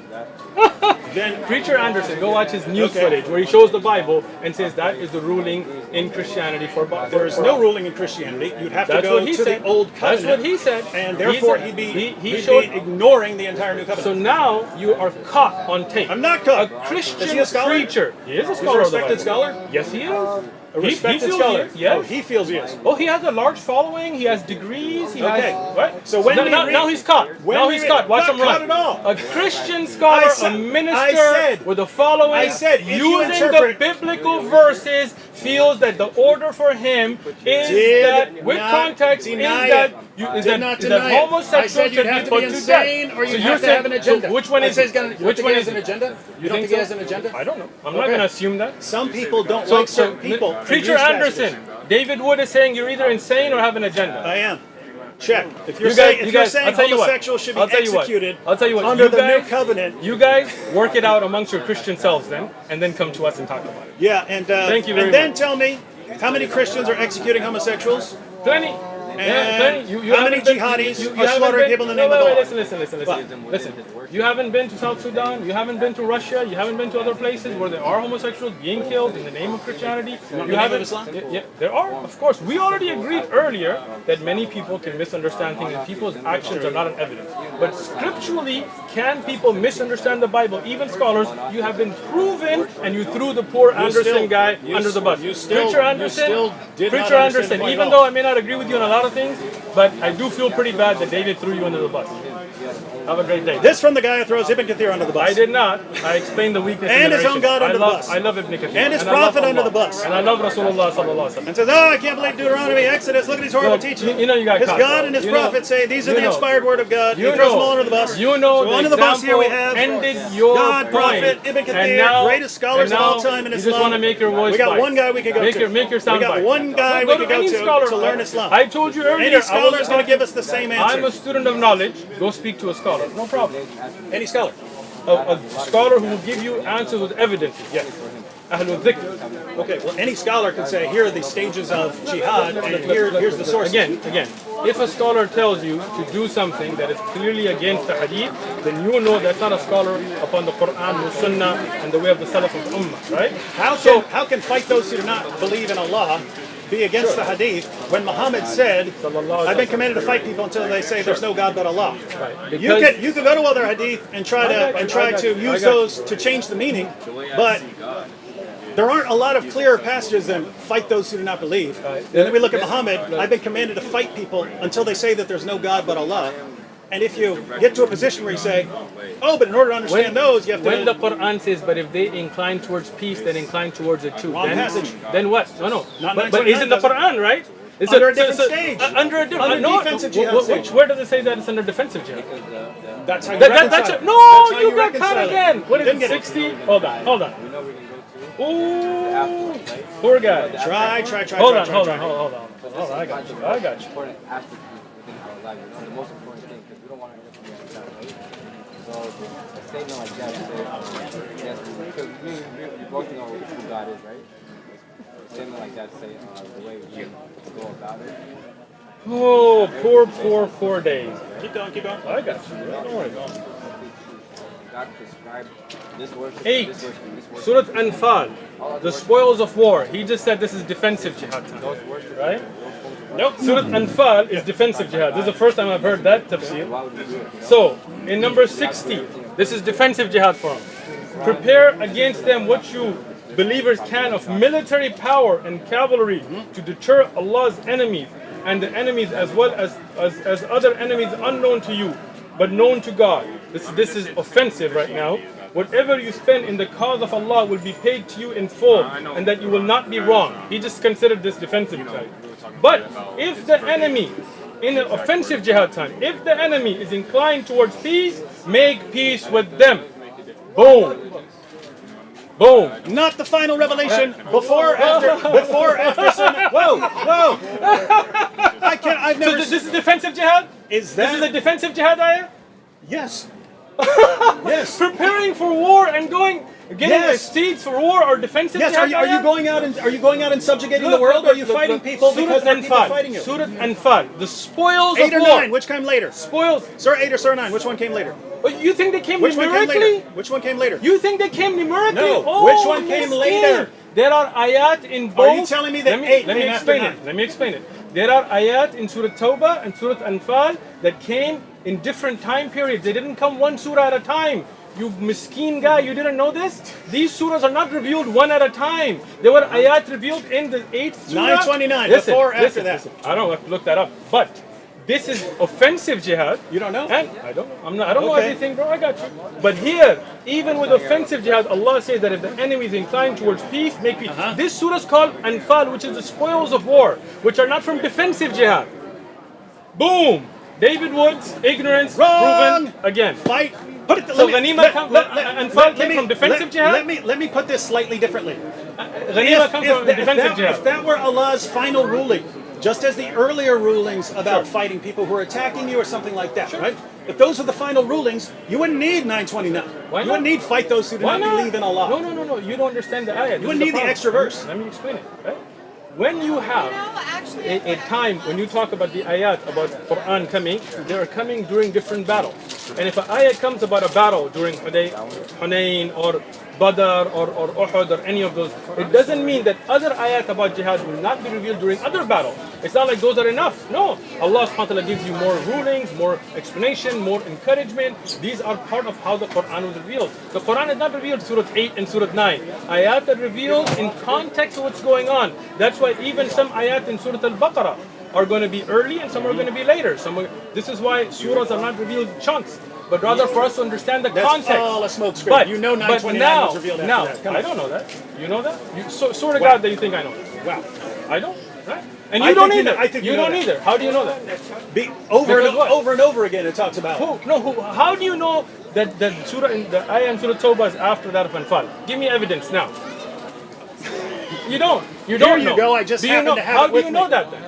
Then Preacher Anderson, go watch his news footage where he shows the Bible and says that is the ruling in Christianity for there is no ruling in Christianity. You'd have to go to the old covenant. That's what he said. And therefore he'd be ignoring the entire new covenant. So now you are caught on tape. I'm not caught. A Christian is he a scholar? preacher. He is a scholar. He's a respected scholar? Yes, he is. A respected scholar. Yes. Oh, he feels he is. Oh, he has a large following. He has degrees. He has what? So when now he's caught. Now he's caught. Watch him run. At all. A Christian scholar, a minister with a following, using the biblical verses, feels that the order for him is that with context is that homosexuals should be put to death. Or you have to have an agenda. So which one is it? Which one is an agenda? You don't think he has an agenda? I don't know. I'm not going to assume that. Some people don't like certain people. Preacher Anderson, David Wood is saying you're either insane or have an agenda. I am. Check. If you're saying homosexuals should be executed under the new covenant, you guys work it out amongst your Christian selves then, and then come to us and talk about it. Yeah, and thank you very much. Then tell me how many Christians are executing homosexuals? Plenty. And how many jihadis are slaughtering people in the name of Allah? Listen. You haven't been to South Sudan, you haven't been to Russia, you haven't been to other places where there are homosexuals being killed in the name of Christianity. You haven't Islam? Yeah, there are, of course. We already agreed earlier that many people can misunderstand things and people's actions are not an evidence. But scripturally, can people misunderstand the Bible? Even scholars, you have been proven, and you threw the poor Anderson guy under the bus. Preacher Anderson, even though I may not agree with you on a lot of things, but I do feel pretty bad that David threw you under the bus. Have a great day. This from the guy who throws Ibn Kathir under the bus. I did not. I explained the weakness and his own God under the bus. I love Ibn Kathir. And his prophet under the bus. And I love Rasulullah sallallahu alaihi wasallam. And says, oh, I can't believe Deuteronomy, Exodus. Look at these horrible teachings. You know you got his God and his prophet say these are the inspired word of God. He throws them all under the bus. You know so under the bus here we have God, prophet, Ibn Kathir, greatest scholars of all time in Islam. You just want to make your voice. We got one guy we can go to. Make your sound. We got one guy we can go to learn Islam. I told you earlier. Any scholar is going to give us the same answer. I'm a student of knowledge. Go speak to a scholar. No problem. Any scholar. a scholar who will give you answers with evidences. Yes. Ahlul dhikr. Okay, well, any scholar can say, here are the stages of jihad, and here's the source. Again, if a scholar tells you to do something that is clearly against the hadith, then you know that's not a scholar upon the Quran, the Sunnah, and the way of the Salaf of Ummah, right? How can fight those who do not believe in Allah be against the hadith when Muhammad said, I've been commanded to fight people until they say there's no God but Allah. Right. You could go to other hadith and try to use those to change the meaning, but there aren't a lot of clearer passages than fight those who do not believe. And then we look at Muhammad, I've been commanded to fight people until they say that there's no God but Allah. And if you get to a position where you say, oh, but in order to understand those, you have to... When the Quran says, but if they incline towards peace, then incline towards it too. Wrong passage. Then what? No. Not But isn't the Quran, right? It's under a different stage. Under defensive jihad stage. Where does it say that it's under defensive jihad? That's how you reconcile. That's it. no, That's how you got reconcile caught it. again. What is Didn't it, get 60? Hold on. Ooh, poor guy. Try. Hold on. I got you. Important aspect within our life. The most important thing, because we don't want to end up on the other side, right? So a statement like that, yes, because we both know who God is, right? A statement like that, say the way we go about it. Oh, poor days. Keep going. I got you. Don't worry about it. God prescribed this worship, 8. this worship, this worship. Surah Anfal, the spoils of war. He just said this is defensive jihad time, right? Nope. Surah Anfal is defensive jihad. This is the first time I've heard that tafsir. So, in number 60, this is defensive jihad for him. Prepare against them what you believers can of military power and cavalry to deter Allah's enemies and the enemies as well as other enemies unknown to you but known to God. This is offensive right now. Whatever you spend in the cause of Allah will be paid to you in full, and that you will not be wrong. He just considered this defensive jihad. But if the enemy, in an offensive jihad time, if the enemy is inclined towards peace, make peace with them. Boom. Not the final revelation. Before, after. Whoa. I've never. So this is defensive jihad? Is This is a defensive jihad ayah? Yes. Yes. Preparing for war and getting Yes. seeds for war or defensive Yes. jihad? Are you going out and subjugating the world, or are you fighting people because they're people fighting you? Surah Anfal, the spoils 8 of or war. 9? Which came later? Spoils. Surah 8 or Surah 9? Which one came later? You think they came Which one came numerically? later? Which one came later? You think they came numerically? No. Oh, Which one came miskin. later? There are ayat in both. Are you telling me that 8 let me came after explain 9? it. Let me explain it. There are ayat in Surah Tawbah and Surah Anfal that came in different time periods. They didn't come one surah at a time. You miskin guy, you didn't know this? These surahs are not revealed one at a time. There were ayat revealed in the 8th surah. 929, before or after that? I don't have to look that up. But this is offensive jihad. You don't know? And I don't know. I don't know Okay. everything, bro. I got you. But here, even with offensive jihad, Allah says that if the enemy is inclined towards peace, make peace. This surah is called Anfal, which is the spoils of war, which are not from defensive jihad. Boom! David Woods, ignorance, Wrong! proven again. Fight. Put it. So Ghanima Anfal came from defensive jihad? Let me put this slightly differently. Ghanima comes from defensive If jihad. that were Allah's final ruling, just as the earlier rulings about fighting people who are attacking you or something like that, right? If those are the final rulings, you wouldn't need 929. Why You not? wouldn't need fight those who do Why not not? believe in Allah. No. You don't understand the ayah. You wouldn't need the extra verse. Let me explain it. Right? When you have a time when you talk about the ayat about Quran coming, they are coming during different battles. And if an ayat comes about a battle during Hunayn or Badr or Uhud or any of those, it doesn't mean that other ayat about jihad will not be revealed during other battles. It's not like those are enough. No. Allah subhanahu wa ta'ala gives you more rulings, more explanation, more encouragement. These are part of how the Quran was revealed. The Quran is not revealed Surah 8 and Surah 9. Ayat are revealed in context of what's going on. That's why even some ayat in Surah Al-Baqarah are going to be early and some are going to be later. This is why surahs are not revealed chunks, but rather for us to understand the context. That's all a smoke screen. You know 929 was revealed after that. Come I on. don't know that. You know that? Swear to God that you think I know that. Wow. I don't. Right? And I you don't think you either. know- I think you know don't that. either. How do you know that? Over Because and over again, it talks about. How do you know that the surah in the ayah in Surah Tawbah is after that of Anfal? Give me evidence now. You don't. You don't Here you know. go, I just do you happen know? to have How it do with you know me. that then?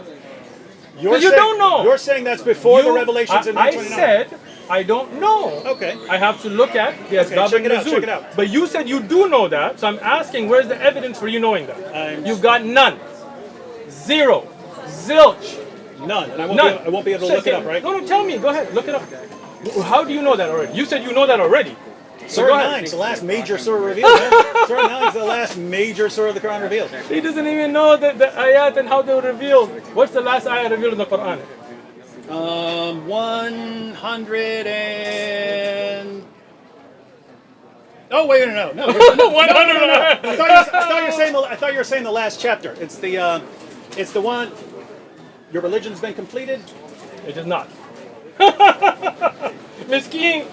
You're you saying, don't know. You're saying that's before the revelations in I 929. said I don't know. Okay. I have to look at the asbab check it out, al-nuzul. check it out. But you said you do know that, so I'm asking, where's the evidence for you knowing that? You've got none. Zero. Zilch. None. And I won't be able to So, look it up, right? No, tell me. Go ahead. Look it up. How do you know that already? You said you know that already. So Surah go ahead. 9 is the last major surah revealed. Man. Surah 9 is the last major surah of the Quran revealed. He doesn't even know the ayat and how they were revealed. What's the last ayat revealed in the Quran? 100 and... Oh wait, no. 100. I thought you were saying the last chapter. It's the one. Your religion's been completed. It is not. Miskeen.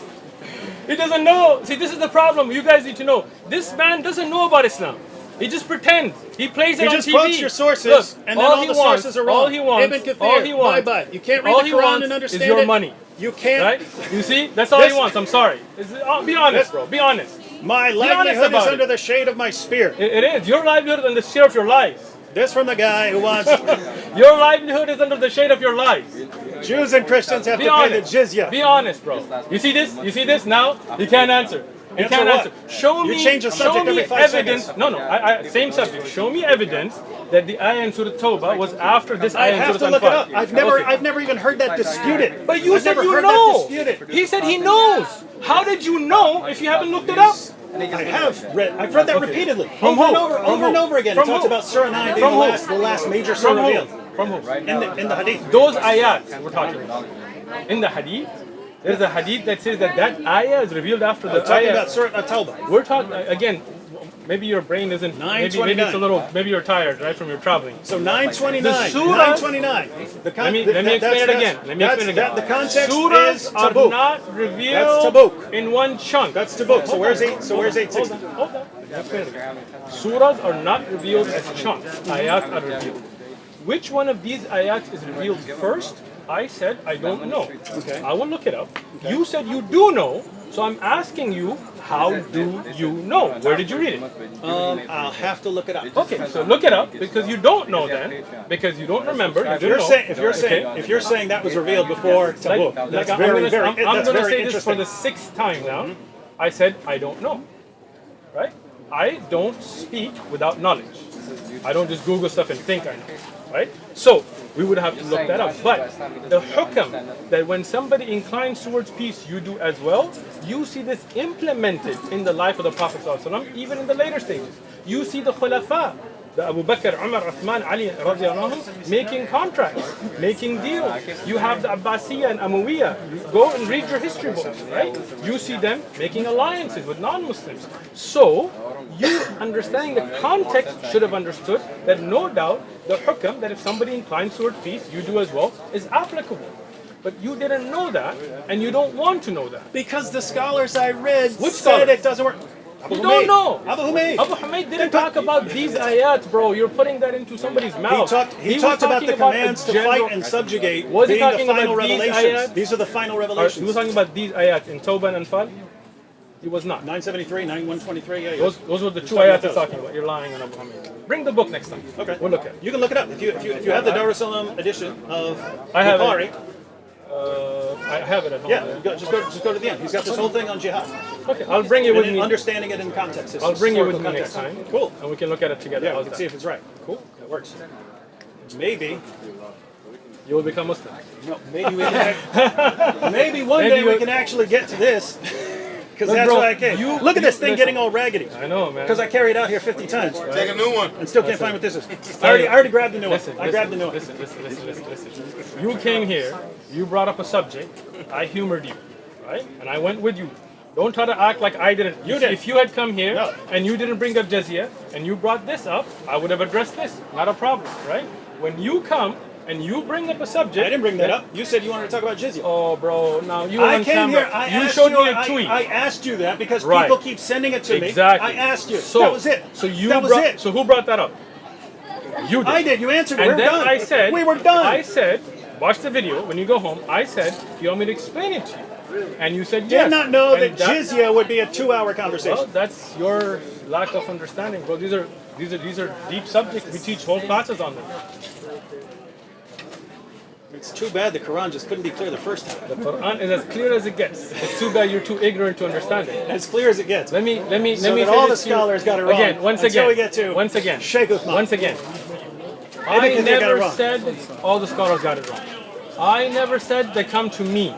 He doesn't know. See, this is the problem. You guys need to know. This man doesn't know about Islam. He just pretends. He plays it He on just TV. quotes your sources, Look, and then all the sources are wrong. All he wants. Ibn Kathir, All he wants. bye-bye. You can't read all the he Quran wants and understand is your it. money. You can't. Right? You see? That's all he wants. I'm sorry. Be honest, bro. Be honest. My honest livelihood is about under it. the shade of my spear. It is. Your livelihood is under the shade of your lies. This from the guy who wants Your livelihood is under the shade of your lies. Jews and Christians have Be to pay the honest. jizya. Be honest, bro. You see this? You see this now? He can't answer. He Answer can't what? answer. Show You me. change the subject show me every 5 evidence. seconds. No. Same subject. Show me evidence that the ayah in Surah Tawbah was after this I ayah in have Surah to look it Anfal. up. I've never even heard that disputed. But you I've said never you heard know. that disputed. He said he knows. How did you know if you haven't looked it up? I have read. I've read that repeatedly, From over and who? over and over again. It From talks who? about Surah 9 being From who? the last major From surah who? revealed From who? in the hadith. Those ayats we're talking about. In the hadith, there's a hadith that says that ayah is revealed after the We're talking ayah. about Surah At-Tawbah. We're talking again. Maybe your brain isn't. Maybe it's a little. Maybe you're tired, right, from your traveling. So 929. The surah- 929. Let me explain it again. Let me explain it again. The context Surahs is are Tabuk. not revealed That's Tabuk. in one chunk. That's Tabuk. So where's 860? Hold on. Explain it again. Surahs are not revealed as chunks. Ayat are revealed. Which one of these ayat is revealed first? I said I don't know. Okay. I will look it up. You said you do know. So I'm asking you, how do you know? Where did you read it? I'll have to look it up. Okay, so look it up because you don't know then, because you don't remember. You didn't know. If you're saying that was revealed before Tabuk, that's I'm very gonna say this for interesting. the 6th time now. I said I don't know. Right? I don't speak without knowledge. I don't just Google stuff and think I know. Right? So we would have to look that up. But the hukam that when somebody inclines towards peace, you do as well. You see this implemented in the life of the Prophet ﷺ, even in the later stages. You see the khulafa, the Abu Bakr, Umar, Uthman, Ali radiallahu anhum, making contracts, making deals. You have the Abbasiyya and Umayyah. Go and read your history books, right? You see them making alliances with non-Muslims. So you understanding the context should have understood that no doubt the hukam that if somebody inclines toward peace, you do as well, is applicable. But you didn't know that, and you don't want to know that. Because the scholars I read Which said scholars? it doesn't work. You don't know. Abu Humayd. Abu Humayd didn't talk about these ayat, bro. You're putting that into somebody's mouth. He was talked about talking the commands a to general- fight and subjugate Was he being the talking final about these revelations. ayat? These are the final He revelations. was talking about these ayat in Tawbah and Anfal. He was not. 973, 9123, yeah. Those were the two talking ayat about he's those. talking about. You're lying on Abu Humayd. Bring the book next time. Okay. We'll look at it. You can look it up. If you have the Darussalam edition of I have Bukhari, it. I have it at home. yeah, just go to the end. He's got this whole thing on jihad. Okay, I'll bring it with And me. understanding it in context. its I'll bring it with historical me next context. time. Cool. And we can look at it together. Yeah, we How's can that? see if it's right. Cool. That works. Maybe. You will become Muslim. No, maybe we can. Maybe one Maybe day we you- can actually get to this. Because Look, that's bro, why I came. you- Look at this thing listen. getting all raggedy. I know, man. Because I carried it out here 50 times. Take a new one. And still can't find what this is. I already grabbed the new one. I grabbed the new one. Listen. You came here, you brought up a subject, I humored you, right? And I went with you. Don't try to act like I didn't. You did. If you had come here No. and you didn't bring up Jizya and you brought this up, I would have addressed this. Not a problem, right? When you come and you bring up a subject, I didn't bring that up. You said you wanted to talk about Jizya. Oh, bro, now you were I on came camera. here. I you asked showed you, me a tweet. I asked you that because Right. people keep sending it to me. Exactly. I asked you. So, that was it. So you that was brought, it. So who brought that up? You did. I did. You answered. And We're then done. I said, we were done. I said, watch the video when you go home. I said, do you want me to explain it to you? And you said yes. did not know And that Jizya would be a 2-hour conversation. Well, that's your lack of understanding, bro. These are deep subjects. We teach whole classes on them. It's too bad the Quran just couldn't be clear the first time. The Quran is as clear as it gets. It's too bad you're too ignorant to understand it. As clear as it gets. Let me So say that all the this to you. scholars got it wrong. Again, once until again. we get to once again. Shaykh Uthman. Once again. Kathir I got it never wrong. said all the scholars got it wrong. I never said they come to me.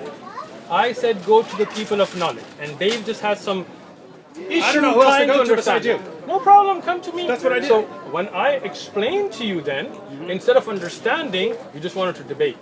I said go to the people of knowledge. And Dave just has some issue I don't know who else to trying go to understand. besides you. No problem, come to me. That's what I did. So when I explained to you then, instead of understanding, you just wanted to debate.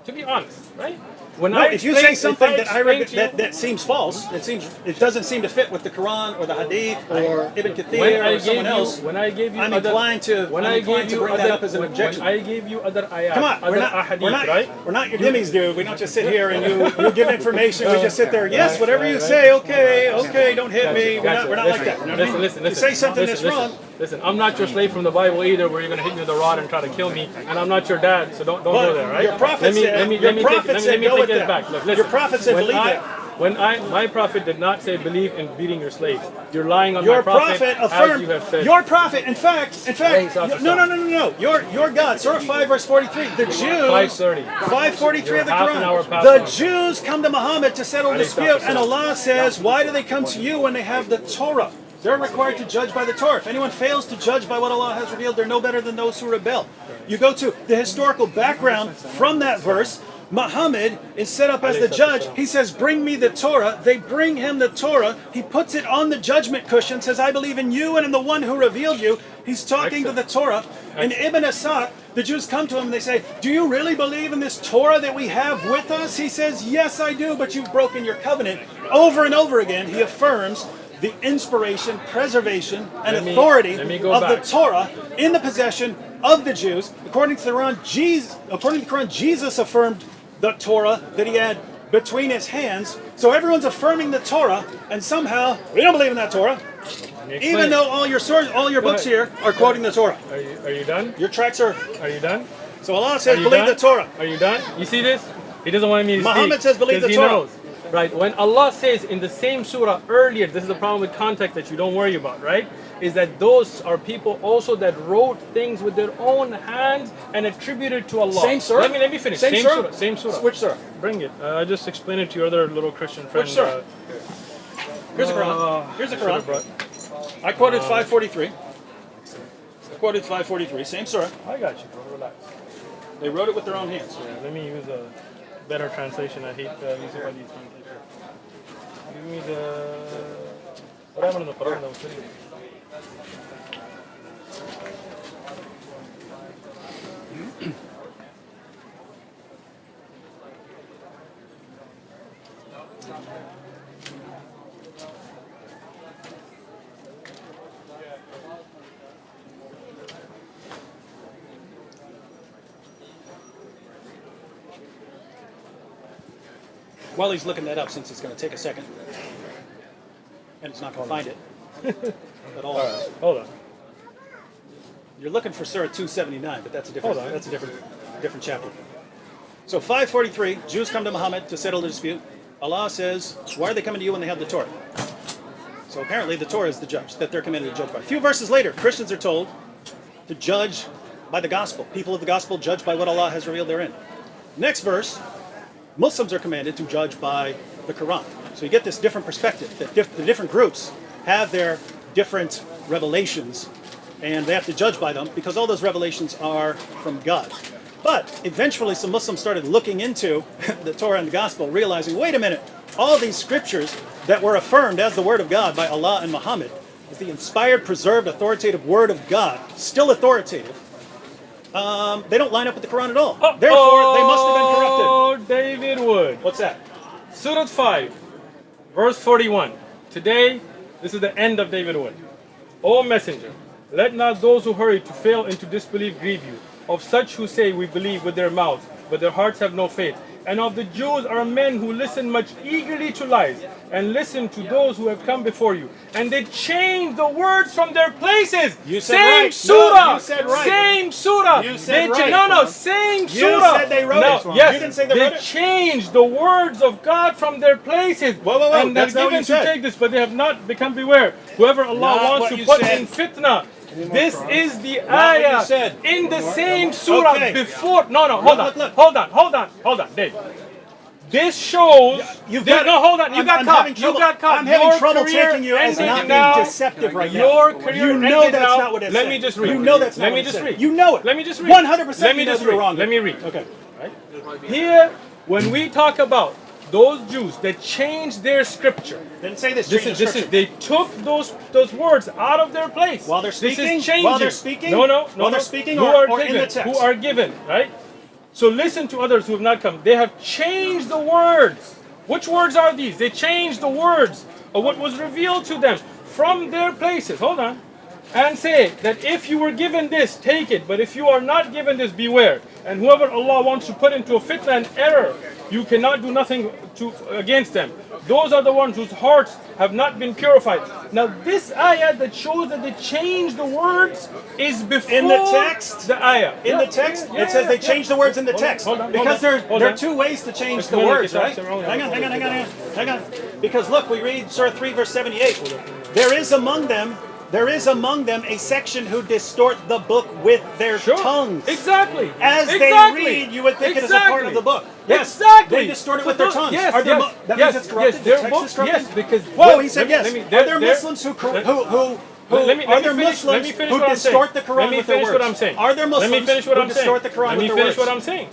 To be honest, right? When No, if you say something that I read explain to that seems false, it doesn't seem to fit with the Quran or the Hadith or Ibn when Kathir I or gave someone you, else, when I gave you I'm other, inclined to when I'm I inclined gave to you bring other, that up as an when objection. I gave you other ayat, Come on, other ahadith, right? we're not your dimmies, dude. We don't just sit here and you give information. We just sit there. Yes, whatever you say. Okay, don't hit me. We're not like that. You know what I mean? Listen. You say something that's wrong. Listen, I'm not your slave from the Bible either, where you're going to hit me with a rod and try to kill me, and I'm not your dad, so don't go there, right? Your prophet said, let me take it back. Look, listen. Your prophet said, believe that. My prophet did not say believe in beating your slaves. You're lying on Your my prophet, affirmed. as you have said. Your prophet, in fact, stop. no. Your God, Surah 5, verse 43. The Jews, 5:30. 543 of the You're half an hour Quran. past The on. Jews come to Muhammad to settle dispute, and Allah says, why do they come to you when they have the Torah? They're required to judge by the Torah. If anyone fails to judge by what Allah has revealed, they're no better than those who rebel. You go to the historical background from that verse. Muhammad is set up as the judge. He says, bring me the Torah. They bring him the Torah. He puts it on the judgment cushion, says, I believe in you and in the one who revealed you. He's talking to the Torah. And Ibn Asad, the Jews come to him and they say, do you really believe in this Torah that we have with us? He says, yes, I do, but you've broken your covenant. Over and over again, he affirms the inspiration, preservation, and authority of the Torah in the possession of the Jews. According to the Quran, Jesus affirmed the Torah that he had between his hands. So everyone's affirming the Torah, and somehow we don't believe in that Torah, even though all your books here are quoting the Torah. Are you done? Your tracks are. Are you done? So Allah says, believe the Torah. Are you done? You see this? He doesn't want me to speak. Muhammad says, believe the he Torah. knows. Right, when Allah says in the same surah earlier, this is the problem with context that you don't worry about, right? Is that those are people also that wrote things with their own hands and attributed to Allah. Same surah? Let me finish. Same surah? Same surah. Which surah? Bring it. I just explained it to your other little Christian friend. Which surah? Here's the Quran. Here's the Quran. I quoted 543. Same surah. I got you, bro. Relax. They wrote it with their own hands. Yeah, let me use a better translation. I hate using all these translations. Give me the. What happened in the Quran that was sitting? While he's looking that up, since it's going to take a second, and it's not going to find it at all. Hold on. You're looking for Surah 279, but that's a different. That's a different chapter. So 543, Jews come to Muhammad to settle the dispute. Allah says, why are they coming to you when they have the Torah? So apparently the Torah is the judge that they're commanded to judge by. A few verses later, Christians are told to judge by the gospel. People of the gospel judge by what Allah has revealed therein. Next verse, Muslims are commanded to judge by the Quran. So you get this different perspective, that the different groups have their different revelations, and they have to judge by them because all those revelations are from God. But eventually some Muslims started looking into the Torah and the Gospel, realizing, wait a minute, all these scriptures that were affirmed as the Word of God by Allah and Muhammad, as the inspired, preserved, authoritative Word of God, still authoritative, they don't line up with the Quran at all. Therefore, they must have been corrupted. Oh, David Wood. What's that? Surah 5, verse 41. Today, this is the end of David Wood. O Messenger, let not those who hurry to fail and to disbelieve grieve you. Of such who say we believe with their mouths, but their hearts have no faith. And of the Jews are men who listen much eagerly to lies, and listen to those who have come before you. And they change the words from their places. You said same right. surah. No, you said right. Same surah. You said right. Same surah. You said they wrote it. Yes, You didn't say they wrote it. changed the words of God from their places. Whoa. And they're That's not what given you to said. take this, but they have not become beware. Whoever Allah Not wants what to you put said. in fitna, This is the Not what you ayah said. in the same surah Okay. before. No, hold on, look. hold on, Dave. This shows. No, hold on. You got caught. You got caught. I'm having Your trouble career taking you as ended not now. being deceptive right now. Your career You know ended that's now. not what it Let said. me just read. You know that's not Let what me it just said. read. You know it. Let me just read. 100% Let me you know just you're read. wrong. Let me read. Okay. Here, when we talk about those Jews that changed their scripture, Didn't say this. this is they took those words out of their place. While they're speaking? This is changing. While they're speaking? No. While they're speaking who or are in given, the text? Who are given, right? So listen to others who have not come. They have changed the words. Which words are these? They changed the words of what was revealed to them from their places. Hold on. And say that if you were given this, take it. But if you are not given this, beware. And whoever Allah wants to put into a fitna and error, you cannot do nothing against them. Those are the ones whose hearts have not been purified. Now this ayah that shows that they changed the words is before In the text? the ayah. In the text, it says they changed the words in the text. Hold on, because there hold are on. two ways to change Let's the make words, it right? up. Hang on. Because look, we read Surah 3, verse 78. There is among them a section who distort the book with their tongues. Exactly. As exactly. they read, you would think it is a part of the book. Yes, Exactly. they distort it with their tongues. Yes, Are there yes, that yes, means it's corrupted? yes, The their text book, is corrupted? yes, because Whoa, he said let yes. me- Are there there- Muslims who let me are there finish- let me Muslims finish who what I'm distort the saying. Quran Let me with their finish words? what I'm saying. Are there Muslims Let me finish what who I'm distort saying. the Quran Let with me their finish words? what I'm saying.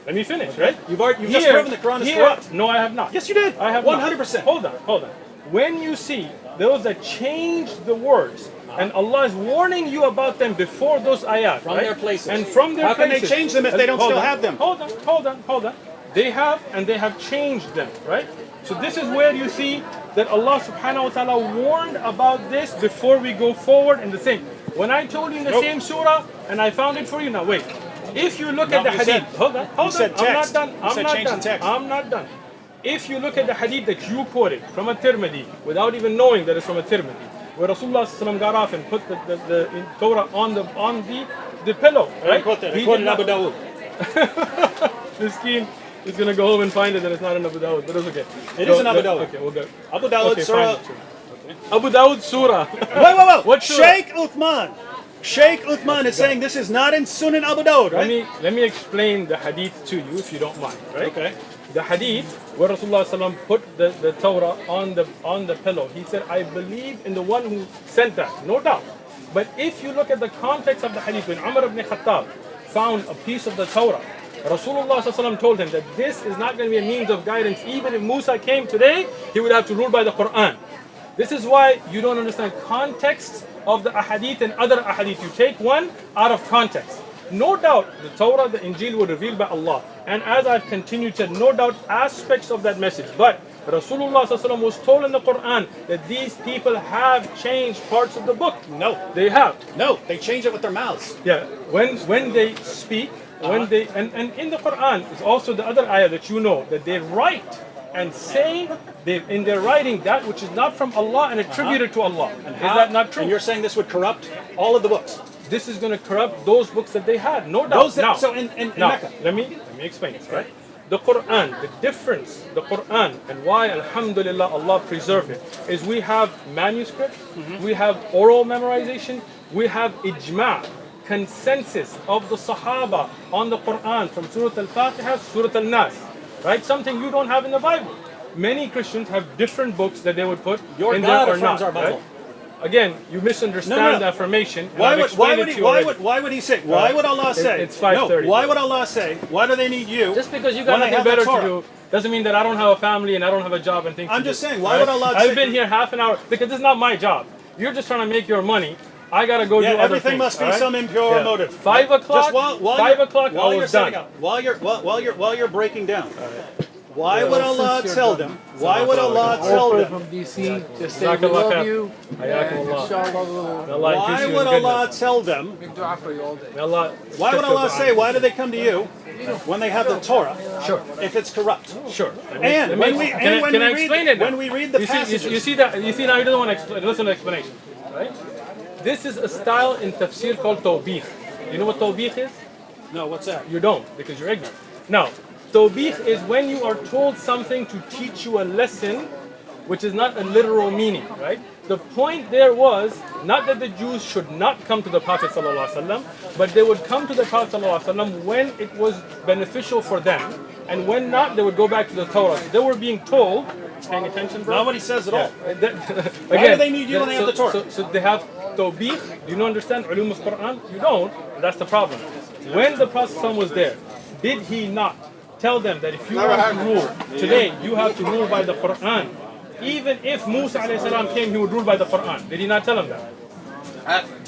Let me finish, right? You've just proven the Quran is corrupt. No, I have not. Yes, you did. I have 100%. Hold on. When you see those that change the words, and Allah is warning you about them before those ayat, From right? their places. And from their How can they places. change them if they don't Hold still on, have them? Hold on. They have, and they have changed them, right? So this is where you see that Allah subhanahu wa ta'ala warned about this before we go forward in the same. When I told you in the same surah, and I found it for you, now wait. If you look at the you hadith, said- hold on, you said I'm not text. done. You I'm said not change the done. text. I'm not done. If you look at the hadith that you quoted from a Tirmidhi, without even knowing that it's from a Tirmidhi, where Rasulullah ﷺ got off and put the Torah on the pillow, right? He quoted Abu Dawud. Miskeen is gonna go home and find it that it's not in Abu Dawud, but it's okay. It is in Abu Dawud. Okay, we'll go. Abu Dawud, Okay, Surah. find it. Abu Dawud Surah. Wait. What surah? Shaykh Uthman. Sheikh Uthman is saying this is not in Sunan Abu Dawud, right? Let me explain the hadith to you if you don't mind, right? Okay. The hadith where Rasulullah ﷺ put the Torah on the pillow. He said, I believe in the one who sent that, no doubt. But if you look at the context of the hadith, when Umar ibn Khattab found a piece of the Torah, Rasulullah ﷺ told him that this is not going to be a means of guidance. Even if Musa came today, he would have to rule by the Quran. This is why you don't understand context of the ahadith and other ahadith. You take one out of context. No doubt the Torah, the Injil were revealed by Allah. And as I've continued to, no doubt aspects of that message. But Rasulullah ﷺ was told in the Quran that these people have changed parts of the book. No. They have. No, they change it with their mouths. Yeah. When they speak, when they and in the Quran is also the other ayah that you know that they write and say they in their writing that which is not from Allah and attributed to Allah. Is that not true? And you're saying this would corrupt all of the books? This is going to corrupt those books that they had, no doubt. Those that, now, so in now, Mecca. let me explain this, right? The Quran, the difference, the Quran, and why, alhamdulillah, Allah preserved it, is we have manuscripts, we have oral memorization, we have ijma', consensus of the Sahaba on the Quran from Surah Al-Fatiha, Surah Al-Nas, right? Something you don't have in the Bible. Many Christians have different books that they would put Your in God there or affirms not. our Bible. Right? Again, you misunderstand the affirmation. and I've explained it to you already. Why would he say? Why would Allah say? It's 5:30. No, why would Allah say? Why do they need you? Just because you got when they nothing have the better to Torah? do doesn't mean that I don't have a family and I don't have a job and things to I'm do. just saying, why would Allah I've say- been here half an hour because this is not my job. You're just trying to make your money. I gotta go do other everything things. must be all right? some impure Yeah. motive. 5 o'clock. Just while 5 o'clock. while I you're was setting done. up, while you're breaking down. Why would Allah Since you're tell done. them? Why would Allah tell All them? from DC, just say we Jazakallah love khair. you. Hayakumullah. Inshallah, we'll Allah increase Why you in would Allah goodness. tell them? make dua for you all day. May Allah Why would accept your Allah dua. say? Why do they come to you when they have the Torah? Sure. If it's corrupt. Sure. And when we can I read explain it now? when we read the you passages, see, you see that you see now he doesn't want to listen to the explanation, right? This is a style in tafsir called tawbih. You know what tawbih is? no, what's that? You don't because you're ignorant. Now, tawbih is when you are told something to teach you a lesson which is not a literal meaning, right? The point there was not that the Jews should not come to the Prophet ﷺ, but they would come to the Prophet ﷺ when it was beneficial for them, and when not, they would go back to the Torah. So they were being told, paying attention, bro? Not what he says at all. Again, Why do they need you when they have the Torah? So they have tawbih. Do you not understand ulum of Quran? You don't. That's the problem. When the Prophet ﷺ was there, did he not tell them that if you want to rule today, you have to rule by the Quran? Even if Musa alayhi salam came, he would rule by the Quran. Did he not tell them that?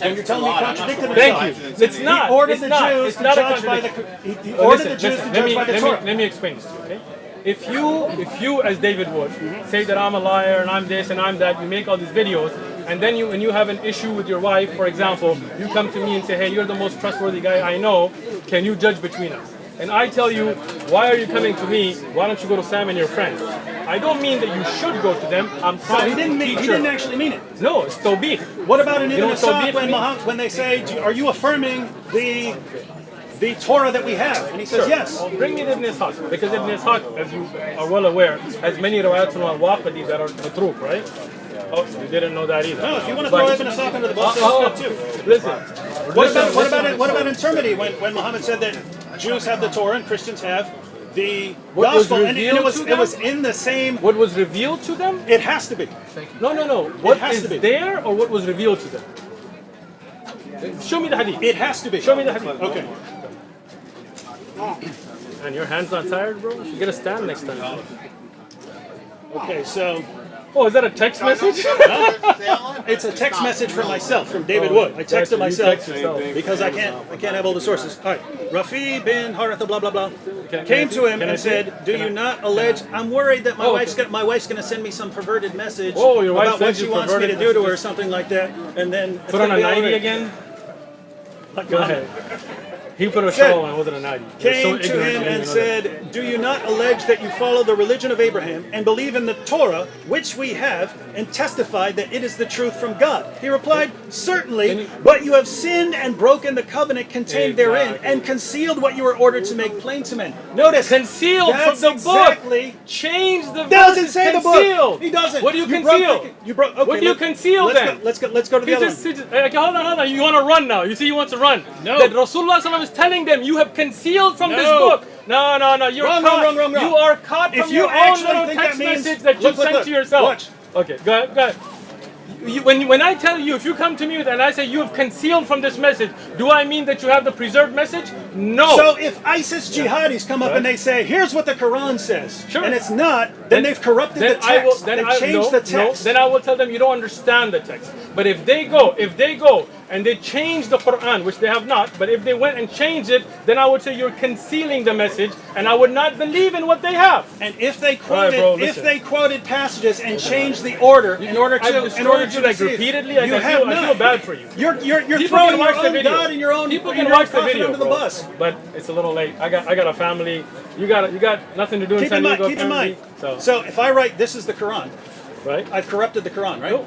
And you're telling me he contradicted himself. Thank you. It's not. He ordered It's the not. Jews It's to not a judge by the. contradiction. He ordered the Jews to judge by the Torah. Let me explain this to you, okay? If you as David would say that I'm a liar and I'm this and I'm that, you make all these videos, and then when you have an issue with your wife, for example, you come to me and say, hey, you're the most trustworthy guy I know, can you judge between us? And I tell you, why are you coming to me? Why don't you go to Sam and your friends? I don't mean that you should go to them. I'm So trying he didn't actually mean it. No, it's tawbih. What about in You know Ibn what Asad tawbih when they say, are you affirming the Torah that we have? And he says, Sure. yes. Well, bring me Ibn Ishaq, because Ibn Ishaq, as you are well aware, has many riwayat on al-Waqidi that are matruk, right? Oh, you didn't know that either. No, if you want to throw Ibn Asad under the bus, that's good too. Listen. What about infirmity when Muhammad said that Jews have the Torah and Christians have the What was gospel, and revealed to it them? was in the same. What was revealed to them? It has to be. No. What has is to be. there or what was revealed to them? Show me the hadith. It has to be. Show me the hadith. Okay. And your hand's not tired, bro? You get a stand next time. Okay, so Oh, is that a text message? it's a text message from myself, from David Wood. I texted You myself text yourself. because I can't have all the sources. All right, Rafi bin Haratha, blah blah blah, Can came I to see? him Can I and see? said, "Do Can you I- not allege? I'm worried that my Oh, wife's going to send me some perverted message Oh, your wife about what sends she you wants me to perverted do to her, or messages. something like that." And then it's Put on gonna a be all 90 right. again? Like Go Muhammad. ahead. He put a Said- show on, it wasn't a 90. You're so Came to ignorant, him you and didn't know said, "Do you not allege that you follow the religion of Abraham and believe in the Torah, which we have, and testify that it is the truth from God?" He replied, "Certainly, but you have sinned and broken the covenant contained therein, Exactly. and concealed what you were ordered to make plain to men." Notice, Concealed that's from the exactly, book. Change the doesn't verses. say the Concealed. book. He doesn't. What do you broke conceal? the- you broke. Okay, What do you conceal let's then? Go, let's go to the He other just, one. okay, hold on. You want to run now. You see he wants to run. No. That Rasulullah SAW is telling them, you have concealed from this No. book. No. You're Wrong, caught. wrong. You are caught If from you your own actually little think text that means- message that you look, sent to yourself. watch. Okay, go ahead. When I tell you, if you come to me and I say you have concealed from this message, do I mean that you have the preserved message? No. So if ISIS jihadis come up Right. and they say, "Here's what the Quran says," Sure. and it's not, then they've corrupted the text. They've changed the text. Then I will tell them you don't understand the text. But if they go and they change the Quran, which they have not, but if they went and changed it, then I would say you're concealing the message, and I would not believe in what they have. And if they All right, quoted, bro, if listen. they quoted passages and changed the order in order I've to destroyed you like deceive, repeatedly. I you have feel not. bad for you. You're People throwing can your watch the own video. God and your own People your can own watch the prophet video, under the bro. bus. But it's a little late. I got a family. You got nothing to do in Keep San in mind. Diego. Keep in mind. apparently. So if I write, "This is the Quran," Right. I've corrupted the Quran, right? No.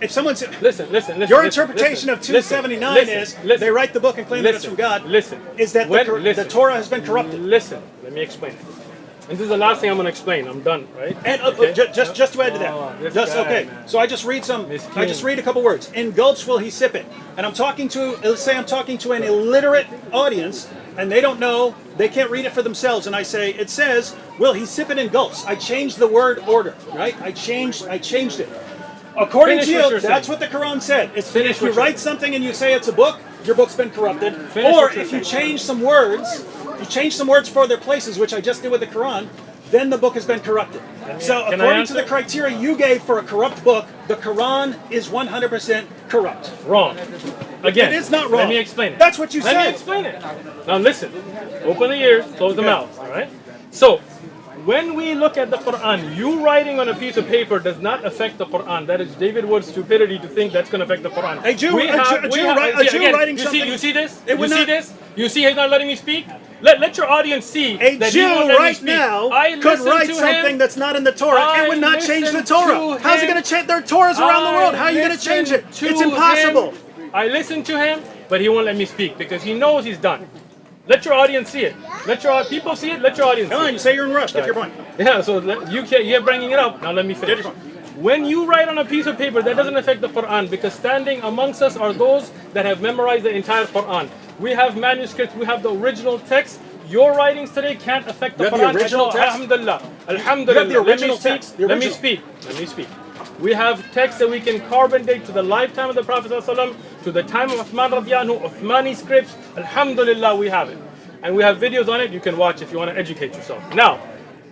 If someone said, Listen. your interpretation of 279 is they write the book and claim that it's from God. Listen. Is that the Torah has been corrupted? Listen. Let me explain it. And this is the last thing I'm going to explain. I'm done, right? And Okay. just to add to Oh, that, this guy, okay. man. So I just read a couple words. "In gulps will he sip it," and I'm talking to, let's say I'm talking to an illiterate audience, and they don't know, they can't read it for themselves, and I say it says, "Will he sip it in gulps?" I changed the word order, right? I changed it. According Finish to what you, you're that's saying. what the Quran said. It's Finish if you what you're write something and you say it's a book, your book's been corrupted. Finish Or what you're if you saying. change some words, for their places, which I just did with the Quran, then the book has been corrupted. So can I according to the answer? criteria you gave for a corrupt book, the Quran is 100% corrupt. Wrong. Again. It is not wrong. Let me explain it. That's what you Let me said. explain it. Now listen. Open the ears, close the Okay. mouth. All right. So, when we look at the Quran, you writing on a piece of paper does not affect the Quran. That is David Wood's stupidity to think that's going to affect the Quran. A Jew writing you something- You see this? It You would see not- this? You see he's not letting me speak? Let your audience see A that he Jew won't let me right speak. now I could listened write to something him. that's not in the Torah. I It would not change the listened Torah. to How's it him. going to change? There are Torahs around the world. How are you going to change it? It's impossible. I listened to him, but he won't let me speak because he knows he's done. Let your audience see it. Let your people see it. Let your audience. Come see on, it. you say you're in a rush. Get your point. Yeah, so you're bringing it up. Now let me finish. When you write on a piece of paper, that doesn't affect the Quran, because standing amongst us are those that have memorized the entire Quran. We have manuscripts, we have the original text. Your writings today can't affect the You have Quran the original at all. text? Alhamdulillah. Alhamdulillah. You have the original text. The Let me original. speak. Let me speak. We have texts that we can carbon date to the lifetime of the Prophet ﷺ, to the time of Uthman radiallahu anhu, Uthmani scripts. Alhamdulillah, we have it. And we have videos on it you can watch if you want to educate yourself. Now,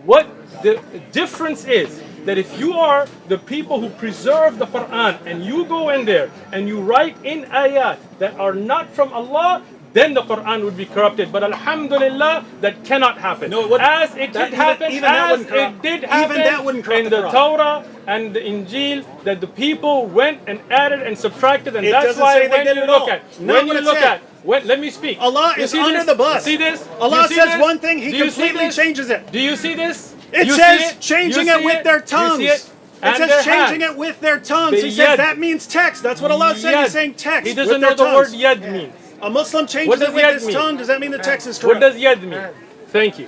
what the difference is that if you are the people who preserve the Quran and you go in there and you write in ayat that are not from Allah, then the Quran would be corrupted. But alhamdulillah, that cannot happen. No, it wouldn't. As it That- did happen, even that as wouldn't corrupt- it did even happen that wouldn't corrupt in the the Quran. Torah and the Injil, that the people went and added and subtracted, and It that's doesn't why say they when did you at look all. at, Not when what you it look said. at, let me speak. Allah You is see under this? the bus. You see this? Allah You see says this? one thing, He Do you see completely this? changes it. Do you see this? It You says see it? changing You it see with their tongues. You see it? It And says their changing hands. it with their tongues. The He says yad. that means text. That's what Allah said. He's Yad. saying text. He with doesn't their know the word tongues. yad means. A Muslim What changes does it with yad his mean? tongue. Does that mean the text is What correct? does yad mean? Thank you.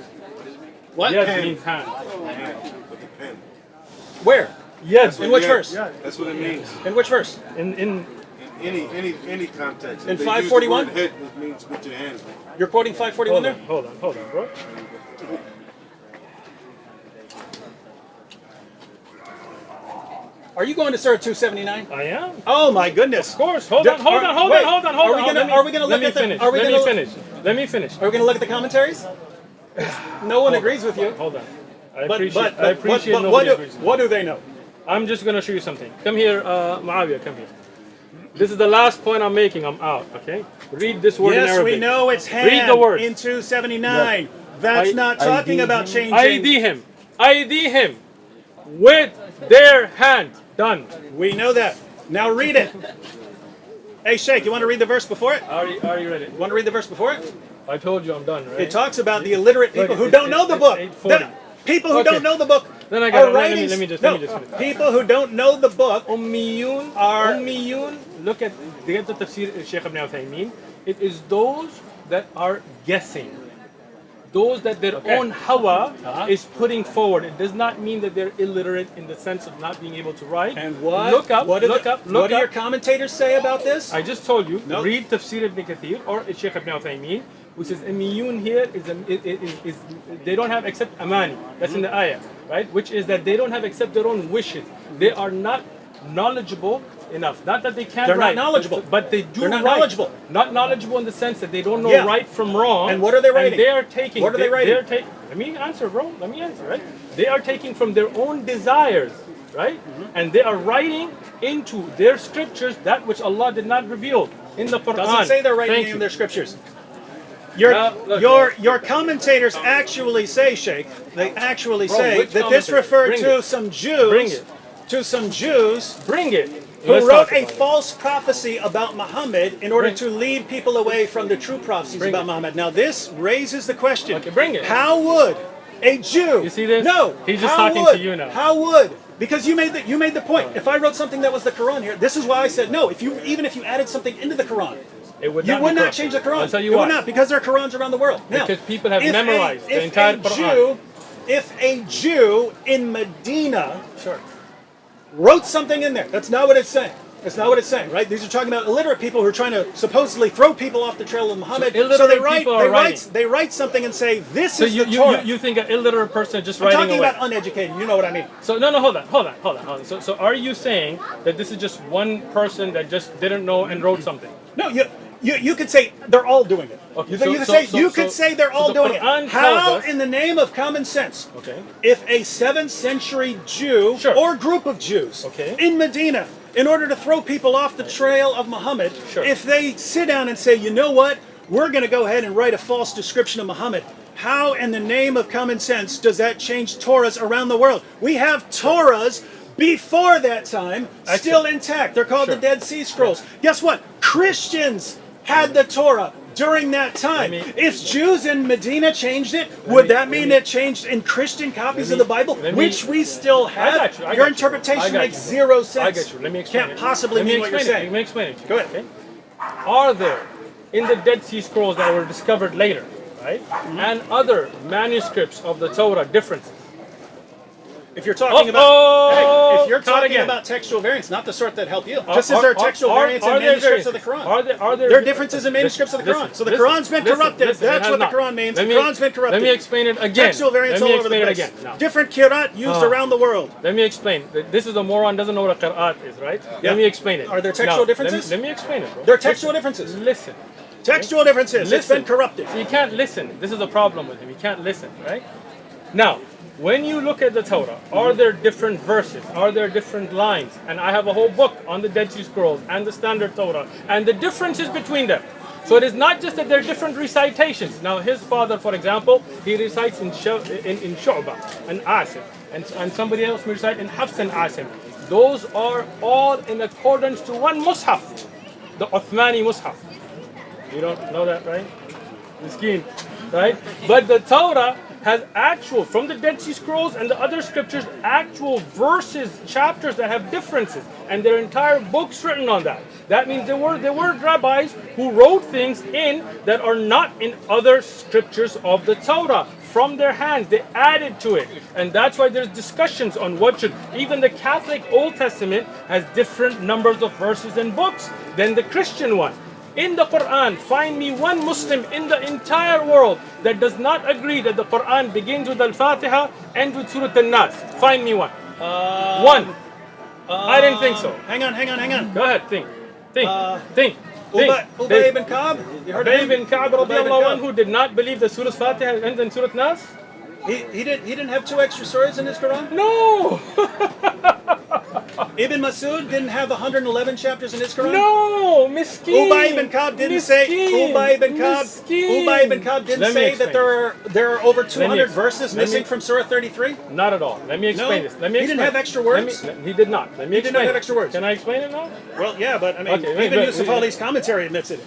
What? Yad means hand. With the pen. Where? Yad. In which Yeah, verse? That's what it means. In which verse? In In any context. In If they 541? use the word hit, it means with your hand. You're quoting 541 there? hold on, bro. Are you going to Surah 279? I am. Oh my goodness. Of course. Hold on. Wait, Hold on. Are we gonna look at the? Finish. Are we Let gonna me finish. Let me finish. Are we going to look at the commentaries? No one agrees with you. Hold on. I But appreciate what nobody do, agrees with me. what do they know? I'm just going to show you something. Come here, Muawiyah, come here. This is the last point I'm making. I'm out, okay? Read this word in Yes, Arabic. we know it's hand Read the word. in 279. That's not talking about changing. ID him with their hand. Done. We know that. Now read it. Hey, Shaykh, you want to read the verse before it? Are you ready? Want to read the verse before it? I told you I'm done, right? It talks about the illiterate people Look, who it's- don't know the it's book. 8:40. People who Okay. don't know the book Then I got are it. Let me writings. just No, finish. people who don't know the book Ummiyun are- Ummiyun. Look at the tafsir Shaykh ibn Uthaymin. It is those that are guessing. Those that their own hawa is putting forward. It does not mean that they're illiterate in the sense of not being able to write. And what? Look up. What do Look the- up. What Look do your up. commentators say about this? I just told you. No. Read Tafsir ibn Kathir or Shaykh ibn Uthaymin, who says Ummiyun here is they don't have except amani. That's in the ayah, right? Which is that they don't have except their own wishes. They are not knowledgeable enough. Not that they can't They're not write, knowledgeable. but they do They're not write. knowledgeable. Not knowledgeable in the sense that they don't know Yeah. right from wrong. And what are they writing? And they are taking. What are they writing? They're let me answer, bro. Let me answer, right? They are taking from their own desires, right? And they are writing into their scriptures that which Allah did not reveal in the Quran. Doesn't say they're writing Thank in you. their scriptures. Your, Now, look, your commentators actually say, Sheikh, they actually say which that this commentator? referred Bring to it. some Jews, Bring it. to some Jews Bring it. who Let's wrote talk a about it. false prophecy about Muhammad in order Bring- to lead people away from the true prophecies Bring about it. Muhammad. Now this raises the question. Okay, bring it. How would a Jew? You see this? No. He's just how talking would, to you now. How would? Because you made the point. If I wrote something that was the Quran here, this is why I said no. Even if you added something into the Quran, It would you not would be not corrupt. change the Quran. I'll tell you it why. would not, because there are Qurans around the world. Now, Because people have if memorized the if entire a Quran. If a Jew in Medina Sure. wrote something in there, that's not what it's saying. That's not what it's saying, right? These are talking about illiterate people who are trying to supposedly throw people off the trail of Muhammad. So illiterate they write, people are writing. they write something and say, "This So is the you Torah." think an illiterate person just I'm writing talking away? about uneducated. You know what I mean? So no, hold on. So are you saying that this is just one person that just didn't know and wrote something? No, you could say they're all doing it. Okay, You could say they're all the doing Quran it. tells How, us- in the name of common sense, Okay. if a 7th century Jew Sure. or group of Jews Okay. in Medina, in order to throw people off the trail of Muhammad, Sure. if they sit down and say, you know what, we're going to go ahead and write a false description of Muhammad, how in the name of common sense does that change Torahs around the world? We have Torahs before that time still intact. They're called Sure. the Dead Sea Scrolls. Guess what? Christians had the Torah during that time. Let me- If Jews in Medina changed it, would that mean it changed in Christian copies of the Bible, let me- which we still have? got you, I Your got you. interpretation I got makes you. zero sense. I get you. Let me explain. Can't possibly mean what you're saying. Let me explain it. to you, Go ahead. Okay? Are there in the Dead Sea Scrolls that were discovered later? right? And other manuscripts of the Torah differences. If you're talking if you're talking about textual variants, not the sort that help you, just as there are textual variants in manuscripts of the Quran. There are differences in manuscripts of the Quran. So the Quran's been corrupted. That's what the Quran means. The Quran's been corrupted. Let me explain it again. Textual variants all over the place. Different qira'at used around the world. Let me explain. This is a moron doesn't know what a qira'at is, right? Yeah. Let me explain it. Are there textual differences? Let me explain it, bro. There are textual differences. Listen. Textual differences. It's been corrupted. So you can't listen. This is the problem with him. You can't listen, right? Now, when you look at the Torah, are there different verses? Are there different lines? And I have a whole book on the Dead Sea Scrolls and the Standard Torah and the differences between them. So it is not just that they're different recitations. Now his father, for example, he recites in Shu'bah and Asim, and somebody else will recite in Hafs and Asim. Those are all in accordance to one Mus'haf, the Uthmani Mus'haf. You don't know that, right? Miskeen, right? But the Torah has actual, from the Dead Sea Scrolls and the other scriptures, actual verses, chapters that have differences, and there are entire books written on that. That means there were rabbis who wrote things in that are not in other scriptures of the Torah. From their hands, they added to it, and that's why there's discussions on what should. Even the Catholic Old Testament has different numbers of verses and books than the Christian one. In the Quran, find me one Muslim in the entire world that does not agree that the Quran begins with Al-Fatiha and with Surah An-Nas. Find me one. One. I didn't think so. Hang on. Go ahead, think. Ubay ibn Ka'b? Ubay ibn Ka'b radiallahu anhu did not believe that Surah Fatiha ends in Surah Nas? He didn't have two extra surahs in his Quran? No! Ibn Masud didn't have 111 chapters in his Quran? No! Miskeen! Ubay ibn Ka'b didn't say Ubay ibn Ka'b didn't say that there are over 200 verses missing from Surah 33? Not at all. Let me explain this. He didn't have extra words? He did not. Let me He did not have extra words. Can I explain it now? Well, yeah, but I mean, even Yusuf Ali's commentary admits it.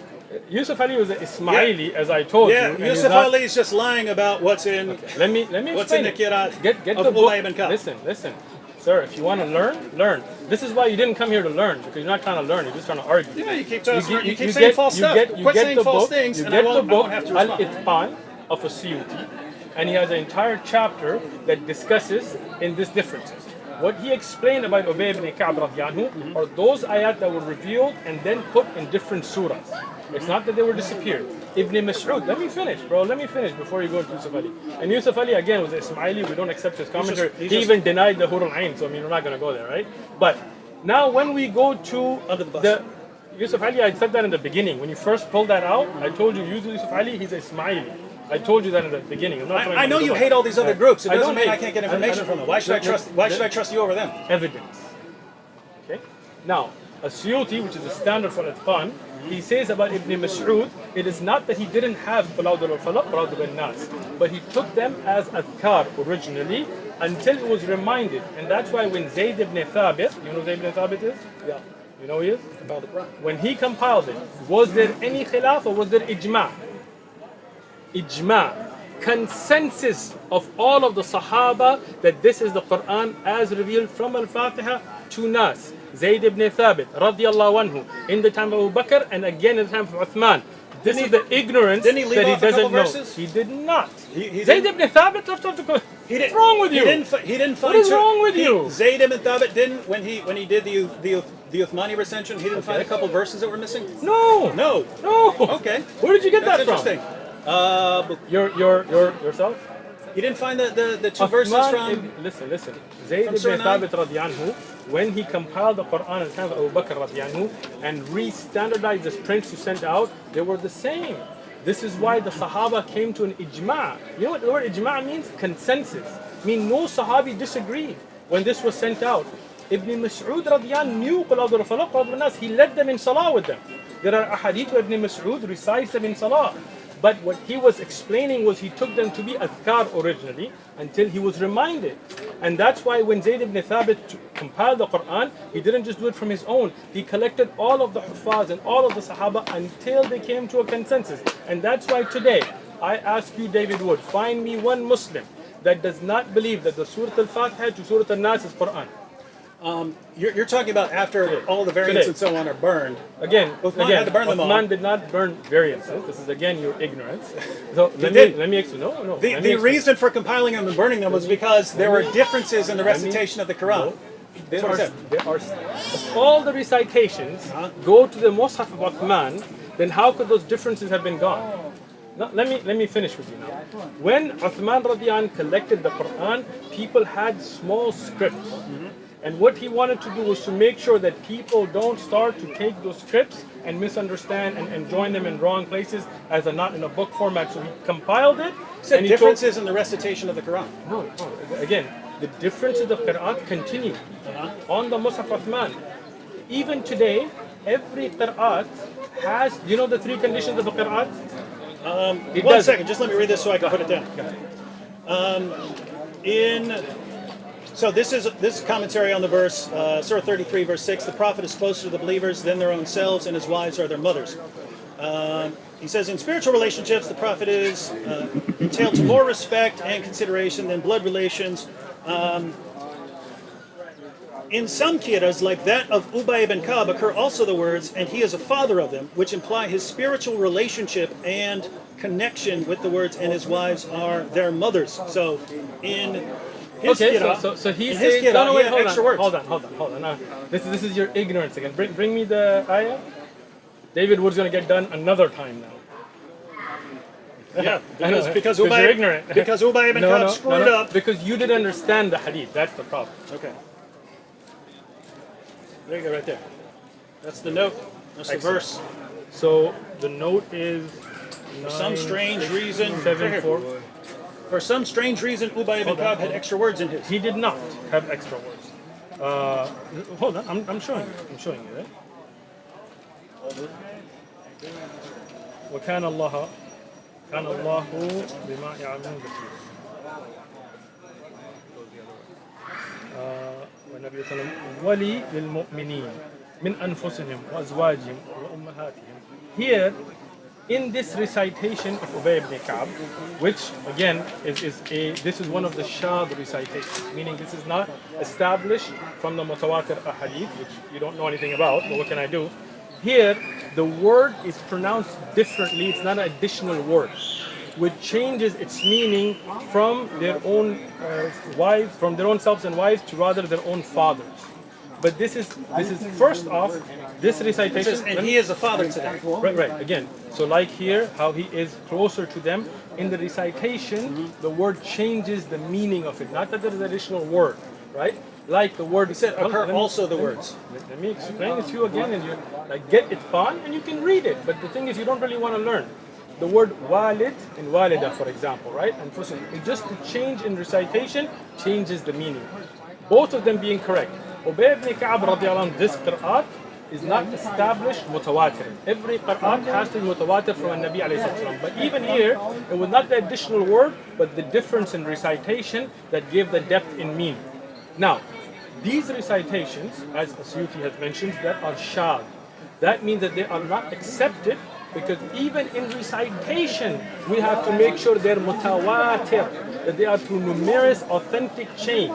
Yusuf Ali was an Ismaili, as I told you. Yeah, Yusuf Ali is just lying about what's in. Okay. Let me what's explain in the Qira'at Get of the book. Ubay ibn Ka'b. Listen. Sir, if you want to learn. This is why you didn't come here to learn, because you're not trying to learn, you're just trying to argue. Yeah, you keep saying false stuff. Quit saying false things, and I won't have to respond. Al-Itqan of a Suyuti, and he has an entire chapter that discusses in these differences. What he explained about Ubay ibn Ka'b radiyallahu are those ayat that were revealed and then put in different surahs. It's not that they were disappeared. Ibn Mas'ud, let me finish before you go to Yusuf Ali. And Yusuf Ali, again, was Ismaili. We don't accept his commentary. He even denied the Hur al-Ain, so I mean, we're not going to go there, right? But now when we go to the Yusuf Ali, I said that in the beginning. When you first pulled that out, I told you, Yusuf Ali, he's Ismaili. I told you that in the beginning. I know you hate all these other groups. It doesn't mean I can't get information from them. Why should I trust you over them? Evidence. Okay? Now, a Suyuti, which is a standard for Itqan, he says about Ibn Mas'ud, it is not that he didn't have Qulawd al-Falaq, Qulawd al-Nas, but he took them as adhkar originally until he was reminded. And that's why when Zayd ibn Thabit, you know who Zayd ibn Thabit is? Yeah. You know who he is? When he compiled it, was there any khilaf or was there ijma'? Ijma', consensus of all of the Sahaba that this is the Quran as revealed from Al-Fatiha to Nas. Zayd ibn Thabit radiyallahu anhu in the time of Abu Bakr and again in the time of Uthman. This is the ignorance that he doesn't know. He did not. Zayd ibn Thabit left off the Quran. What's wrong with you? He didn't find. What is wrong with you? Zayd ibn Thabit didn't when he did the Uthmani recension. He didn't find a couple verses that were missing. No. Okay. Where did you get That's that from? Interesting. Yourself? You didn't find the two verses from. Listen. Zayd ibn Thabit radiyallahu, when he compiled the Quran in the time of Abu Bakr radiyallahu and re-standardized the prints he sent out, they were the same. This is why the Sahaba came to an ijma'. You know what the word ijma' means? Consensus. I mean, no Sahabi disagreed when this was sent out. Ibn Mas'ud radiyallahu knew Qulawd al-Falaq, Qulawd al-Nas. He led them in salah with them. There are ahadith where Ibn Mas'ud recites them in salah. But what he was explaining was he took them to be adhkar originally until he was reminded. And that's why when Zayd ibn Thabit compiled the Quran, he didn't just do it from his own. He collected all of the Huffaz and all of the Sahaba until they came to a consensus. And that's why today, I ask you, David Wood, find me one Muslim that does not believe that the Surah Al-Fatiha to Surah Al-Nas is Quran. You're talking about after all the variants and so on are burned. Again, Uthman had to burn them all. Uthman did not burn variances. This is again your ignorance. So let me explain. No. The reason for compiling them and burning them was because there were differences in the recitation of the Quran. There are all the recitations go to the Mus'haf of Uthman. Then how could those differences have been gone? Now, let me finish with you now. When Uthman radiallahu anh collected the Quran, people had small scripts. And what he wanted to do was to make sure that people don't start to take those scripts and misunderstand and join them in wrong places as they're not in a book format. So he compiled it. So differences in the recitation of the Quran. No. Again, the differences of Qira'at continue on the Mus'haf Uthman. Even today, every Qira'at has, you know the three conditions of the Qira'at? One second, just let me read this so I can put it down. So this is commentary on the verse, Surah 33, verse 6. The Prophet is closer to the believers than their own selves, and his wives are their mothers. He says, in spiritual relationships, the Prophet is entailed to more respect and consideration than blood relations. In some qira'as, like that of Ubay ibn Ka'b, occur also the words, and he is a father of them, which imply his spiritual relationship and connection with the words, and his wives are their mothers. So in his qira'ah, so he in says, his qira'ah, he had extra words. Hold on. Now, this is your ignorance again. Bring me the ayah. David Wood's going to get done another time now. Yeah, because you're Ubay, ignorant. because Ubay ibn Ka'b screwed up. Because you didn't understand the hadith. That's the problem. Okay. There you go, right there. That's the note. That's the verse. So the note is For some strange reason, 7-4. For some strange reason, Ubay ibn Ka'b had extra words in his. He did not have extra words. Hold on, I'm showing you. I'm showing you, right? وكان الله بما يعملون بصير. والنبي صلى الله عليه وسلم ولي للمؤمنين من أنفسهم وأزواجهم وأمهاتهم. Here, in this recitation of Ubay ibn Ka'b, which again this is one of the shad recitations, meaning this is not established from the mutawatir ahadith, which you don't know anything about, but what can I do? Here, the word is pronounced differently. It's not an additional word, which changes its meaning from their own wives, from their own selves and wives, to rather their own fathers. But this is first off, this recitation, and he is a father to them. Right. Again, so like here, how he is closer to them in the recitation, the word changes the meaning of it. Not that there's an additional word, right? Like the word. He said, occur also the words. Let me explain it to you again, and you get it fun, and you can read it. But the thing is, you don't really want to learn. The word walid and walida, for example, right? And it just to change in recitation changes the meaning. Both of them being correct. Ubay ibn Ka'b radiallahu anhu, this qira'at is not established mutawatir. Every qira'at has to be mutawatir from a Nabi alayhi salam. But even here, it was not the additional word, but the difference in recitation that gave the depth in meaning. Now, these recitations, as Asyuti has mentioned, that are shad. That means that they are not accepted, because even in recitation, we have to make sure they're mutawatir, that they are through numerous authentic chains.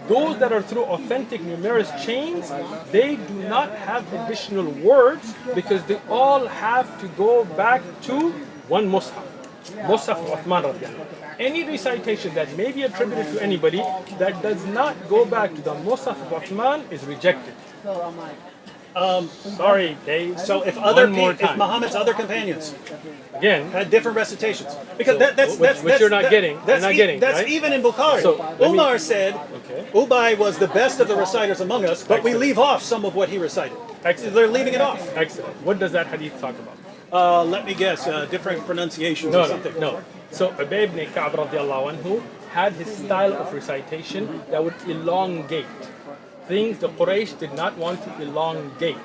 Those that are through authentic numerous chains, they do not have additional words, because they all have to go back to one Mus'haf. Mus'haf of Uthman radiallahu anh. Any recitation that may be attributed to anybody that does not go back to the Mus'haf of Uthman is rejected. Sorry, Dave. So if Muhammad's other companions again had different recitations, because that's you're not getting. That's right? even in Bukhari. So, Umar said, Ubay was the best of the reciters among us, but we leave off some of what he recited. They're leaving it off. Excellent. What does that hadith talk about? Let me guess. Different pronunciations or something. No. So Ubay ibn Ka'b radiallahu anhu had his style of recitation that would elongate things the Quraysh did not want to elongate.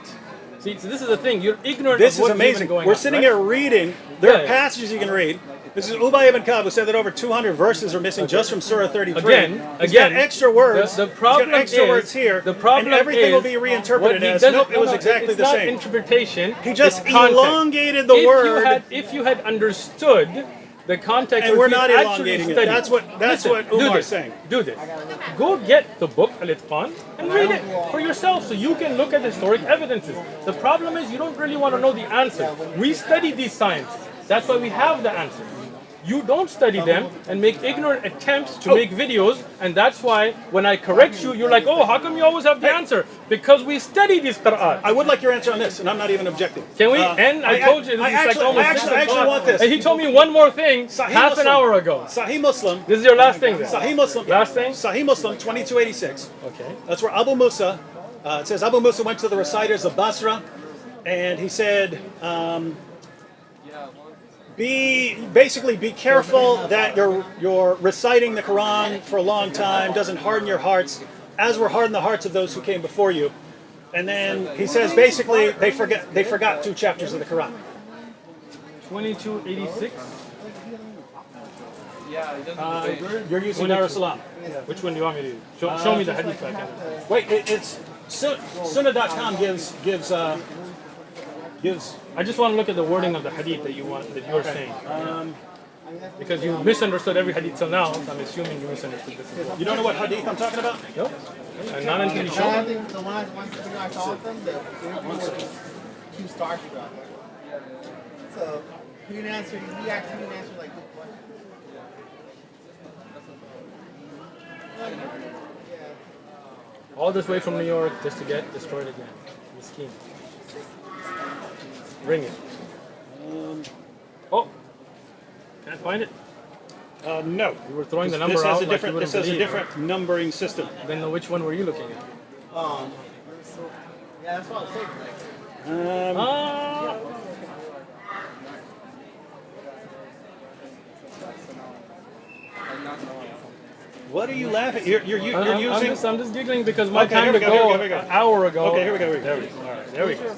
See, so this is the thing. You're ignorant. This of what's is amazing. Going We're on, sitting right? here reading. There are passages you can read. This is Ubay ibn Ka'b who said that over 200 verses are missing just from Surah 33. Again, he's got extra words. The problem he's got extra words here. The problem and everything is will be reinterpreted as nope. It was exactly the same. Interpretation. He just it's context. elongated the word. If you had understood the context. And we're if you not actually elongating it. study- That's what do Umar's this, saying. Do this. Go get the book Al-Itqan and read it for yourself so you can look at historic evidences. The problem is you don't really want to know the answer. We study these sciences. That's why we have the answer. You don't study them and make ignorant attempts to make videos, and that's why when I correct you, you're like, oh, how come you always have the answer? Because we study these Qur'an. I would like your answer on this, and I'm not even objecting. Can we end? I told you, this is like almost I 6 actually o'clock. want this. And he told me one more thing Sahih half an Muslim. hour ago. Sahih Muslim. This is your last thing then? Sahih Muslim. Last thing? Sahih Muslim 2286. Okay. That's where Abu Musa, it says Abu Musa went to the reciters of Basra, and he said, be careful that you're reciting the Quran for a long time doesn't harden your hearts, as were hardened the hearts of those who came before you. And then he says basically they forgot 2 chapters of the Quran. 2286. You're using Dar es Salaam. Which one do you want me to use? Show me the hadith so I can. Wait, it's Sunnah.com gives. I just want to look at the wording of the hadith that you're saying. Because you misunderstood every hadith till now, so I'm assuming you misunderstood this as well. You don't know what hadith I'm talking about? No? And not until you show me. The one I saw them, the 2 stars about that. So he didn't answer. He actually didn't answer like good questions. All this way from New York just to get destroyed again. Miskeen. Ring it. Oh, can't find it. No. You were throwing the number This has out a like different. you This wouldn't has a believe, different numbering system. right? Then which one were you looking at? Yeah, that's what I was saying. Ah. What are you laughing? You're using. I'm just giggling because my Okay, time here to we go, go here we go. an hour ago. Okay, here we go. There we go. All right, there we go.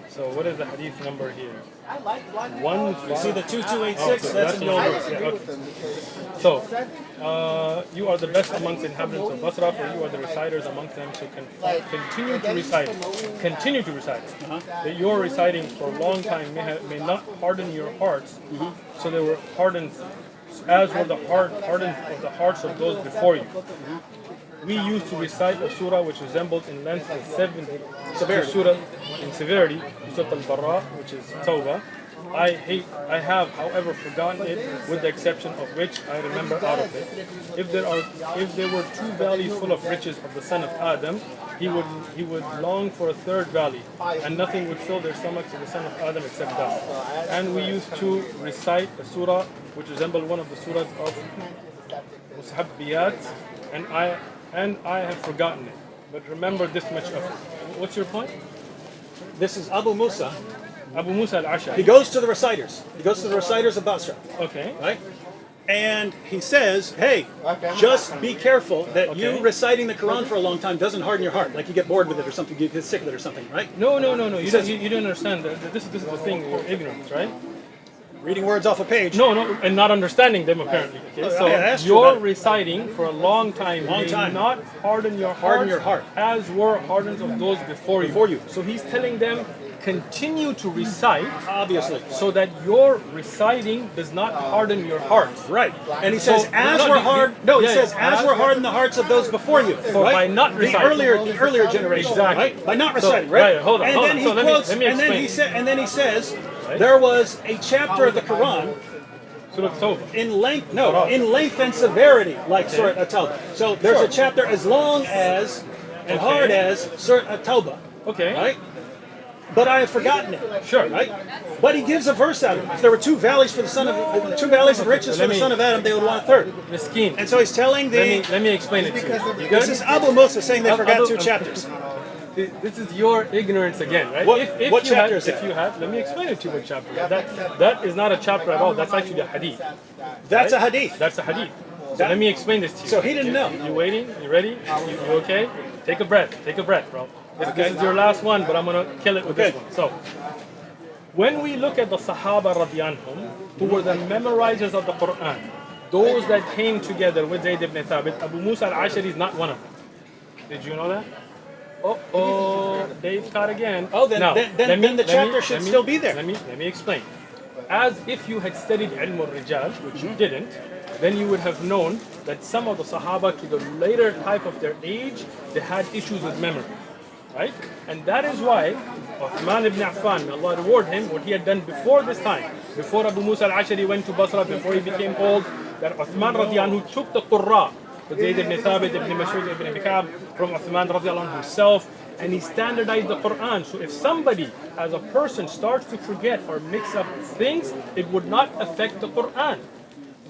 So what is the hadith number here? I like One. See the 2286. Oh, That's in the old book. disagree Yeah. with them because So, you are the best amongst the inhabitants of Basra, for you are the reciters amongst them, so continue to recite. Continue to recite. That your reciting for a long time may not harden your hearts, so they were hardened, as were the hardened of the hearts of those before you. We used to recite a surah which resembled in length and severity. Surah in severity, Surah Al-Bara, which is Tawbah. I have, however, forgotten it, with the exception of which I remember out of it. If there were 2 valleys full of riches of the son of Adam, he would long for a 3rd valley, and nothing would fill their stomachs of the son of Adam except dust. And we used to recite a surah which resembled one of the surahs of Mushabbiyat, and I have forgotten it. But remember this much of it. What's your point? This is Abu Musa. Abu Musa al-Ash'ari. He goes to the reciters. He goes to the reciters of Basra, Okay. right? And he says, "Hey, just be careful that you reciting the Quran for a long time doesn't harden your heart. Like you get bored with it or something, you get sick of it or something, right? No. You don't understand. This is the thing. You're ignorant, right? Reading words off a page. No, and not understanding them apparently. Okay? So I asked you you're about it. reciting for a long time. Long may time. not harden your heart, as were hardens of those before you. So he's telling them, continue to recite, Obviously. so that your reciting does not harden your heart. Right. And he says, as no, we're the- hard. the- No, he yeah, says, yeah. as we're hard in the hearts of those before you. So right? by not reciting. the earlier generation. Exactly. Right? By not So, reciting. Right. right, hold on, And hold then on. he So let me- quotes. let me and then explain. he says, Right. there was a chapter of the Quran Surah Tawbah. in length and severity, like Surah At-Tawbah. So there's a chapter as long as and hard as Surah At-Tawbah. Okay. Right? But I have forgotten it. Sure. Right? But he gives a verse out of it. If there were 2 valleys for the son of 2 valleys of riches for the son of Adam, they would want a 3rd. Miskeen. And so he's telling Let me explain it to you. You This good? is Abu Musa saying they forgot Abu- 2 chapters. This is your ignorance again, right? What you chapter had, is that? If you had, let me explain it to you what chapter. That is not a chapter at all. That's actually a hadith. That's a hadith. That's a hadith. So let me explain this to you. So he didn't know. You waiting? You ready? You okay? Take a breath. Take a breath, bro. This is your last one, but I'm gonna kill it with this one. So, when we look at the Sahaba radiyallahu who were the memorizers of the Quran, those that came together with Zayd ibn Thabit, Abu Musa al-Ash'ari is not one of them. Did you know that? Oh, Dave's caught again. Oh, then Now, the chapter should still be there. Let me explain. as if you had studied ilm al-rijal, which you didn't, then you would have known that some of the Sahaba to the later type of their age, they had issues with memory, right? And that is why Uthman ibn Affan, may Allah reward him, what he had done before this time, before Abu Musa al-Ashari went to Basra, before he became old, that Uthman radiallahu anhu took the Qurra, the Zayd ibn Thabit ibn Mas'ud ibn Ka'b from Uthman radiallahu anhu himself, and he standardized the Quran. So if somebody, as a person, starts to forget or mix up things, it would not affect the Quran.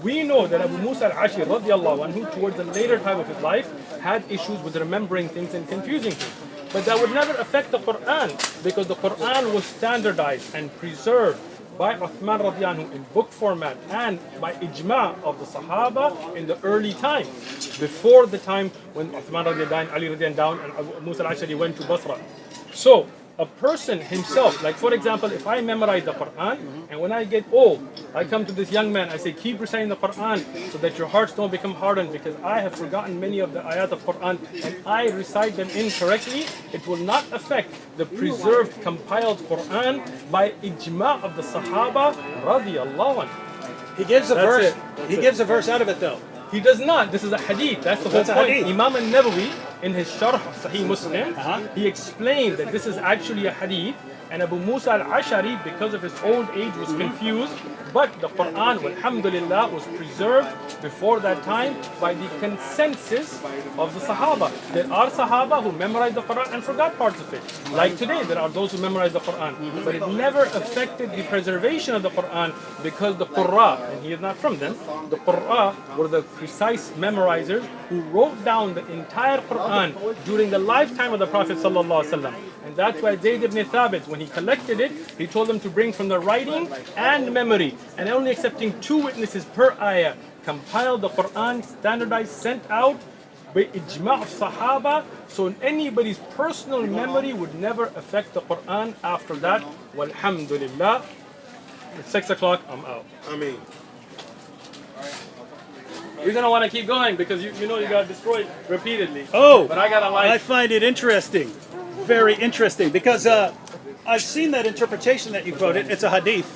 We know that Abu Musa al-Ashari radiallahu anhu, towards the later time of his life, had issues with remembering things and confusing things. But that would never affect the Quran, because the Quran was standardized and preserved by Uthman radiallahu anhu in book format and by ijma of the Sahaba in the early time, before the time when Uthman radiallahu anhu, Ali radiallahu anhu, and Abu Musa al-Ashari went to Basra. So a person himself, like for example, if I memorize the Quran, and when I get old, I come to this young man, I say, keep reciting the Quran so that your hearts don't become hardened, because I have forgotten many of the ayat of Quran and I recite them incorrectly, it will not affect the preserved, compiled Quran by ijma of the Sahaba radiyallahu anhu. He gives a That's verse. it. That's He it. gives a verse out of it though. He does not. This is a hadith. That's the whole That's a point. hadith. Imam al-Nawawi, in his Sharh of Sahih Muslim, he explained that this is actually a hadith, and Abu Musa al-Ashari, because of his old age, was confused. But the Quran, alhamdulillah, was preserved before that time by the consensus of the Sahaba. There are Sahaba who memorized the Quran and forgot parts of it. Like today, there are those who memorize the Quran. But it never affected the preservation of the Quran, because the Qurra, and he is not from them, the Qurra were the precise memorizers who wrote down the entire Quran during the lifetime of the Prophet sallallahu alaihi wasallam. And that's why Zayd ibn Thabit, when he collected it, he told them to bring from the writing and memory, and only accepting 2 witnesses per ayah, compiled the Quran, standardized, sent out by ijma' of Sahaba, so anybody's personal memory would never affect the Quran after that. Walhamdulillah. It's 6 o'clock, I'm out. I mean, You're gonna want to keep going because you know you got destroyed repeatedly. Oh, But I got a I life. find it interesting, very interesting, because I've seen that interpretation that you quoted. It's a hadith,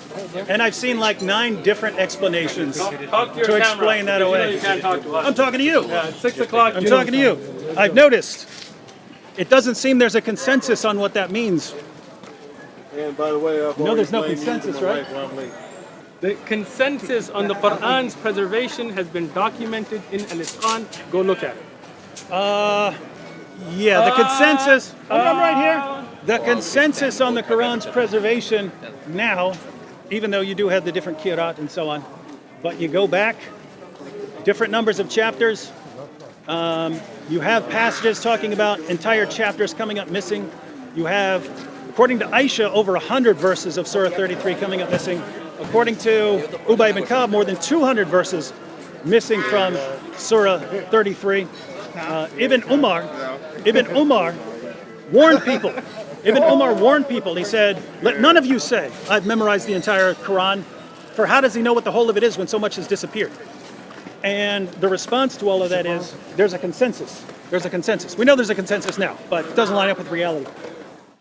and I've seen like 9 different explanations Talk to your to camera, explain that because you know away. you can't talk to us. I'm talking to you. Yeah, it's 6 o'clock. I'm talking to you. I've noticed. It doesn't seem there's a consensus on what that means. and by the way, I've No, there's no already blamed you consensus, for my right? life when I'm late. The consensus on the Quran's preservation has been documented in Al-Itqan. Go look at it. Yeah, the consensus. I'm right here. The consensus on the Quran's preservation now, even though you do have the different kirat and so on, but you go back, different numbers of chapters. You have passages talking about entire chapters coming up missing. You have, according to Aisha, over 100 verses of Surah 33 coming up missing. According to Ubay ibn Ka'b, more than 200 verses missing from Surah 33. Ibn Umar warned people. Ibn Umar warned people. He said, let none of you say, I've memorized the entire Quran, for how does he know what the whole of it is when so much has disappeared? And the response to all of that is, there's a consensus. There's a consensus. We know there's a consensus now, but it doesn't line up with reality.